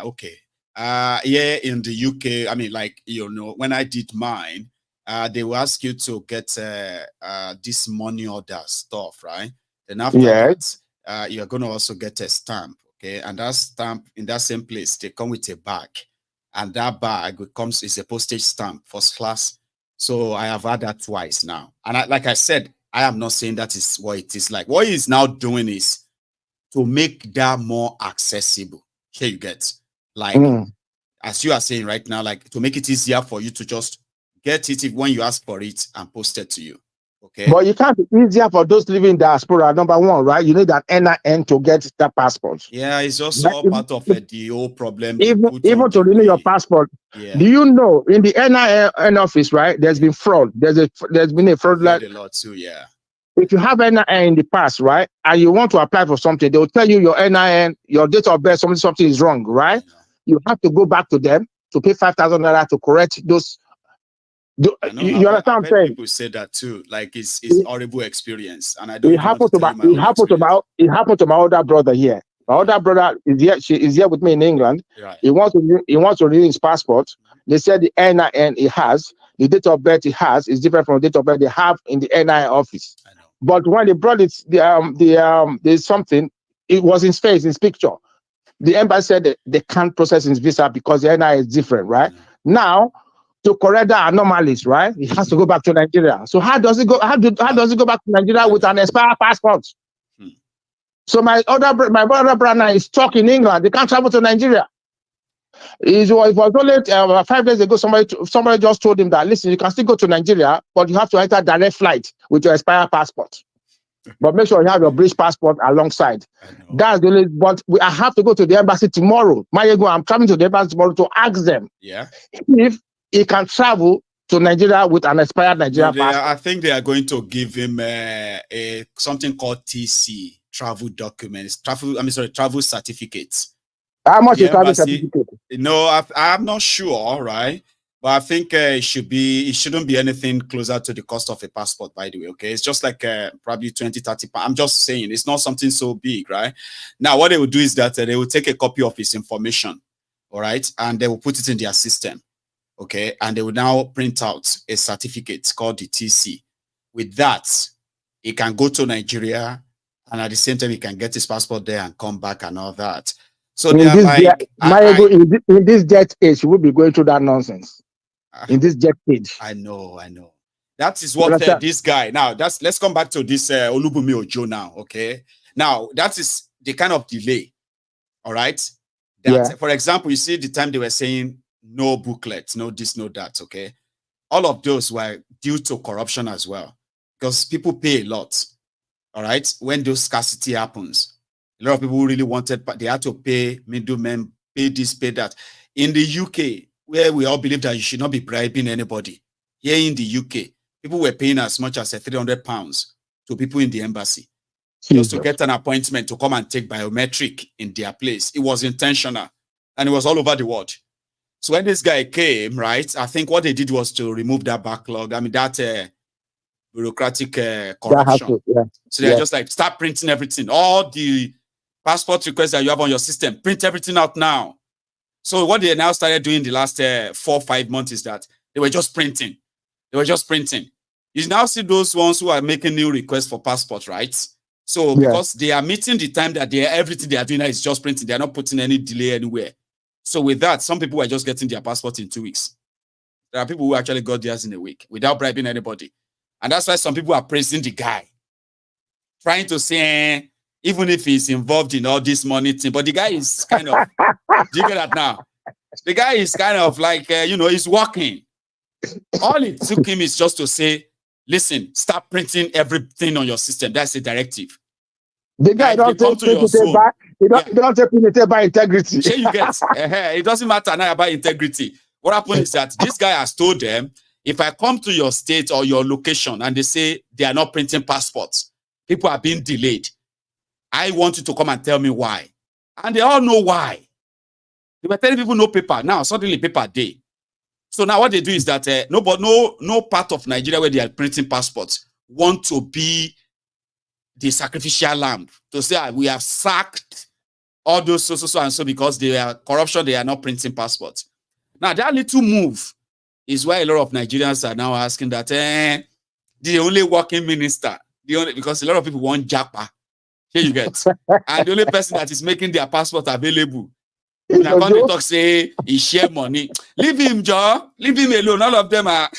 Okay. Yeah, in the UK, I mean, like, you know, when I did mine, they will ask you to get this money order stuff, right? Then after that, you're going to also get a stamp, okay? And that stamp in that same place, they come with a bag, and that bag is a postage stamp, first class. So I have had that twice now. And like I said, I am not saying that is what it is like. What he's now doing is to make that more accessible. Here you get, like, as you are saying right now, like to make it easier for you to just get it when you ask for it and post it to you. Okay. But you can't be easier for those living in diaspora, number one, right? You need an NIN to get that passport. Yeah, it's also part of the whole problem. Even to renew your passport. Yeah. Do you know in the NIN office, right? There's been fraud. There's been a fraud. Like a lot too, yeah. If you have NIN in the past, right, and you want to apply for something, they'll tell you your NIN, your date of birth, something is wrong, right? Yeah. You have to go back to them to pay 5,000 naira to correct those. You understand what I'm saying? People say that too, like it's horrible experience, and I don't. It happened to my older brother here. My older brother is here. She is here with me in England. Right. He wants to renew his passport. They said the NIN he has, the date of birth he has is different from the date of birth they have in the NIN office. I know. But when they brought it, there's something. It was his face, his picture. The embassy said that they can't process his visa because the NIN is different, right? Now, to correct the anomalies, right? He has to go back to Nigeria. So how does he go? How does he go back to Nigeria with an expired passport? So my brother brother is stuck in England. They can't travel to Nigeria. It was only 5 days ago. Somebody just told him that, listen, you can still go to Nigeria, but you have to enter direct flight with your expired passport. But make sure you have your British passport alongside. That's the only. But I have to go to the embassy tomorrow. Maiyegun, I'm traveling to the embassy tomorrow to ask them if he can travel to Nigeria with an expired Nigerian passport. I think they are going to give him something called TC, travel documents, travel certificates. How much is travel certificate? No, I'm not sure, right? But I think it shouldn't be anything closer to the cost of a passport, by the way, okay? It's just like probably 20, 30 pounds. I'm just saying, it's not something so big, right? Now, what they will do is that they will take a copy of his information, all right? And they will put it in their system, okay? And they will now print out a certificate called the TC. With that, he can go to Nigeria, and at the same time, he can get his passport there and come back and all that. So in they are this like... in this jet age, we'll be going through that nonsense. In this jet age. I know. That is what this guy... Now, let's come back to this Olubunmi Ojo now, okay? Now, that is the kind of delay, all right? That, for example, you see the time they were saying no booklet, no this, no that, okay? All of those were due to corruption as well, because people pay a lot, all right? When those scarcity happens, a lot of people really wanted, but they had to pay middlemen, pay this, pay that. In the UK, where we all believe that you should not be bribing anybody, here in the UK, people were paying as much as £300 to people in the embassy just to get an appointment to come and take biometric in their place. It was intentional, and it was all over the world. So when this guy came, right, I think what they did was to remove that backlog. I mean, that bureaucratic corruption. So they're just like, start printing everything. All the passport requests that you have on your system, print everything out now. So what they now started doing the last 4 or 5 months is that they were just printing. You now see those ones who are making new requests for passports, right? So because they are meeting the time that everything they are doing now is just printing, they are not putting any delay anywhere. So with that, some people are just getting their passport in 2 weeks. There are people who actually got theirs in a week without bribing anybody. And that's why some people are praising the guy, trying to say, even if he's involved in all this money thing, but the guy is kind of, do you get that now? The guy is kind of like, he's working. All it took him is just to say, listen, start printing everything on your system. That's a directive. The guy don't take it by integrity. Sure you get. It doesn't matter now about integrity. What happened is that this guy has told them, if I come to your state or your location and they say they are not printing passports, people are being delayed, I want you to come and tell me why. And they all know why. They were telling people no paper. Now, suddenly paper day. So now what they do is that no part of Nigeria where they are printing passports want to be the sacrificial lamb. To say, we have sacked all those so and so because they are corruption, they are not printing passports. Now, that little move is why a lot of Nigerians are now asking that the only working minister, because a lot of people want japa. Here you get. And the only person that is making their passport available, when I come to talk, say, he share money. Leave him, Joe. Leave him alone. All of them are.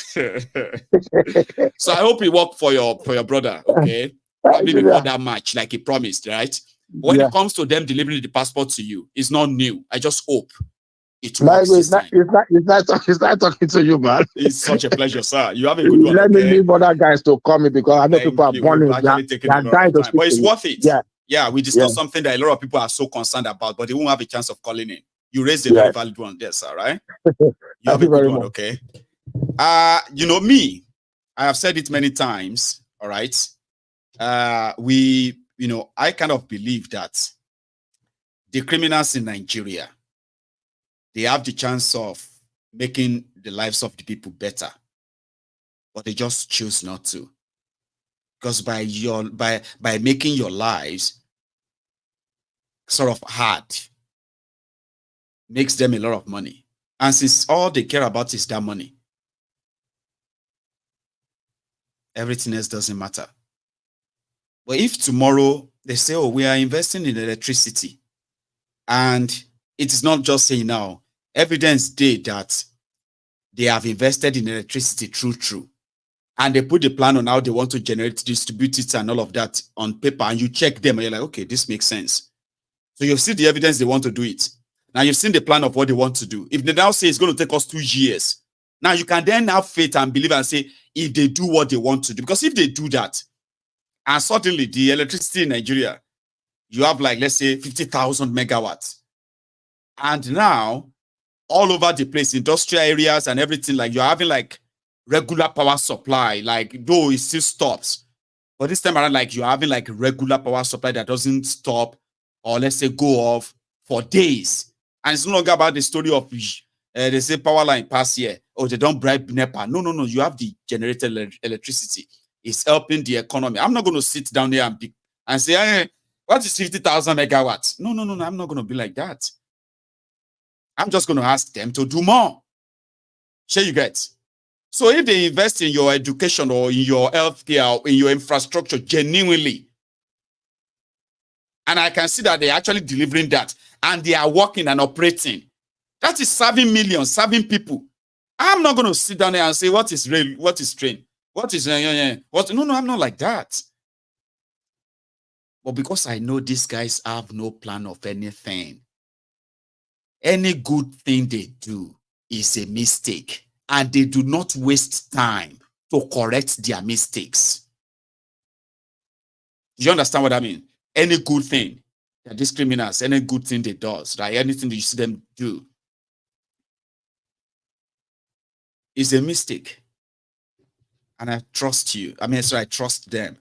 So I hope he worked for your brother, okay? Probably before that match, like he promised, right? When it comes to them delivering the passport to you, it's not new. I just hope it works this time. It's not talking to you, man. It's such a pleasure, sir. You have a good one. Let me leave other guys to call me because I know people are burning. But it's worth it. Yeah, we discussed something that a lot of people are so concerned about, but they won't have a chance of calling in. You raised a very valid one there, sir, right? You have a good one, okay? Me, I have said it many times, all right? I kind of believe that the criminals in Nigeria, they have the chance of making the lives of the people better, but they just choose not to. Because by making your lives sort of hard, makes them a lot of money. And since all they care about is that money, everything else doesn't matter. But if tomorrow they say, oh, we are investing in electricity, and it is not just saying now, evidence did that they have invested in electricity true. And they put the plan on how they want to generate, distribute it and all of that on paper, and you check them and you're like, okay, this makes sense. So you've seen the evidence they want to do it. Now you've seen the plan of what they want to do. If they now say it's going to take us 2 years, now you can then have faith and believe and say, if they do what they want to do, because if they do that, and suddenly the electricity in Nigeria, you have like, let's say 50,000 megawatts. And now all over the place, industrial areas and everything, like you're having like regular power supply, like though it still stops. But this time around, like you're having like regular power supply that doesn't stop or let's say go off for days. And it's no longer about the story of They say power line pass here. Oh, they don't bribe NEPA. No. You have the generated electricity. It's helping the economy. I'm not going to sit down there and say, hey, what is 50,000 megawatts? No. I'm not going to be like that. I'm just going to ask them to do more. Sure, you get. So if they invest in your education or in your healthcare or in your infrastructure genuinely, and I can see that they're actually delivering that, and they are working and operating, that is serving millions, serving people. I'm not going to sit down there and say, what is real, what is train, what is, what? No, I'm not like that. But because I know these guys have no plan of anything, any good thing they do is a mistake. And they do not waste time to correct their mistakes. Do you understand what I mean? Any good thing, these criminals, any good thing they do, right? Anything that you see them do is a mistake. And I trust you. I trust them.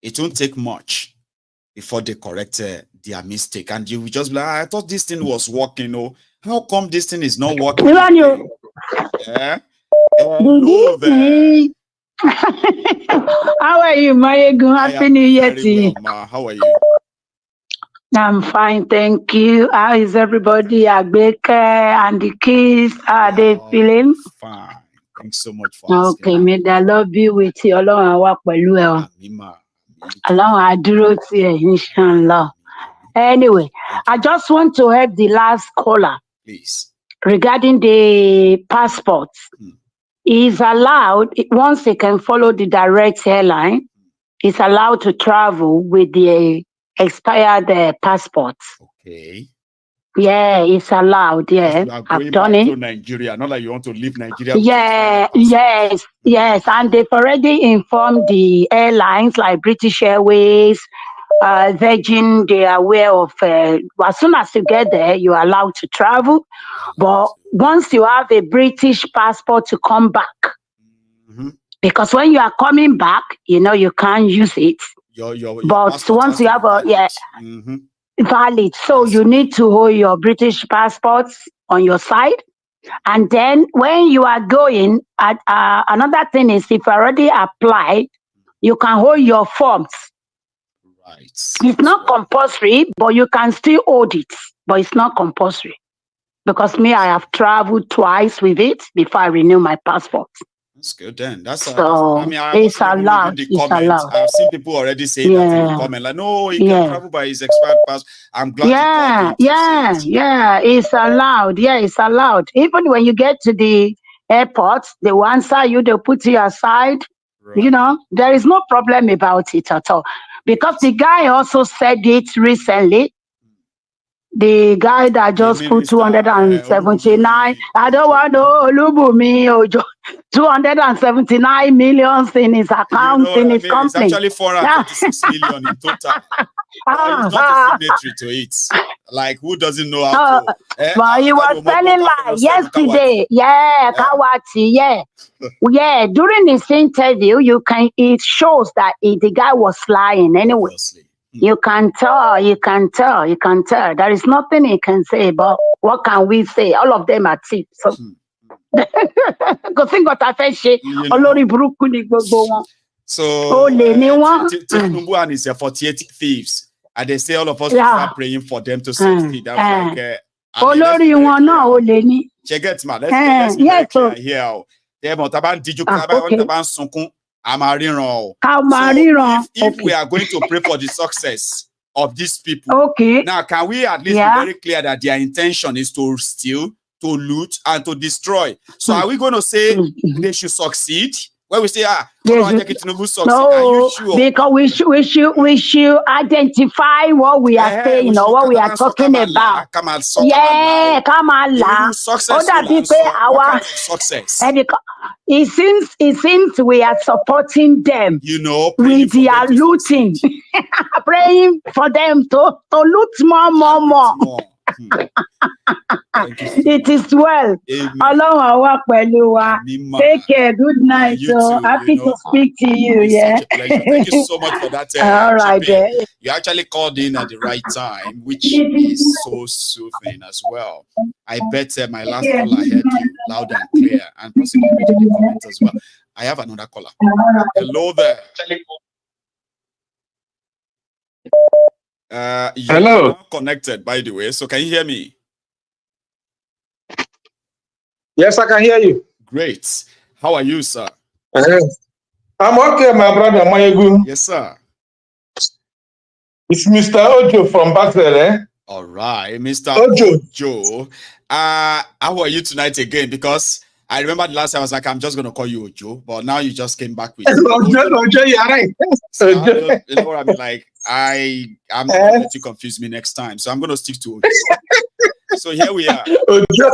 It won't take much before they correct their mistake. And you will just be like, I thought this thing was working. Oh, how come this thing is not working? Yeah. Hello there. How are you, Maiyegun? Happy New Year to you. Well, how are you? I'm fine, thank you. How is everybody? Agbeke and the kids, how are they feeling? Fine. Thanks so much for asking. Okay, may the Lord be with you. Ọlọ́run á wà pẹ̀lú ẹ. Ọlọ́run á dúró tì ẹ́, inshallah. Anyway, I just want to help the last caller. Please. Regarding the passports. Is allowed, once they can follow the direct airline, is allowed to travel with the expired passports. Okay. Yeah, it's allowed. Yeah, I've done it. To Nigeria, not like you want to leave Nigeria. Yeah, yes. And they've already informed the airlines like British Airways, Virgin, they are aware of, as soon as you get there, you're allowed to travel. But once you have a British passport to come back, because when you are coming back, you can't use it. Your but once you have valid, so you need to hold your British passports on your side. And then when you are going, another thing is if you already applied, you can hold your forms. Right. It's not compulsory, but you can still hold it. But it's not compulsory. Because I have traveled twice with it before I renew my passport. That's good then. It's allowed. It's allowed. I've seen people already say that in the comment, like, no, he can travel by his expired passport. I'm glad you it's allowed. Yeah, it's allowed. Even when you get to the airport, they will answer you, they'll put you aside. Right. There is no problem about it at all. Because the guy also said it recently. The guy that just put 279, I don't want to Olubumi Ojo, 279 million in his account, in his company. It's actually 436 million in total. It's not a signatory to it. Like, who doesn't know how to... But he was telling like yesterday. Kawati, yeah. During his interview, it shows that the guy was lying anyway. Obviously. You can tell. There is nothing he can say, but what can we say? All of them are thief. So, So, Tinubu and his 48 thieves, and they say all of us are praying for them to succeed. I'm like, check it, man. Let's be very clear here. If we are going to pray for the success of these people, now can we at least be very clear that their intention is to steal, to loot, and to destroy? So are we going to say they should succeed? When we say, Tinubu succeed, are you sure? Because we should identify what we are saying or what we are talking about. Come on, success. It seems we are supporting them. With their looting, praying for them to loot more. Thank you so It much. is well. Amen. Ọlọ́run á wà pẹ̀lú wa. Anima. Take care. Good night. You So too, happy you know. to speak to you. It's Yeah. such a pleasure. Thank you so much for that. All right. Chipping. You actually called in at the right time, which is so soothing as well. I bet my last caller heard you loud and clear, and possibly reading the comment as well. I have another caller. Hello there. You're now connected, by the way. So can you hear me? Yes, I can hear you. Great. How are you, sir? I'm okay, my brother Maiyegun. Yes, sir. It's Mr. Ojo from Basel, eh? All right, Mr. Ojo. How are you tonight again? Because I remember the last time I was like, I'm just going to call you Ojo, but now you just came back with Ojo, you're right. So you know what I mean? Like, I'm not going to let you confuse me next time. So I'm going to stick to Ojo. So here we are. Ojo.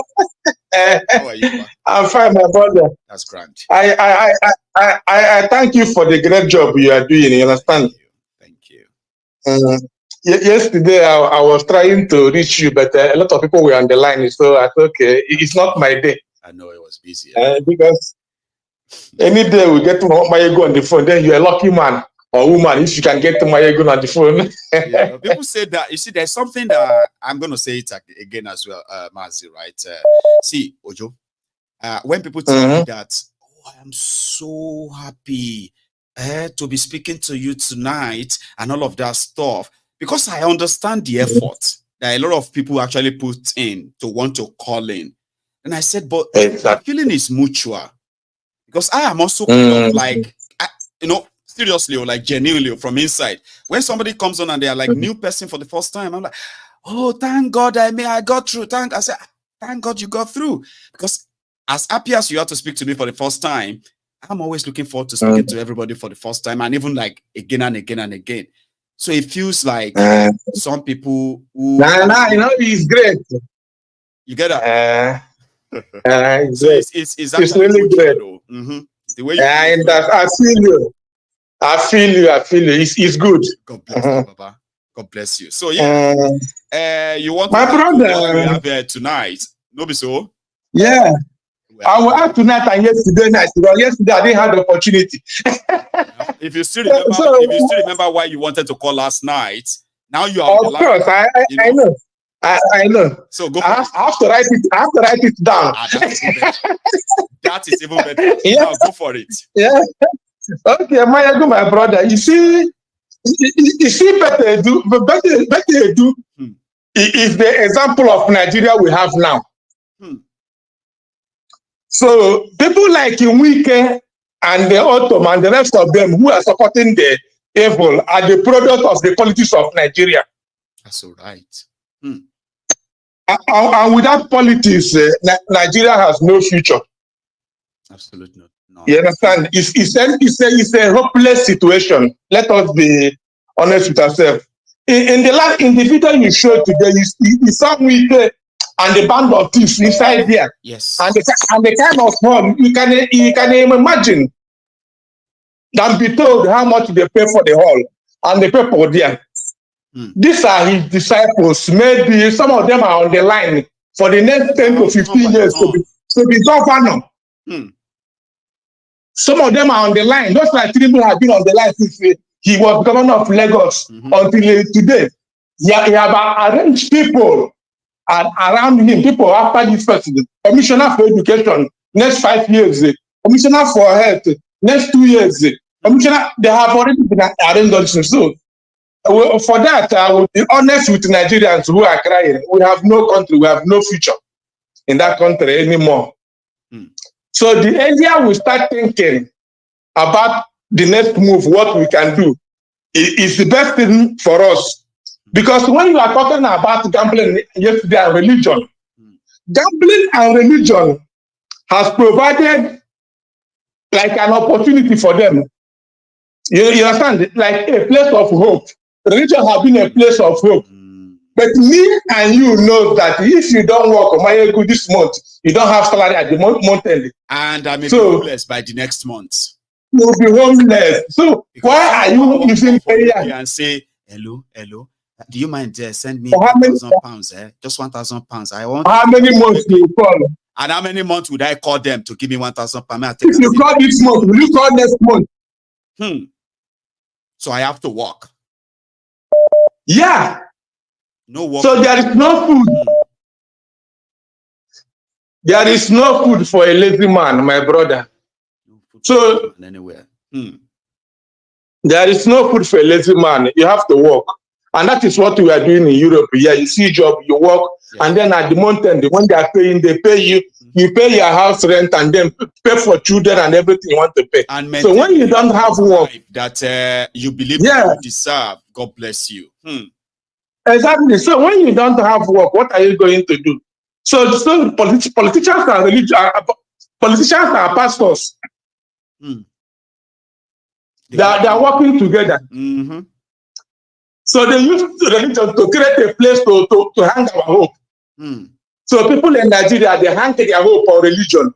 How are you, man? I'm fine, my brother. That's grand. I thank you for the great job you are doing. You understand? Thank you. Yesterday, I was trying to reach you, but a lot of people were on the line. So I thought, okay, it's not my day. I know it was busy. Because any day we get to Maiyegun on the phone, then you're a lucky man or woman if you can get to Maiyegun on the phone. Yeah, people say that. You see, there's something that I'm going to say it again as well, Mazi, right? See, Ojo, when people tell me that, oh, I am so happy to be speaking to you tonight and all of that stuff, because I understand the effort that a lot of people actually put in to want to call in. And I said, but the feeling is mutual, because I am also kind of like, seriously or like genuinely from inside. When somebody comes on and they are like new person for the first time, I'm like, oh, thank God I got through. I said, thank God you got through. Because as happy as you have to speak to me for the first time, I'm always looking forward to speaking to everybody for the first time, and even like again and again and again. So it feels like some people who it's great. You get that? It's so it's really great. The way you I feel you. It's good. God bless you, Baba. God bless you. So yeah, you want my brother we have here tonight? No, be so. Yeah, I will have tonight and yesterday night. Because yesterday I didn't have the opportunity. If you still remember, why you wanted to call last night, now you are. Of course, I know. I know. So go. I have to write it. I have to write it down. That is even better. Yeah. Now go for it. Yeah. Okay, Maiyegun, my brother. You see, better do is the example of Nigeria we have now. So people like Wike and the Ortom and the rest of them who are supporting the evil are the product of the politics of Nigeria. That's all right. And without politics, Nigeria has no future. Absolutely not. No. You understand? It's a hopeless situation. Let us be honest with ourselves. In the video you showed today, you saw Wike and the band of thieves inside there. Yes. And the kind of hall you can imagine. Than be told how much they pay for the hall and the people there. These are his disciples. Maybe some of them are on the line for the next 10 to 15 years to be governor. Some of them are on the line. Just like Tinubu has been on the line since he was governor of Lagos until today. He have arranged people around him, people after this president. Commissioner for Education, next 5 years. Commissioner for Health, next 2 years. Commissioner, they have already been arranged. So, for that, I will be honest with Nigerians who are crying. We have no country, we have no future in that country anymore. So the earlier we start thinking about the next move, what we can do, is the best thing for us. Because when you are talking about gambling yesterday and religion, gambling and religion has provided like an opportunity for them. You understand? Like a place of hope. Religion has been a place of hope. But me and you know that if you don't work on Maiyegun this month, you don't have salary at the month end. And I may be homeless by the next month. You'll be homeless. So because why are you using prayer and say hello? Do you mind send me £1,000? Just £1,000. I want. How many months do you call? And how many months would I call them to give me £1,000? If you call this month, will you call next month? So I have to work. Yeah. No work. So there is no food. There is no food for a lazy man, my brother. No food so anywhere. There is no food for a lazy man. You have to work. And that is what we are doing in Europe. Yeah, you see job, you work, and then at the month end, when they are paying, they pay you. You pay your house rent and then pay for children and everything you want to pay. And so when you don't have work that you believe you deserve, God bless you. Exactly. So when you don't have work, what are you going to do? So politicians are politicians are pastors. They are working together. So they use religion to create a place to hang our hope. So people in Nigeria, they hang their hope on religion.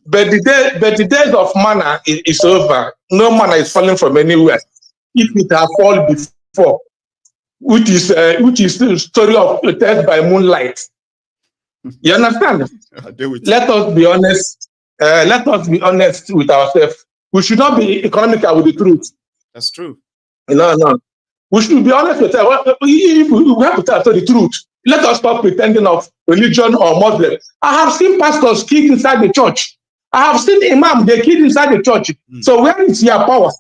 But the days of manna is over. No manna is falling from anywhere. If it has fallen before, which is the story of the test by moonlight. You understand? Let us be honest. Let us be honest with ourselves. We should not be economical with the truth. That's true. No. We should be honest with ourselves. If we have to tell the truth, let us stop pretending of religion or Muslim. I have seen pastors killed inside the church. I have seen imam, they killed inside the church. So where is your power?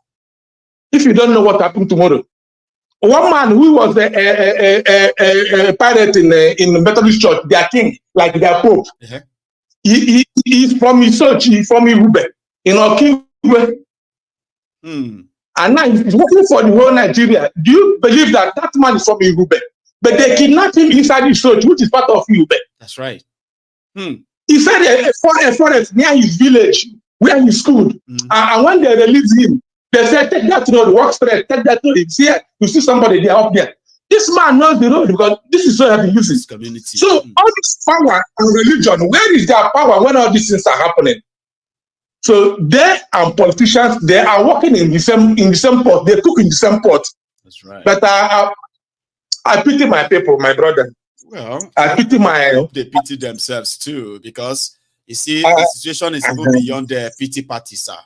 If you don't know what happened tomorrow. One man who was a pirate in the Methodist church, their king, like their pope. He's from his church, he's from Yorubas, Kingwe. And now he's working for the whole Nigeria. Do you believe that man is from Yorubas? But they kidnapped him inside his church, which is part of Yorubas. That's right. He said a forest near his village, where he schooled. And when they released him, they said, take that road, walk straight, take that road. It's here. You see somebody there up there. This man knows the road because this is what I've been using. Community. So all this power and religion, where is their power when all these things are happening? So they and politicians, they are working in the same pot. They cook in the same pot. That's right. But I pity my people, my brother. Well, I pity I hope they pity themselves too, because you see, the situation is even beyond the pity party, sir.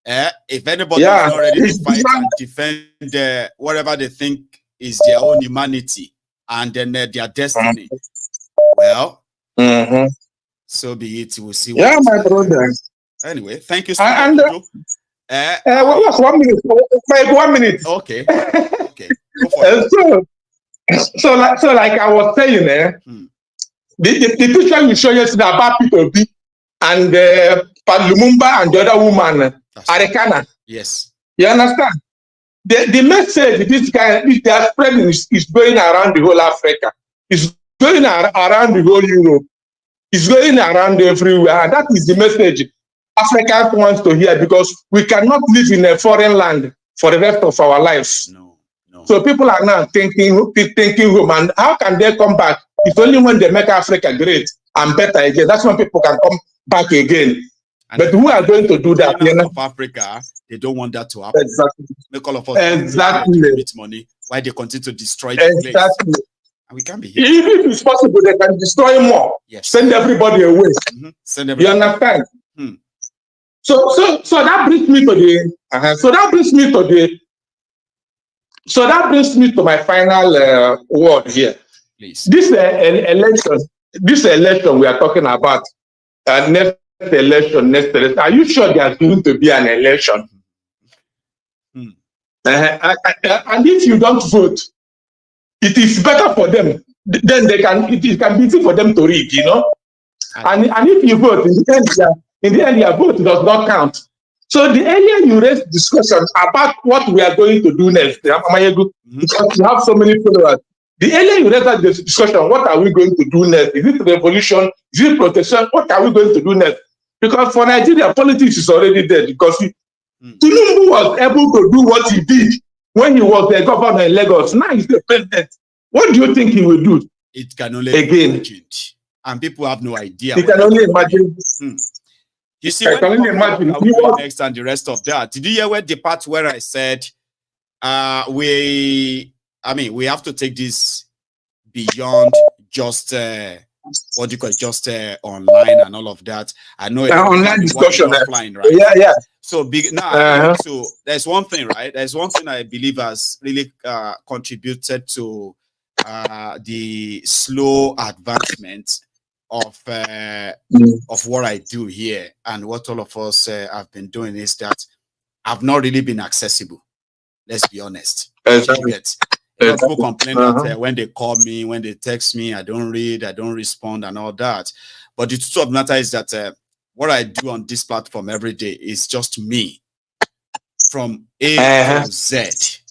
If anybody is not ready to fight and defend whatever they think is their own humanity and then their destiny, well, so be it. We'll see. Yeah, my brother. Anyway, thank you so much. What's 1 minute? 1 minute. Okay. Okay. Go for it. So like I was saying, the picture you show yesterday about people and Lumumba and the other woman, Arekana. Yes. You understand? The message this guy they are spreading is going around the whole Africa. It's going around the whole Europe. It's going around everywhere. And that is the message Africans want to hear, because we cannot live in a foreign land for the rest of our lives. No. So people are now thinking home, and how can they come back? It's only when they make Africa great and better again. That's when people can come back again. And but who are going to do that? Of Africa, they don't want that to happen. Exactly. Make all of us with money while they continue to destroy the place. And we can't be here. If it's possible, they can destroy more. Yes. Send everybody away. Send everybody. You understand? So that brings me to the. So that brings me to my final word here. Please. This election we are talking about, next election. Are you sure there's going to be an election? And if you don't vote, it is better for them. Then it can be easy for them to read, you know. And if you vote, in the end, your vote does not count. So the earlier you raise discussions about what we are going to do next, Maiyegun, because you have so many followers, the earlier you raise that discussion, what are we going to do next? Is it revolution? Is it protection? What are we going to do next? Because for Nigeria, politics is already dead. Because Tinubu was able to do what he did when he was the governor in Lagos. Now he's the president. What do you think he will do? It can only again. Be imagined. And people have no idea. You can only imagine. You see, when next and the rest of that, did you hear where the part where I said we have to take this beyond just what do you call it, just online and all of that. I know online discussion offline, right? Yeah. So now there's one thing, right? There's one thing I believe has really contributed to the slow advancement of what I do here and what all of us have been doing is that I've not really been accessible. Let's be honest. Exactly. People complain that when they call me, when they text me, I don't read, I don't respond, and all that. But the truth of the matter is that what I do on this platform every day is just me, from A to Z,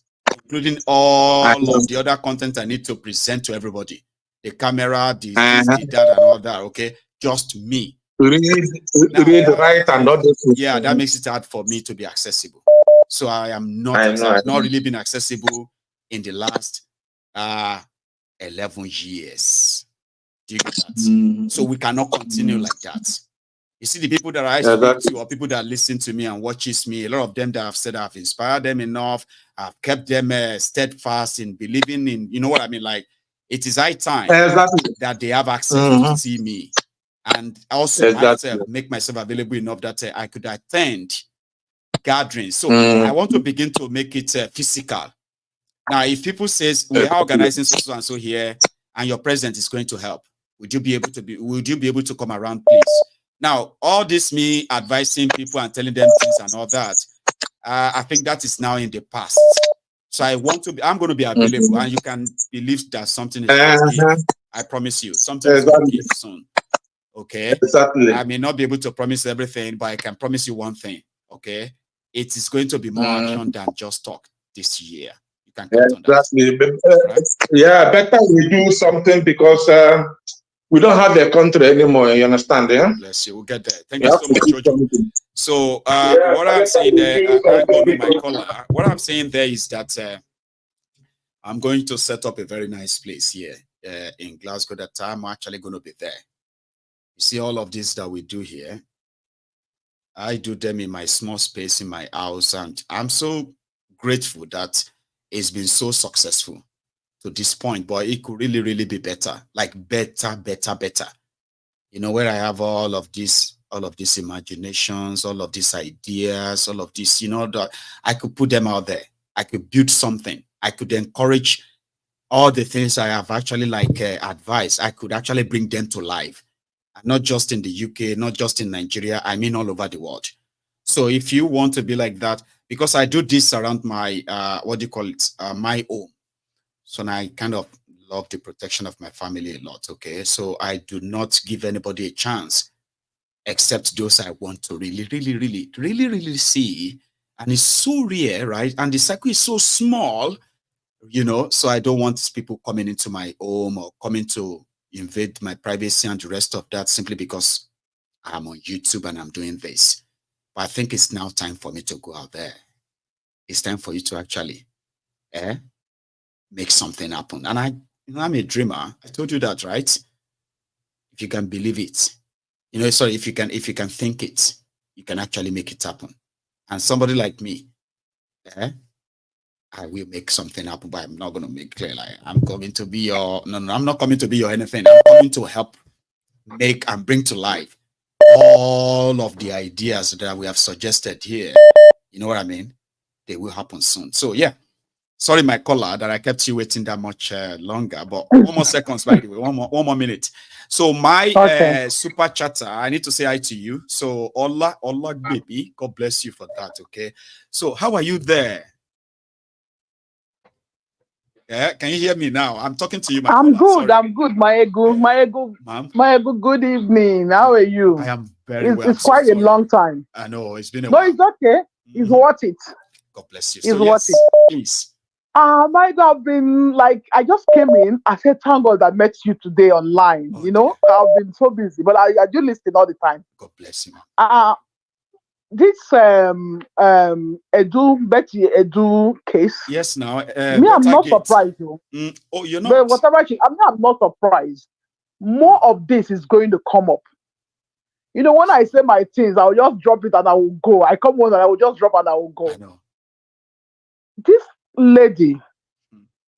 including all of the other content I need to present to everybody. The camera, the that, and all that. Okay, just me. Read, write, and all those things. Yeah, that makes it hard for me to be accessible. So I am not. I've not really been accessible in the last 11 years. Do you get that? So we cannot continue like that. You see, the people that I speak to or people that listen to me and watches me, a lot of them that I've said I've inspired them enough, I've kept them steadfast in believing in, you know what I mean? Like, it is high time that they have access to see me. And also myself, make myself available enough that I could attend gatherings. So I want to begin to make it physical. Now, if people says we are organizing so and so here, and your president is going to help, would you be able to come around, please? Now, all this me advising people and telling them things and all that, I think that is now in the past. So I'm going to be available, and you can believe that something is going to give. I promise you, something is going to give soon. Okay? Exactly. I may not be able to promise everything, but I can promise you one thing. Okay? It is going to be more action than just talk this year. You can count on that. Right? Yeah, better we do something because we don't have the country anymore. You understand? Yeah. Bless you. We'll get there. Thank you so much, Jojo. So what I'm saying there, I go to my caller. What I'm saying there is that I'm going to set up a very nice place here in Glasgow. That I'm actually going to be there. You see all of this that we do here. I do them in my small space in my house, and I'm so grateful that it's been so successful to this point, but it could really, really be better, like better. You know, where I have all of these imaginations, all of these ideas, all of this, you know, that I could put them out there. I could build something. I could encourage all the things I have actually advised. I could actually bring them to life, not just in the UK, not just in Nigeria. I mean, all over the world. So if you want to be like that, because I do this around my, my home. So now I kind of love the protection of my family a lot, okay? So I do not give anybody a chance except those I want to really see. And it's so rare, right? And the circle is so small, you know, so I don't want people coming into my home or coming to invade my privacy and the rest of that simply because I'm on YouTube and I'm doing this. But I think it's now time for me to go out there. It's time for you to actually make something happen. And I'm a dreamer. I told you that, right? If you can believe it, you know, sorry, if you can think it, you can actually make it happen. And somebody like me, I will make something happen, but I'm not going to make clear like I'm coming to be your, no, I'm not coming to be your anything. I'm coming to help make and bring to life all of the ideas that we have suggested here. You know what I mean? They will happen soon. So yeah, sorry, my caller, that I kept you waiting that much longer, but one more seconds, by the way, one more minute. So my super chatter, I need to say hi to you. So Ola baby, God bless you for that. Okay. So how are you there? Yeah, can you hear me now? I'm talking to you, my I'm caller. good. Sorry. I'm good, Maiyegun, good evening. How are you? I am very well. It's quite a long time. I know, it's been a while. No, it's okay. It's worth it. God bless you. It's worth it. Please. Maiyegun, I've been like, I just came in. I said, thank God I met you today online. You know, I've been so busy, but I do listen all the time. God bless you, This Betty Edu case. Yes, now. Me, I'm not surprised. Oh, you're not. But whatever I'm not surprised. More of this is going to come up. You know, when I say my things, I'll just drop it and I will go. I come on and I will just drop and I will go. I know. This lady,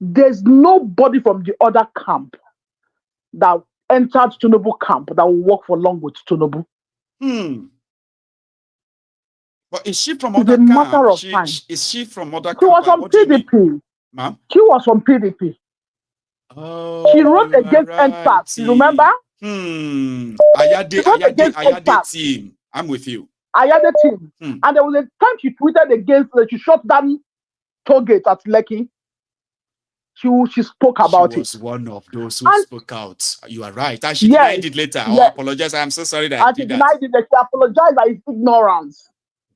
there's nobody from the other camp that entered Tinubu camp that will work for long with Tinubu. But is she from It's other a matter camp? of time. Is she from other She camp? was from What do you mean? PDP. Ma'am? She was from PDP. Oh, She wrote you are against NSAS. You remember? Ayade, She wrote against Ayade NSAS. team. I'm with you. Ayade team. And there was a time she tweeted against that she shot down toll gate at Lekki. She spoke about it. She was one of those who spoke out. You are right. And she denied it later. I apologize. I'm so sorry that I did that. Denied it. That she apologized for his ignorance.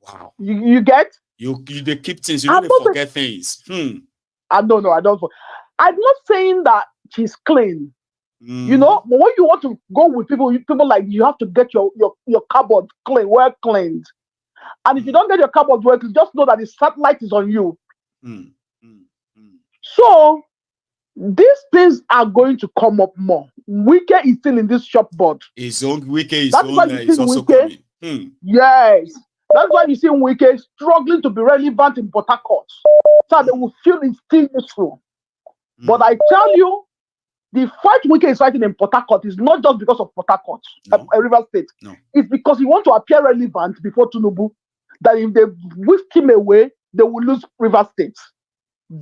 Wow. You get? You they keep things. You don't forget things. I don't know. I don't. I'm not saying that she's clean. You know, but when you want to go with people like you have to get your cupboard clean, well cleaned. And if you don't get your cupboard well cleaned, just know that the satellite is on you. So these things are going to come up more. Wike is still in this shop board. His own Wike is also Wike, coming. Yes. That's why you see Wike struggling to be relevant in Port Harcourt. So they will feel it's still useful. But I tell you, the fight Wike is fighting in Port Harcourt is not just because of Port Harcourt, River State. No. It's because he wants to appear relevant before Tinubu. That if they whisk him away, they will lose River State.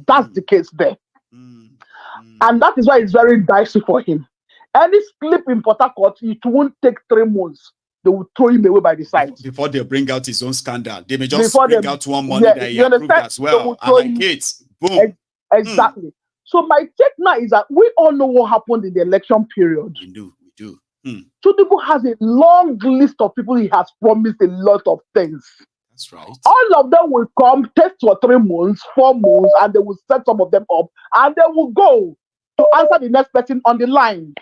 That's the case there. And that is why it's very dicey for him. Any slip in Port Harcourt, it won't take 3 months. They will throw him away by the side. Before they bring out his own scandal. They may just bring out one money that he approved as well. I like it. Boom. Exactly. So my take now is that we all know what happened in the election period. We do. Tinubu has a long list of people he has promised a lot of things. That's right. All of them will come, test for 3 months, 4 months, and they will set some of them up, and they will go to answer the next person on the line.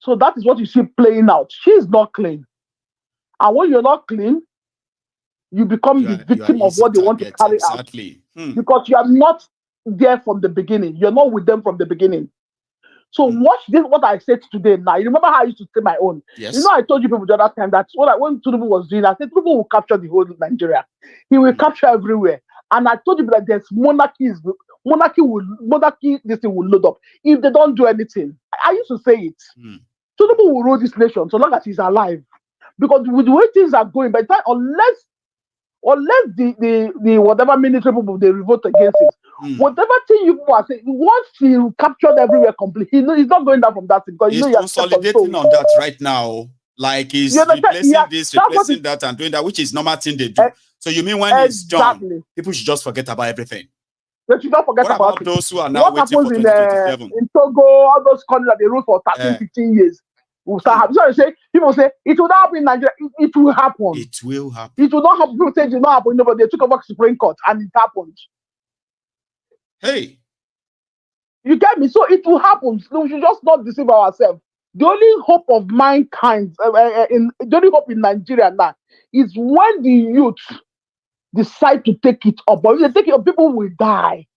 So that is what you see playing out. She is not clean. And when you're not clean, you become the victim of what they want to carry out. Because you are not there from the beginning. You're not with them from the beginning. So watch this, what I said today now. You remember how I used to say my own? Yes. You know, I told you people the other time that when Tinubu was doing, I said Tinubu will capture the whole Nigeria. He will capture everywhere. And I told you that there's monarchy, this thing will load up. If they don't do anything, I used to say it. Tinubu will rule this nation so long as he's alive. Because with the way things are going, by the time, unless the whatever military people they revolt against it, whatever thing you people are saying, once he captured everywhere completely, he's not going down from that thing because he's consolidating on that right now. Like he's replacing this, replacing that, and doing that, which is normal thing they do. So you mean when he's done, people should just forget about everything? They should not forget about it. Those who are now waiting for 2027? In Togo, all those countries that they ruled for 13, 15 years. Will start happening. So people say it will not happen in Nigeria. It will happen. It will happen. It will not happen. People say it will not happen. No, but they took over Supreme Court and it happened. Hey, you get me? So it will happen. So we should just not deceive ourselves. The only hope of mankind, the only hope in Nigeria now, is when the youth decide to take it up. But if they take it up, people will die.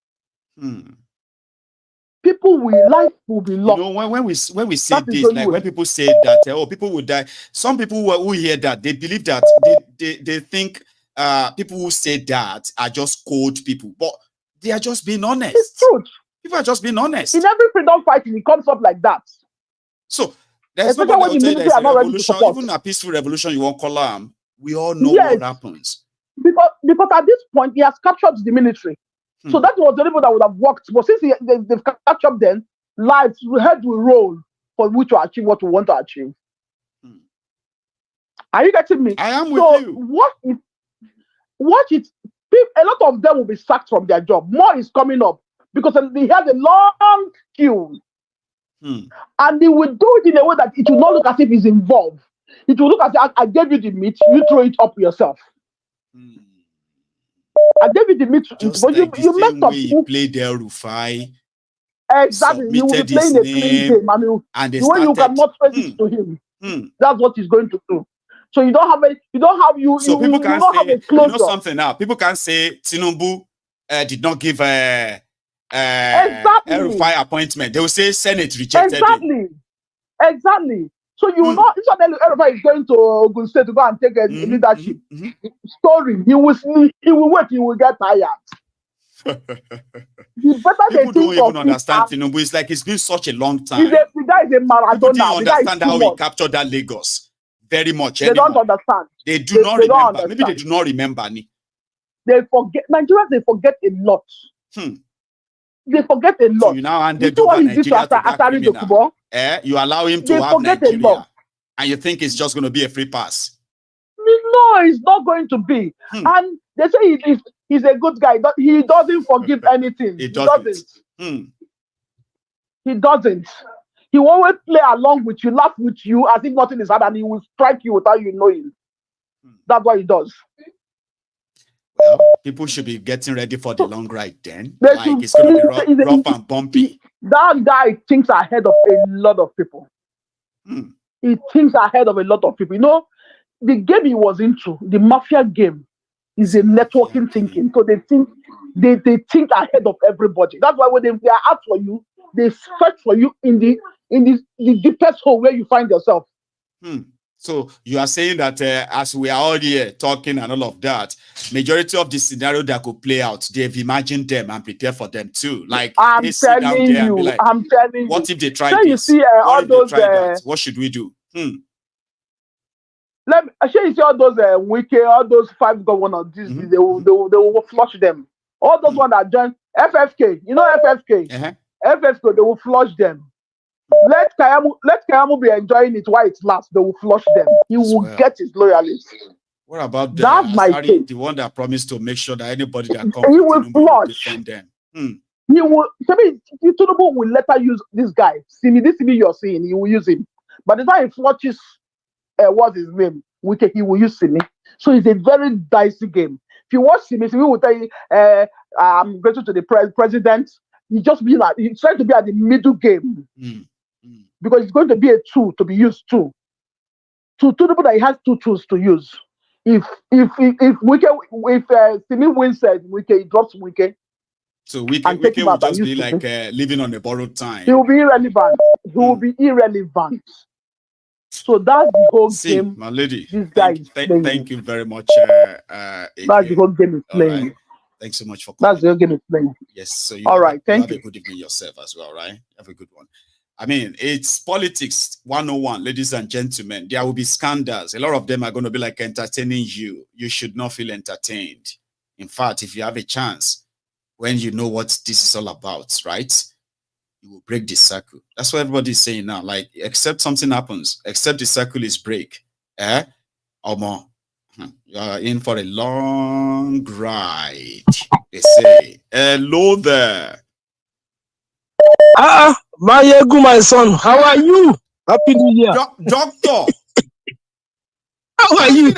Life will be lost. You know, when we say this, like when people say that, people will die. Some people who hear that, they believe that they think people who say that are just cold people, but they are just being honest. It's true. People are just being honest. In every freedom fighting, it comes up like that. So there's nobody that will tell you there's a revolution, even a peaceful revolution you won't call them. We all know what happens. Because at this point, he has captured the military. So that was the people that would have worked. But since they've captured them, lives head will roll for which to achieve what we want to achieve. Are you getting me? I am with you. Watch it. A lot of them will be sacked from their job. More is coming up because they have a long queue. And they will do it in a way that it will not look as if he's involved. It will look as if I gave you the meat, you throw it up yourself. I gave you the meat, just but like you messed up. You played the Rufai. Exactly. You will be playing a clean game. And the way you cannot trace it to him. That's what he's going to do. So you don't have so people can say, have a closure. You know something now. People can say Tinubu did not give a Rufai appointment. They will say Senate rejected him. Exactly. So you will not, suddenly everybody is going to Ogun State to go and take a leadership story. He will wait, he will get tired. People don't even understand Tinubu. It's like it's been such a long time. The guy is a Maradona. People didn't understand how he captured that Lagos very much anymore. They don't understand. They do not remember. Maybe they do not remember. They forget. Nigerians, they forget a lot. They forget a lot. So you now handed over Nigeria to that criminal. You allow him to have Nigeria, and you think it's just going to be a free pass? No, it's not going to be. And they say he's a good guy. He doesn't forgive anything. He doesn't. He doesn't. He will always play along with you, laugh with you as if nothing is happening. He will strike you without you knowing. That's what he does. Well, people should be getting ready for the long ride then. Like it's going to be rough and bumpy. That guy thinks ahead of a lot of people. He thinks ahead of a lot of people. You know, the game he was into, the mafia game, is a networking thinking. So they think ahead of everybody. That's why when they are out for you, they search for you in the deepest hole where you find yourself. So you are saying that as we are all here talking and all of that, majority of the scenario that could play out, they've imagined them and prepared for them too. Like I'm telling you, what if they try this? You see, what if they try that? What should we do? Let me show you see all those Wike, all those 5 governors. They will flush them. All those ones that join FFK, you know FFK. FFK, they will flush them. Let Kayamu be enjoying it while it lasts. They will flush them. He will get his loyalists. What about that's my the one that promised to make sure that anybody that comes, he will flush. Defend them. He will. Tinubu will later use this guy. See me, you're seeing. He will use him. But the time he flushes, what's his name? He will use Simi. So it's a very dicey game. If you watch Simi will tell you, I'm grateful to the president. He just be like he's trying to be at the middle game. Because it's going to be a tool to be used too. To Tinubu that he has 2 tools to use. If Simi wins, he drops Wike. So Wike will just be like living on a borrowed time. He will be irrelevant. He will be irrelevant. So that's the whole game. My lady, this guy thank you very much. That's the whole game is playing. Right. Thanks so much for coming. That's the whole game is playing. Yes. So all right, thank you. Have a good evening yourself as well, right? Have a good one. I mean, it's politics 101, ladies and gentlemen. There will be scandals. A lot of them are going to be like entertaining you. You should not feel entertained. In fact, if you have a chance, when you know what this is all about, right? You will break the circle. That's what everybody is saying now. Like, except something happens, except the circle is break. Omo, you are in for a long ride. They say, hello there. Maiyegun, my son, how are you? Happy New Year. Doctor. How are you?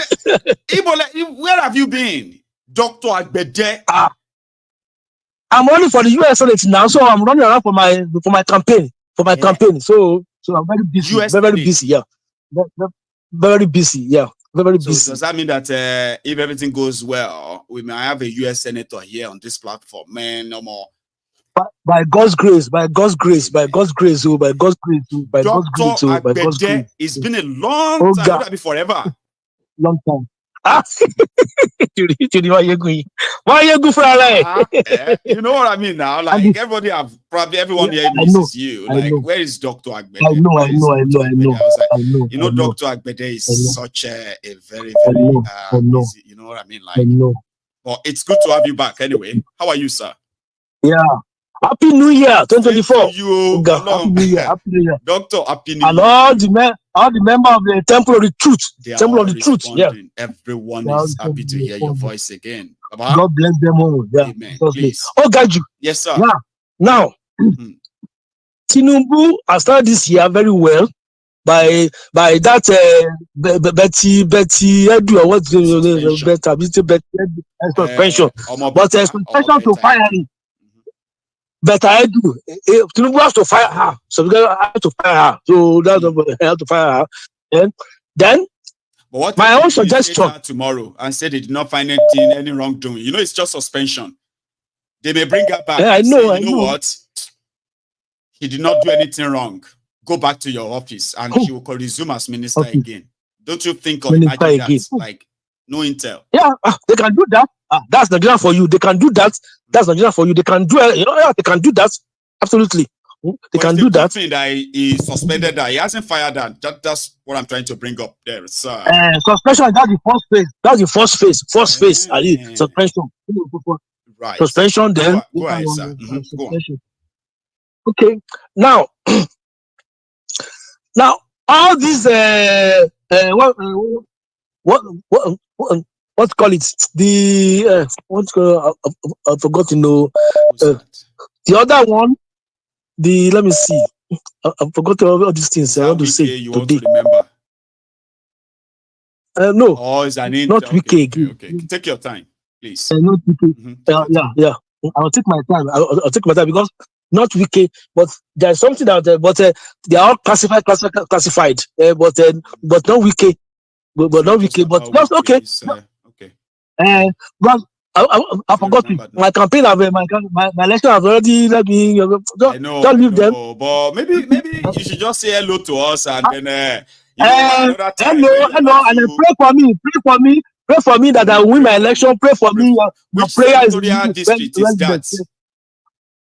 Where have you been? Dr. Agbede. I'm running for the US Senate now, so I'm running around for my campaign. Campaign. So I'm very busy. Very busy, yeah. Very busy, yeah. Very busy. So does that mean that if everything goes well, we may have a US Senator here on this platform? Man, no more. By God's grace, by God's grace, by God's grace, by God's grace, by God's grace, by God's grace. It's been a long time. It'll be forever. Long time. You know what I mean now? Like everyone here misses you. Like, where is Dr. Agbede? I know. You know, Dr. Agbede is such a very, very busy, you know what I mean? Like, but it's good to have you back anyway. How are you, sir? Yeah. Happy New Year, 2024. You, Happy New Year. Happy New Year. Doctor, Happy New Year. And all the members of the Temple of the Truth. Temple of the Truth. Yeah. Everyone is happy to hear your voice again. Baba? God bless them all. Yeah. Amen. Oh, Gaju. Yes, sir. Yeah. Now, Tinubu has started this year very well by that Betty Edu, or what's the pension. But expectation to fire him. But I do. Tinubu has to fire her. So we have to fire her. So that's I have to fire her. And then my own suggestion tomorrow and said they did not find any wrongdoing. You know, it's just suspension. They may bring her back. Yeah, I know. What? He did not do anything wrong. go back to your office and she will resume as minister again. Don't you think or Minister imagine again. that? Like, no intel. Yeah, they can do that. That's Nigeria for you. They can do that. That's Nigeria for you. They can do it. You know, yeah, they can do that. Absolutely. They can do that. That he suspended that. He hasn't fired that. That's what I'm trying to bring up there, sir. Suspension, that's the first phase. That's the first phase. First phase. Suspension. Right. Suspension, then. Go ahead, sir. Go on. Okay. Now, all these what call it? The I forgot to know. The other one. Let me see. I forgot all these things I want to say you today. Want to remember? No. Oh, is an not Wike. Okay. Take your time, please. Not Wike. Yeah. I'll take my time. I'll take my time because not Wike, but there's something that they are all classified. But not Wike. But not Wike. But just okay. Okay. But I forgot it. My campaign my election have already let me just leave them. But maybe you should just say hello to us and then hello, and pray for me that I win my election. Pray for me. Which senatorial district is that?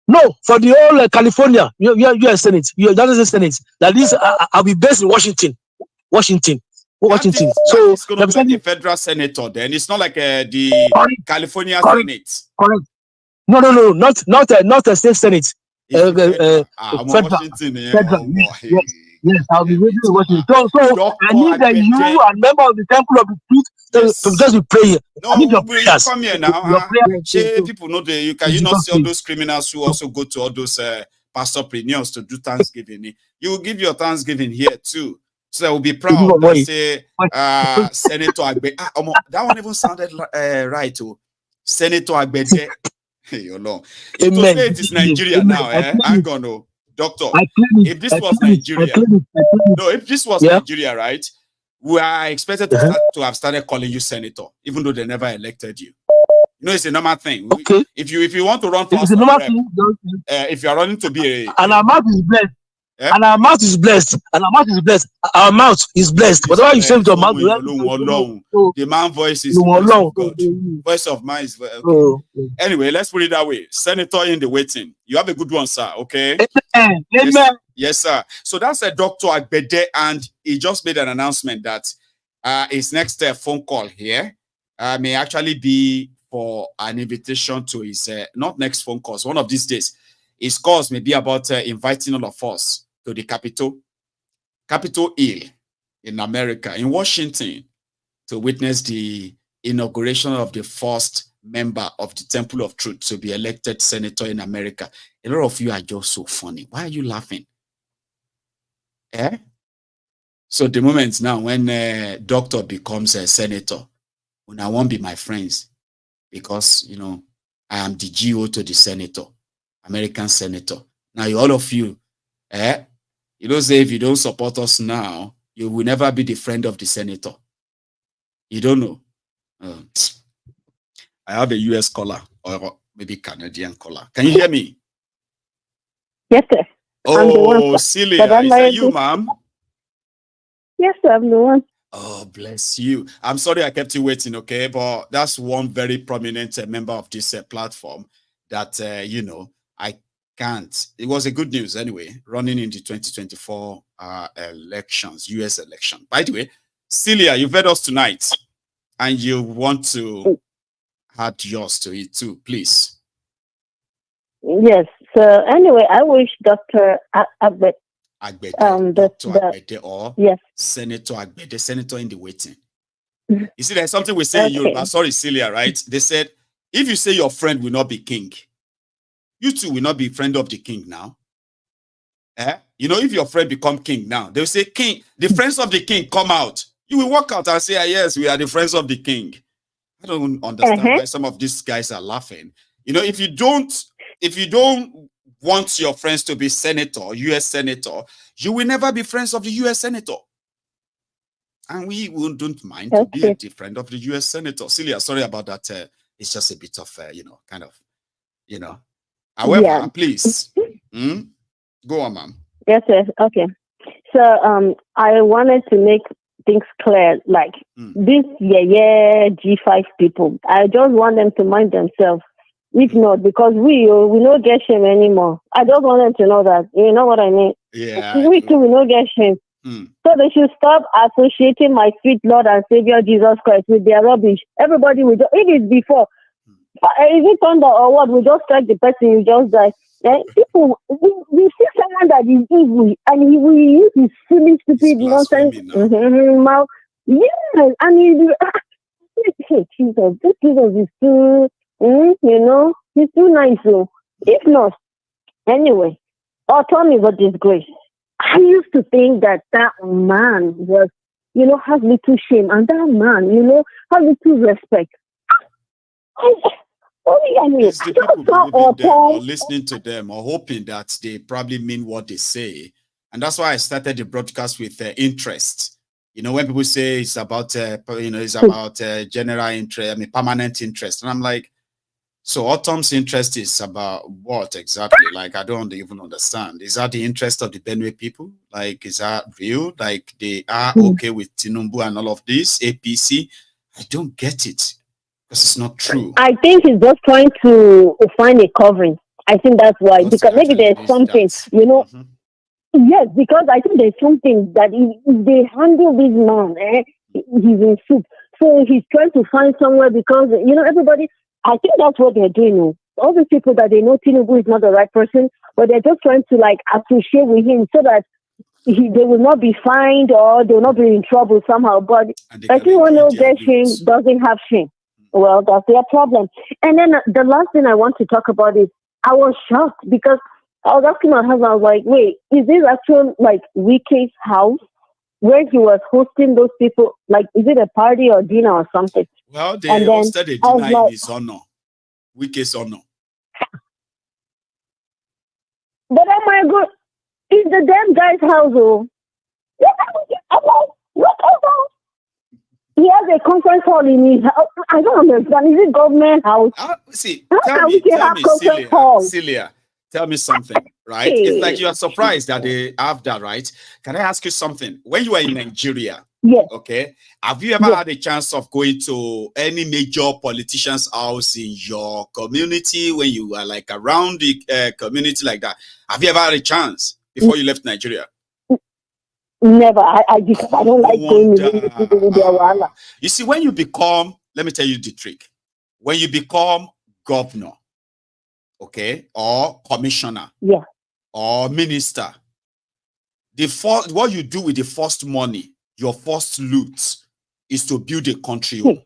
No, for the whole California, U.S. Senate, U.S. Senate. That is, I'll be based in Washington. So it's going to be like a federal senator. Then it's not like the California Senate. Correct. No, not a state senate. Federal. Yes, I'll be waiting in Washington. So I need that you and member of the Temple of the Truth to just be praying. No, I need your prayers. Come here now. People know that you not see all those criminals who also go to all those pastorpreneurs to do Thanksgiving. You will give your Thanksgiving here too. So I will be proud to say Senator Agbe. That one even sounded right too. Senator Agbe. You know. It is Nigeria now. Hang on, no. Doctor. If this was Nigeria, if this was Nigeria, right? We are expected to have started calling you senator, even though they never elected you. You know, it's a normal thing. Okay. If you want to run for if you are running to be and our mouth is blessed. And our mouth is blessed. Our mouth is blessed. Whatever you say with your mouth, the man voice is voice of God. Voice of mine is okay. Anyway, let's put it that way. Senator in the waiting. You have a good one, sir. Okay. Amen. Yes, sir. So that's a Dr. Agbede, and he just made an announcement that his next phone call here may actually be for an invitation to his not next phone calls. One of these days, his calls may be about inviting all of us to the Capitol Hill in America, in Washington, to witness the inauguration of the first member of the Temple of Truth to be elected senator in America. A lot of you are just so funny. Why are you laughing? So the moment now when a doctor becomes a senator, when I won't be my friends, because, you know, I am the GO to the senator, American senator. Now, all of you, you don't say if you don't support us now, you will never be the friend of the senator. You don't know. I have a US caller or maybe Canadian caller. Can you hear me? Yes, sir. Oh, Celia, is that you, ma'am? Yes, sir, I'm the one. Oh, bless you. I'm sorry I kept you waiting, okay? But that's one very prominent member of this platform that, you know, I can't. It was a good news anyway, running in the 2024 elections, US election. By the way, Celia, you've heard us tonight, and you want to add yours to it too, please. Yes. So anyway, I wish Dr. Agbede, Dr. Agbede, or yes, Senator Agbede, senator in the waiting. You see, there's something we say in Yoruba. Sorry, Celia, right? They said, if you say your friend will not be king, you too will not be friend of the king now. You know, if your friend become king now, they'll say, king, the friends of the king come out. You will walk out and say, yes, we are the friends of the king. I don't understand why some of these guys are laughing. You know, if you don't want your friends to be senator, US senator, you will never be friends of the US senator. And we don't mind to be a friend of the US senator. Celia, sorry about that. It's just a bit of, you know, kind of, you know. However, please, go on, ma'am. Yes, yes. Okay. So I wanted to make things clear. Like these G5 people, I just want them to mind themselves. If not, because we don't get shame anymore. I just want them to know that. You know what I mean? Yeah. We too, we don't get shame. So they should stop associating my sweet Lord and Savior Jesus Christ with their rubbish. Everybody will just, if it's before, is it thunder or what? We just strike the person, you just die. People, we see someone that is evil and he will use his silly, stupid nonsense mouth. Yes, and hey, Jesus, this Jesus is too, you know, he's too nice. So, if not, anyway, Ortom is a disgrace. I used to think that man was, you know, has little shame, and that man, you know, has little respect. It's the people believing them or listening to them or hoping that they probably mean what they say. And that's why I started the broadcast with interest. You know, when people say it's about, it's about general interest, I mean, permanent interest. And I'm like, so Ortom's interest is about what exactly? Like, I don't even understand. Is that the interest of the Benue people? Like, is that real? Like, they are okay with Tinubu and all of this, APC? I don't get it. Because it's not true. I think he's just trying to find a covering. I think that's why. Because maybe there's something, you know. Yes, because I think there's something that if they handle this man, he's in soup. So he's trying to find somewhere because, you know, everybody, I think that's what they're doing. All these people that they know Tinubu is not the right person, but they're just trying to like associate with him so that they will not be fined or they will not be in trouble somehow. But everyone knows their shame doesn't have shame. Well, that's their problem. And then the last thing I want to talk about is I was shocked because I was asking my husband, I was like, wait, is this actually like Wike's house where he was hosting those people? Like, is it a party or dinner or something? Well, they hosted a dinner in his honor, Wike's honor. But oh my God, it's the damn guy's house, oh. He has a conference hall in his house. I don't understand. Is it government house? See, tell me, Celia, tell me something, right? Hey. It's like you are surprised that they have that, right? Can I ask you something? When you were in Nigeria, okay, have you ever had a chance of going to any major politician's house in your community when you were like around the community like that? Have you ever had a chance before you left Nigeria? Never. I don't like going with their wahala. You see, when you become, let me tell you the trick. When you become governor, okay, or commissioner, or minister, what you do with the first money, your first loot, is to build a country home.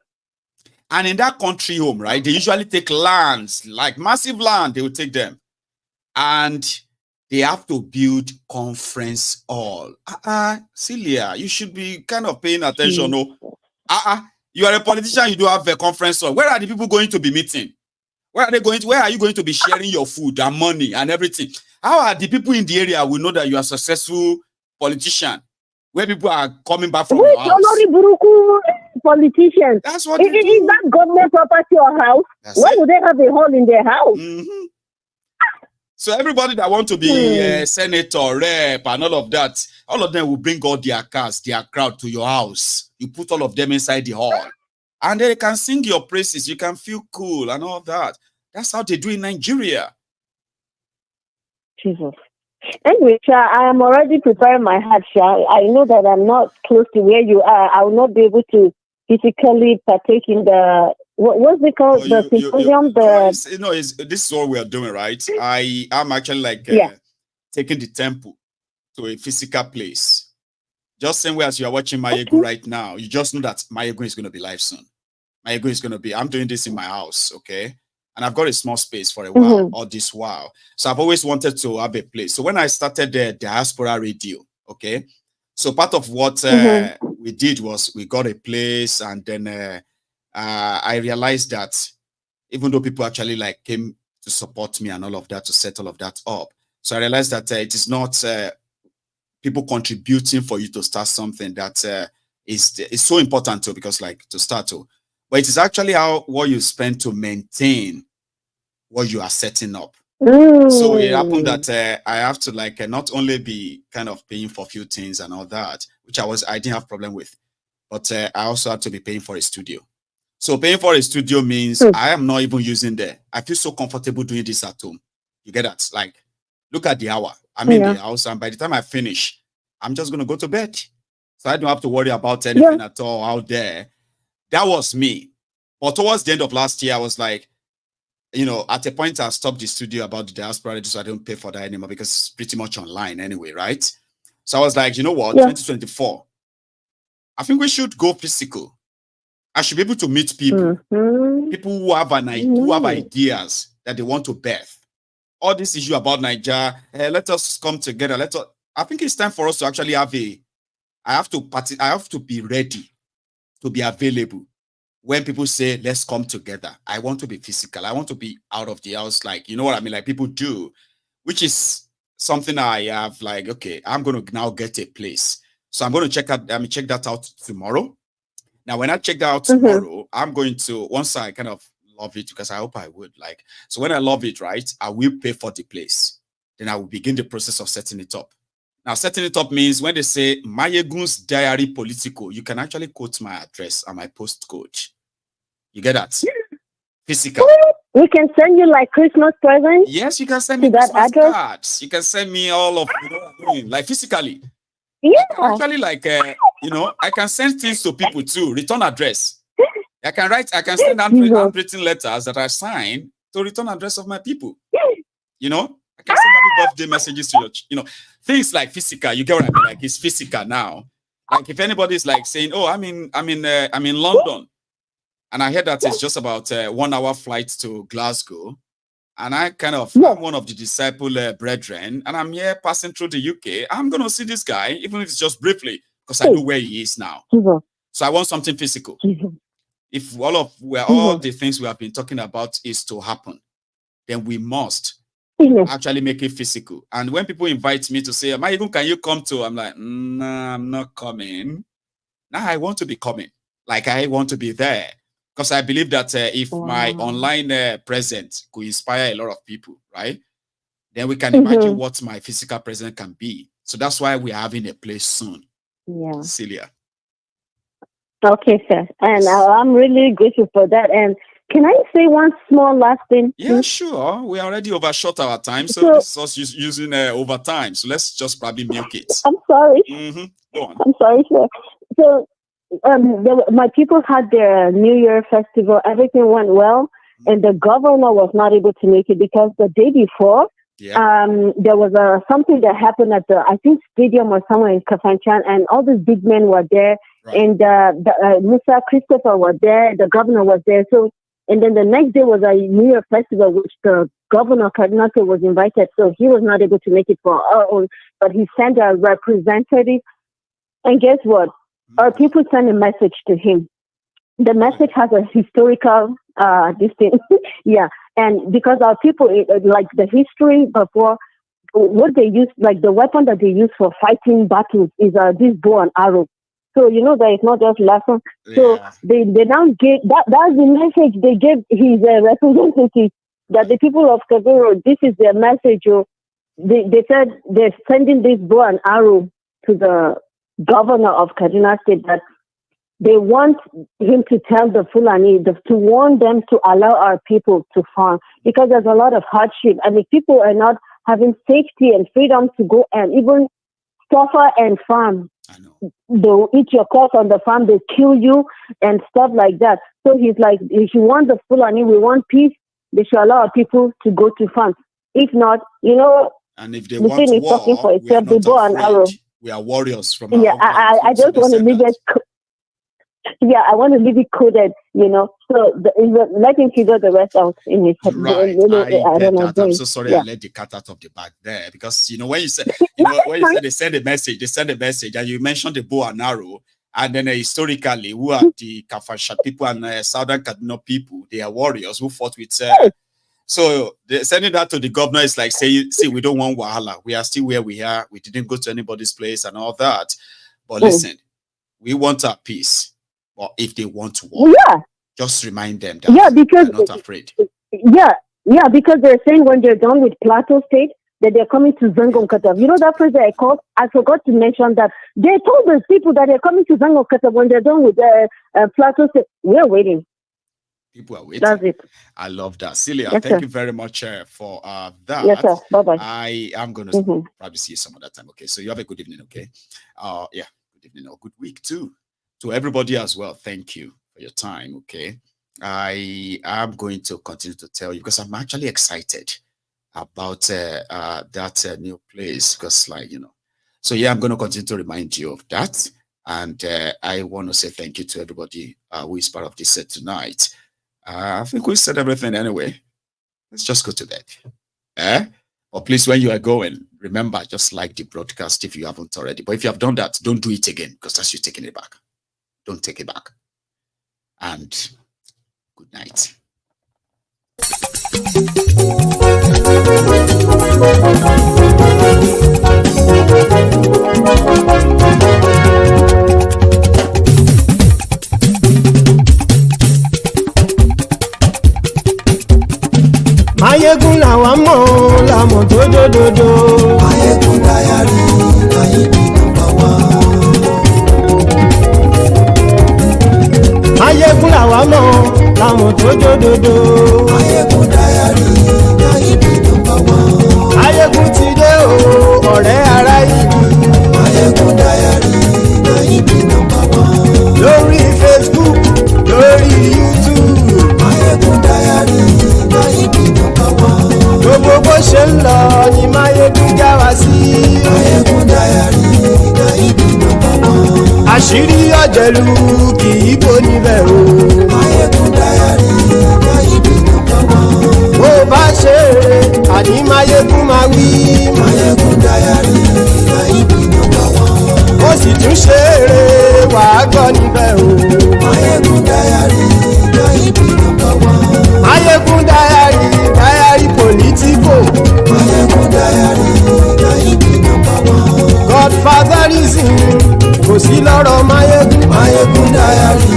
And in that country home, right, they usually take lands, like massive land, they will take them. And they have to build conference hall. Celia, you should be kind of paying attention. No, you are a politician. You do have a conference hall. Where are the people going to be meeting? Where are they going to? Where are you going to be sharing your food and money and everything? How are the people in the area will know that you are a successful politician? Where people are coming back from your house? Politicians. That's what they do. Is that government property or house? Why would they have a hall in their house? So everybody that want to be senator, rep, and all of that, all of them will bring all their cars, their crowd to your house. You put all of them inside the hall. And they can sing your praises. You can feel cool and all that. That's how they do in Nigeria. Jesus. Anyway, I am already preparing my heart, I know that I'm not close to where you are. I will not be able to physically partake in the... What's it called? The symposium? This is what we are doing, right? I am actually like taking the temple to a physical place. Just same way as you are watching Maiyegun right now, you just know that Maiyegun is going to be live soon. Maiyegun is going to be, I'm doing this in my house, okay? And I've got a small space for a while, all this while. So I've always wanted to have a place. So when I started the diaspora radio, okay? So part of what we did was we got a place, and then I realized that even though people actually like came to support me and all of that, to set all of that up. So I realized that it is not people contributing for you to start something that is so important too, because like to start to, but it is actually what you spend to maintain what you are setting up. So it happened that I have to like not only be kind of paying for a few things and all that, which I didn't have problem with, but I also had to be paying for a studio. So paying for a studio means I am not even using there. I feel so comfortable doing this at home. You get that? Like, look at the hour. I'm in the house, and by the time I finish, I'm just gonna go to bed. So I don't have to worry about anything at all out there. That was me. But towards the end of last year, I was like, you know, at a point I stopped the studio about the diaspora, so I don't pay for that anymore because it's pretty much online anyway, right? So I was like, you know what, 2024, I think we should go physical. I should be able to meet people, people who have who have ideas that they want to birth. All this issue about Nigeria, let us come together. I think it's time for us to actually have I have to be ready to be available. When people say, let's come together, I want to be physical. I want to be out of the house. Like, you know what I mean? Like people do, which is something I have like, okay, I'm going to now get a place. So I'm going to check that out tomorrow. Now, when I check that out tomorrow, I'm going to, once I kind of love it, because I hope I would like, so when I love it, right, I will pay for the place. Then I will begin the process of setting it up. Now, setting it up means when they say MaiyegunsDiary Politico, you can actually quote my address and my postcode. You get that? Physical. We can send you like Christmas presents. Yes, you can send me Christmas cards. You can send me all of, you know what I mean? Like physically. Yeah. Actually, like, you know, I can send things to people too. Return address. I can send handwritten letters that I sign to return address of my people. You know? I can send happy birthday messages to your, you know, things like physical. You get what I mean? Like it's physical now. Like if anybody's like saying, "Oh, I'm in London," and I heard that it's just about 1 hour flight to Glasgow, and I'm one of the disciple brethren, and I'm here passing through the UK. I'm gonna see this guy, even if it's just briefly, because I know where he is now. So I want something physical. If all the things we have been talking about is to happen, then we must actually make it physical. And when people invite me to say, Maiyegun, can you come to? I'm like, nah, I'm not coming. Now I want to be coming. Like I want to be there. Because I believe that if my online presence could inspire a lot of people, right? Then we can imagine what my physical presence can be. So that's why we're having a place soon. Yeah. Celia. Okay, sir. And I'm really grateful for that. And can I say one small last thing? Yeah, sure. We already overshot our time, so this is us using overtime. So let's just probably milk it. I'm sorry. Go on. I'm sorry, sir. So my people had their New Year festival. Everything went well, and the governor was not able to make it because the day before, there was something that happened at the stadium or somewhere in Kafanchan, and all these big men were there, and Musa Christopher was there. The governor was there. So. And then the next day was a New Year festival, which the governor Cardinal was invited. So he was not able to make it for our own, but he sent a representative. And guess what? Our people sent a message to him. The message has a historical this thing. And because our people, like the history before, what they use, like the weapon that they use for fighting battles is this bow and arrow. So, you know, that it's not just lesson. So they now gave, that's the message they gave his representative, that the people of Kagoro, this is their message. They said they're sending this bow and arrow to the governor of Kaduna State, that they want him to tell the Fulani, to warn them to allow our people to farm, because there's a lot of hardship. And if people are not having safety and freedom to go and even suffer and farm, they'll eat your crops on the farm, they kill you and stuff like that. So he's like, if you want the Fulani, we want peace, they should allow people to go to farm. If not, you know, and if they want war, talking for itself, they go and arrow. We are warriors from I just want to leave it. I want to leave it coded, you know. So let him figure the rest out in his head. Right. I don't know. I'm so sorry I let the cat out of the bag there, because you know when you said they send a message, and you mentioned the bow and arrow, and then historically, who are the Kafasha people and Southern Kaduna people? They are warriors who fought with. So sending that to the governor is like saying, "See, we don't want wahala. We are still where we are. We didn't go to anybody's place and all that. But listen, we want our peace. Or if they want war, just remind them that because they're not afraid." Yeah, because they're saying when they're done with Plateau State, that they're coming to Zangon Katab. You know that phrase that I called? I forgot to mention that. They told those people that they're coming to Zangon Katab when they're done with Plateau State. We're waiting. People are waiting. That's it. I love that. Celia, Yes, thank sir. you very much for that. Yes, sir. Bye-bye. I am going to probably see you some other time. Okay, so you have a good evening, okay? Yeah, good evening or good week too. To everybody as well, thank you for your time, okay? I am going to continue to tell you because I'm actually excited about that new place because, like, you know. So, yeah, I'm going to continue to remind you of that. And I want to say thank you to everybody who is part of this set tonight. I think we said everything anyway. Let's just go to bed. Or please, when you are going, remember, just like the broadcast if you haven't already. But if you have done that, don't do it again because that's you taking it back. Don't take it back. And good night. Maiyegun làwa mọ̀ làmọ̀ tó dòdòdò. Maiyegun Diary Maiyegun number one. Maiyegun làwa mọ̀ làmọ̀ tó dòdòdò. Maiyegun Diary Maiyegun number one. Maiyegun ti dé o ọ̀rẹ́ ara ìlú. Maiyegun Diary Maiyegun number one. Lórí Facebook lórí YouTube. Maiyegun Diary Maiyegun number one. Gbogbo bó ṣe ń lọ ni Maiyegun já wa sí. Maiyegun Diary Maiyegun number one. Àṣírí ọ̀jẹ̀lú kì í bò níbẹ̀ o. Maiyegun Diary Maiyegun number one. Bó bá ṣe eré àní Maiyegun máa wí. Maiyegun Diary Maiyegun number one. Ó sì tún ṣe eré wàá gbọ́ níbẹ̀ o. Maiyegun Diary Maiyegun number one. Maiyegun Diary Diary Politico. Maiyegun Diary Maiyegun number one. Godfatherism kò sí lọ́rọ̀ Maiyegun. Maiyegun Diary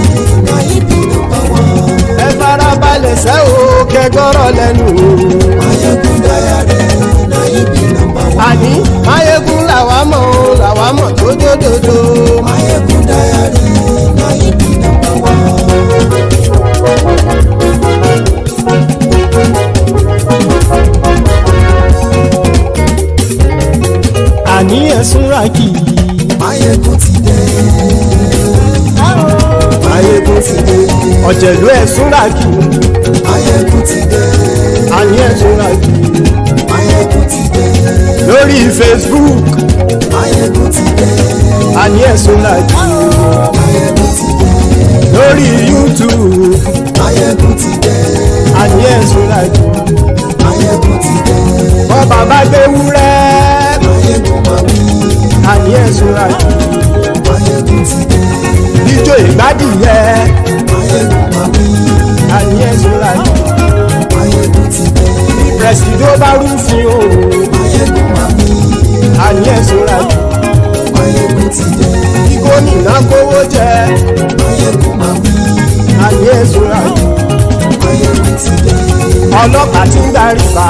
Maiyegun number one. Ẹ farabalẹ̀ sẹ́ o kẹgọ́rọ̀ lẹ́nu o. Maiyegun Diary Maiyegun number one. Àní Maiyegun làwa mọ̀ tó dòdòdò. Maiyegun Diary Maiyegun number one. Àní ẹ̀sùn rákì. Maiyegun ti dé. Maiyegun ti dé. Ọ̀jẹ̀lú ẹ̀sùn rákì. Maiyegun ti dé. Àní ẹ̀sùn rákì. Maiyegun ti dé. Lórí Facebook. Maiyegun ti dé. Àní ẹ̀sùn rákì. Maiyegun ti dé. Lórí YouTube. Maiyegun ti dé. Àní ẹ̀sùn rákì. Maiyegun ti dé. Ọba bá gbé wúrẹ́. Maiyegun máa wí. Àní ẹ̀sùn rákì. Maiyegun ti dé. Ijó ìgbádìyẹ. Maiyegun máa wí. Àní ẹ̀sùn rákì. Maiyegun ti dé. Pẹ̀sìdó bá rúfin o. Maiyegun máa wí. Àní ẹ̀sùn rákì. Maiyegun ti dé. Kí gómìnà kówó jẹ. Maiyegun máa wí. Àní ẹ̀sùn rákì. Maiyegun ti dé. Ọlọ́pàá tí ń darí bá.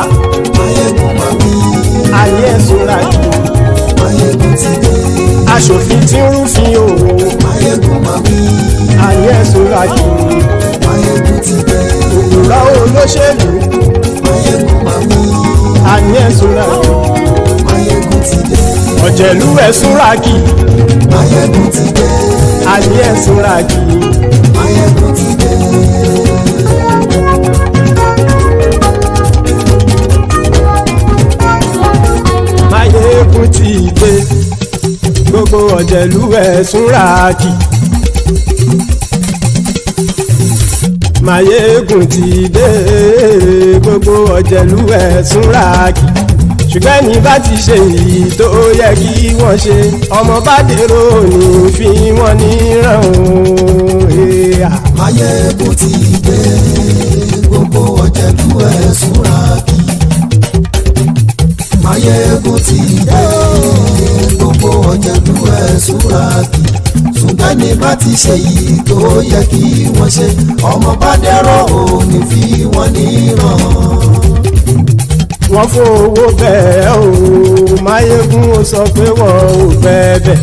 Maiyegun máa wí. Àní ẹ̀sùn rákì. Maiyegun ti dé. Aṣòfin tí ń rúfin o. Maiyegun máa wí. Àní ẹ̀sùn rákì. Maiyegun ti dé. Òpùrọ́ olóṣèlú. Maiyegun máa wí. Àní ẹ̀sùn rákì. Maiyegun ti dé. Ọ̀jẹ̀lú ẹ̀sùn rákì. Maiyegun ti dé. Àní ẹ̀sùn rákì. Maiyegun ti dé. Maiyegun ti dé. Gbogbo ọ̀jẹ̀lú ẹ̀sùn rákì. Maiyegun ti dé. Gbogbo ọ̀jẹ̀lú ẹ̀sùn rákì. Ṣùgbọ́n ní bá ti ṣe èyí tó yẹ kí wọ́n ṣe, ọmọ bá dèrò ní fi wọ́n níran o. Maiyegun ti dé. Gbogbo ọ̀jẹ̀lú ẹ̀sùn rákì. Maiyegun ti dé. Gbogbo ọ̀jẹ̀lú ẹ̀sùn rákì. Ṣùgbọ́n ní bá ti ṣe èyí tó yẹ kí wọ́n ṣe, ọmọ bá dèrò ní fi wọ́n níran. wọ́n fowó bẹ́ẹ̀ o Maiyegun ó sọ pé wọ́n ò bẹ́ẹ̀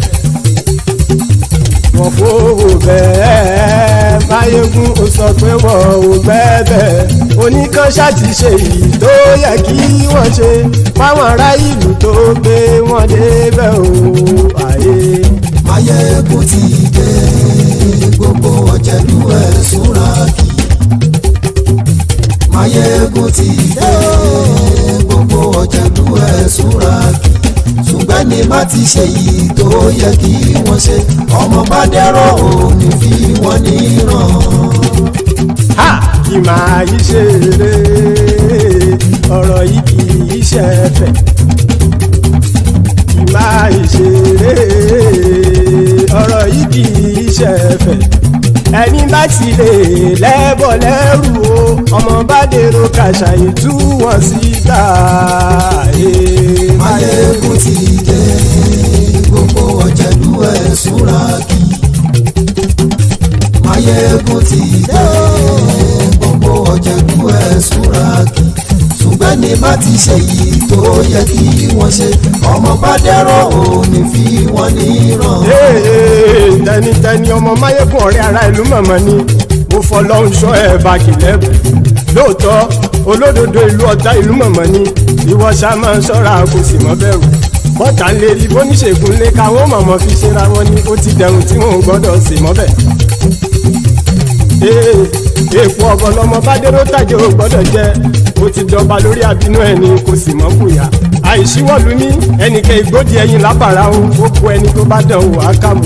wọ́n fowó bẹ́ẹ̀ Maiyegun ó sọ pé wọ́n ò bẹ́ẹ̀ oníkanṣá ti ṣe èyí tó yẹ kí wọ́n ṣe fáwọn ará ìlú tó gbé wọn débẹ̀ o àyè. Maiyegun ti dé gbogbo ọ̀jẹ̀lú ẹ̀ súnra kì. Maiyegun ti dé gbogbo ọ̀jẹ̀lú ẹ̀ súnra kì. ṣùgbọ́n ní má ti ṣe yìí tó yẹ kí wọ́n ṣe ọmọ bá dẹ́rọ̀ ò ní fi wọ́n níran. kì máa yí ṣe eré ọ̀rọ̀ yìí kì í ṣe ẹ̀fẹ̀ kì máa yí ṣe eré ọ̀rọ̀ yìí kì í ṣe ẹ̀fẹ̀ ẹni bá ti lè lẹ́bọ̀ lẹ́rù o ọmọ bá dèrò kàṣàyè tú wọn síta. Maiyegun ti dé gbogbo ọ̀jẹ̀lú ẹ̀ súnra kì. Maiyegun ti dé gbogbo ọ̀jẹ̀lú ẹ̀ súnra kì. ṣùgbọ́n ní má ti ṣe yìí tó yẹ kí wọ́n ṣe ọmọ bá dẹ́rọ̀ ò ní fi wọ́n níran. tẹnitẹni ọmọ Maiyegun ọ̀rẹ́ ara ìlú mọ̀mọ́ ni mo fọlọ́hún sọ ẹ̀ bá kìlẹ́bù lóòótọ́ olódodo ìlú ọ̀tá ìlú mọ̀mọ́ ni ìwọ ṣá máa ń ṣọ́ra kò sì mọ́ bẹ̀rù bọ́tà ń lè rí bóníṣègùn lé káwọn mọ̀mọ́ fi ṣera wọn ni ó ti dẹrùn tí wọn ò gbọ́dọ̀ sì mọ́ bẹ̀. èèpo ọ̀bọ̀lọmọ bá dérò tàjẹ́ ò gbọ́dọ̀ jẹ́ ó ti jọba lórí àbínú ẹni kò sì mọ́ bùyà àìsíwọ́lu ní ẹnìkẹ́ ìgbódì ẹyin lábàrá o ó kó ẹni tó bá dán o àkàmù.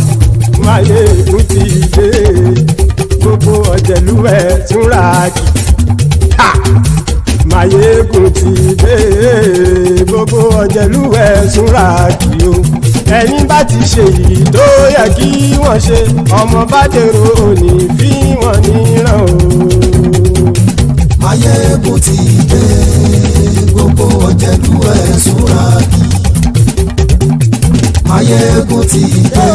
Maiyegun ti dé gbogbo ọ̀jẹ̀lú ẹ̀ túnra kì. Maiyegun ti dé gbogbo ọ̀jẹ̀lú ẹ̀ túnra kì o ẹni bá ti ṣe yìí tó yẹ kí wọ́n ṣe ọmọ bá dèrò òní fi wọ́n níran o. Maiyegun ti dé gbogbo ọ̀jẹ̀lú ẹ̀ súnra kì. Maiyegun ti dé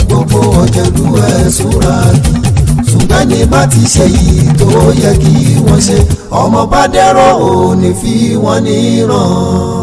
gbogbo ọ̀jẹ̀lú ẹ̀ súnra kì. ṣùgbọ́n ní má ti ṣe yìí tó yẹ kí wọ́n ṣe ọmọ bá dẹ́rọ̀ ò ní fi wọ́n níran.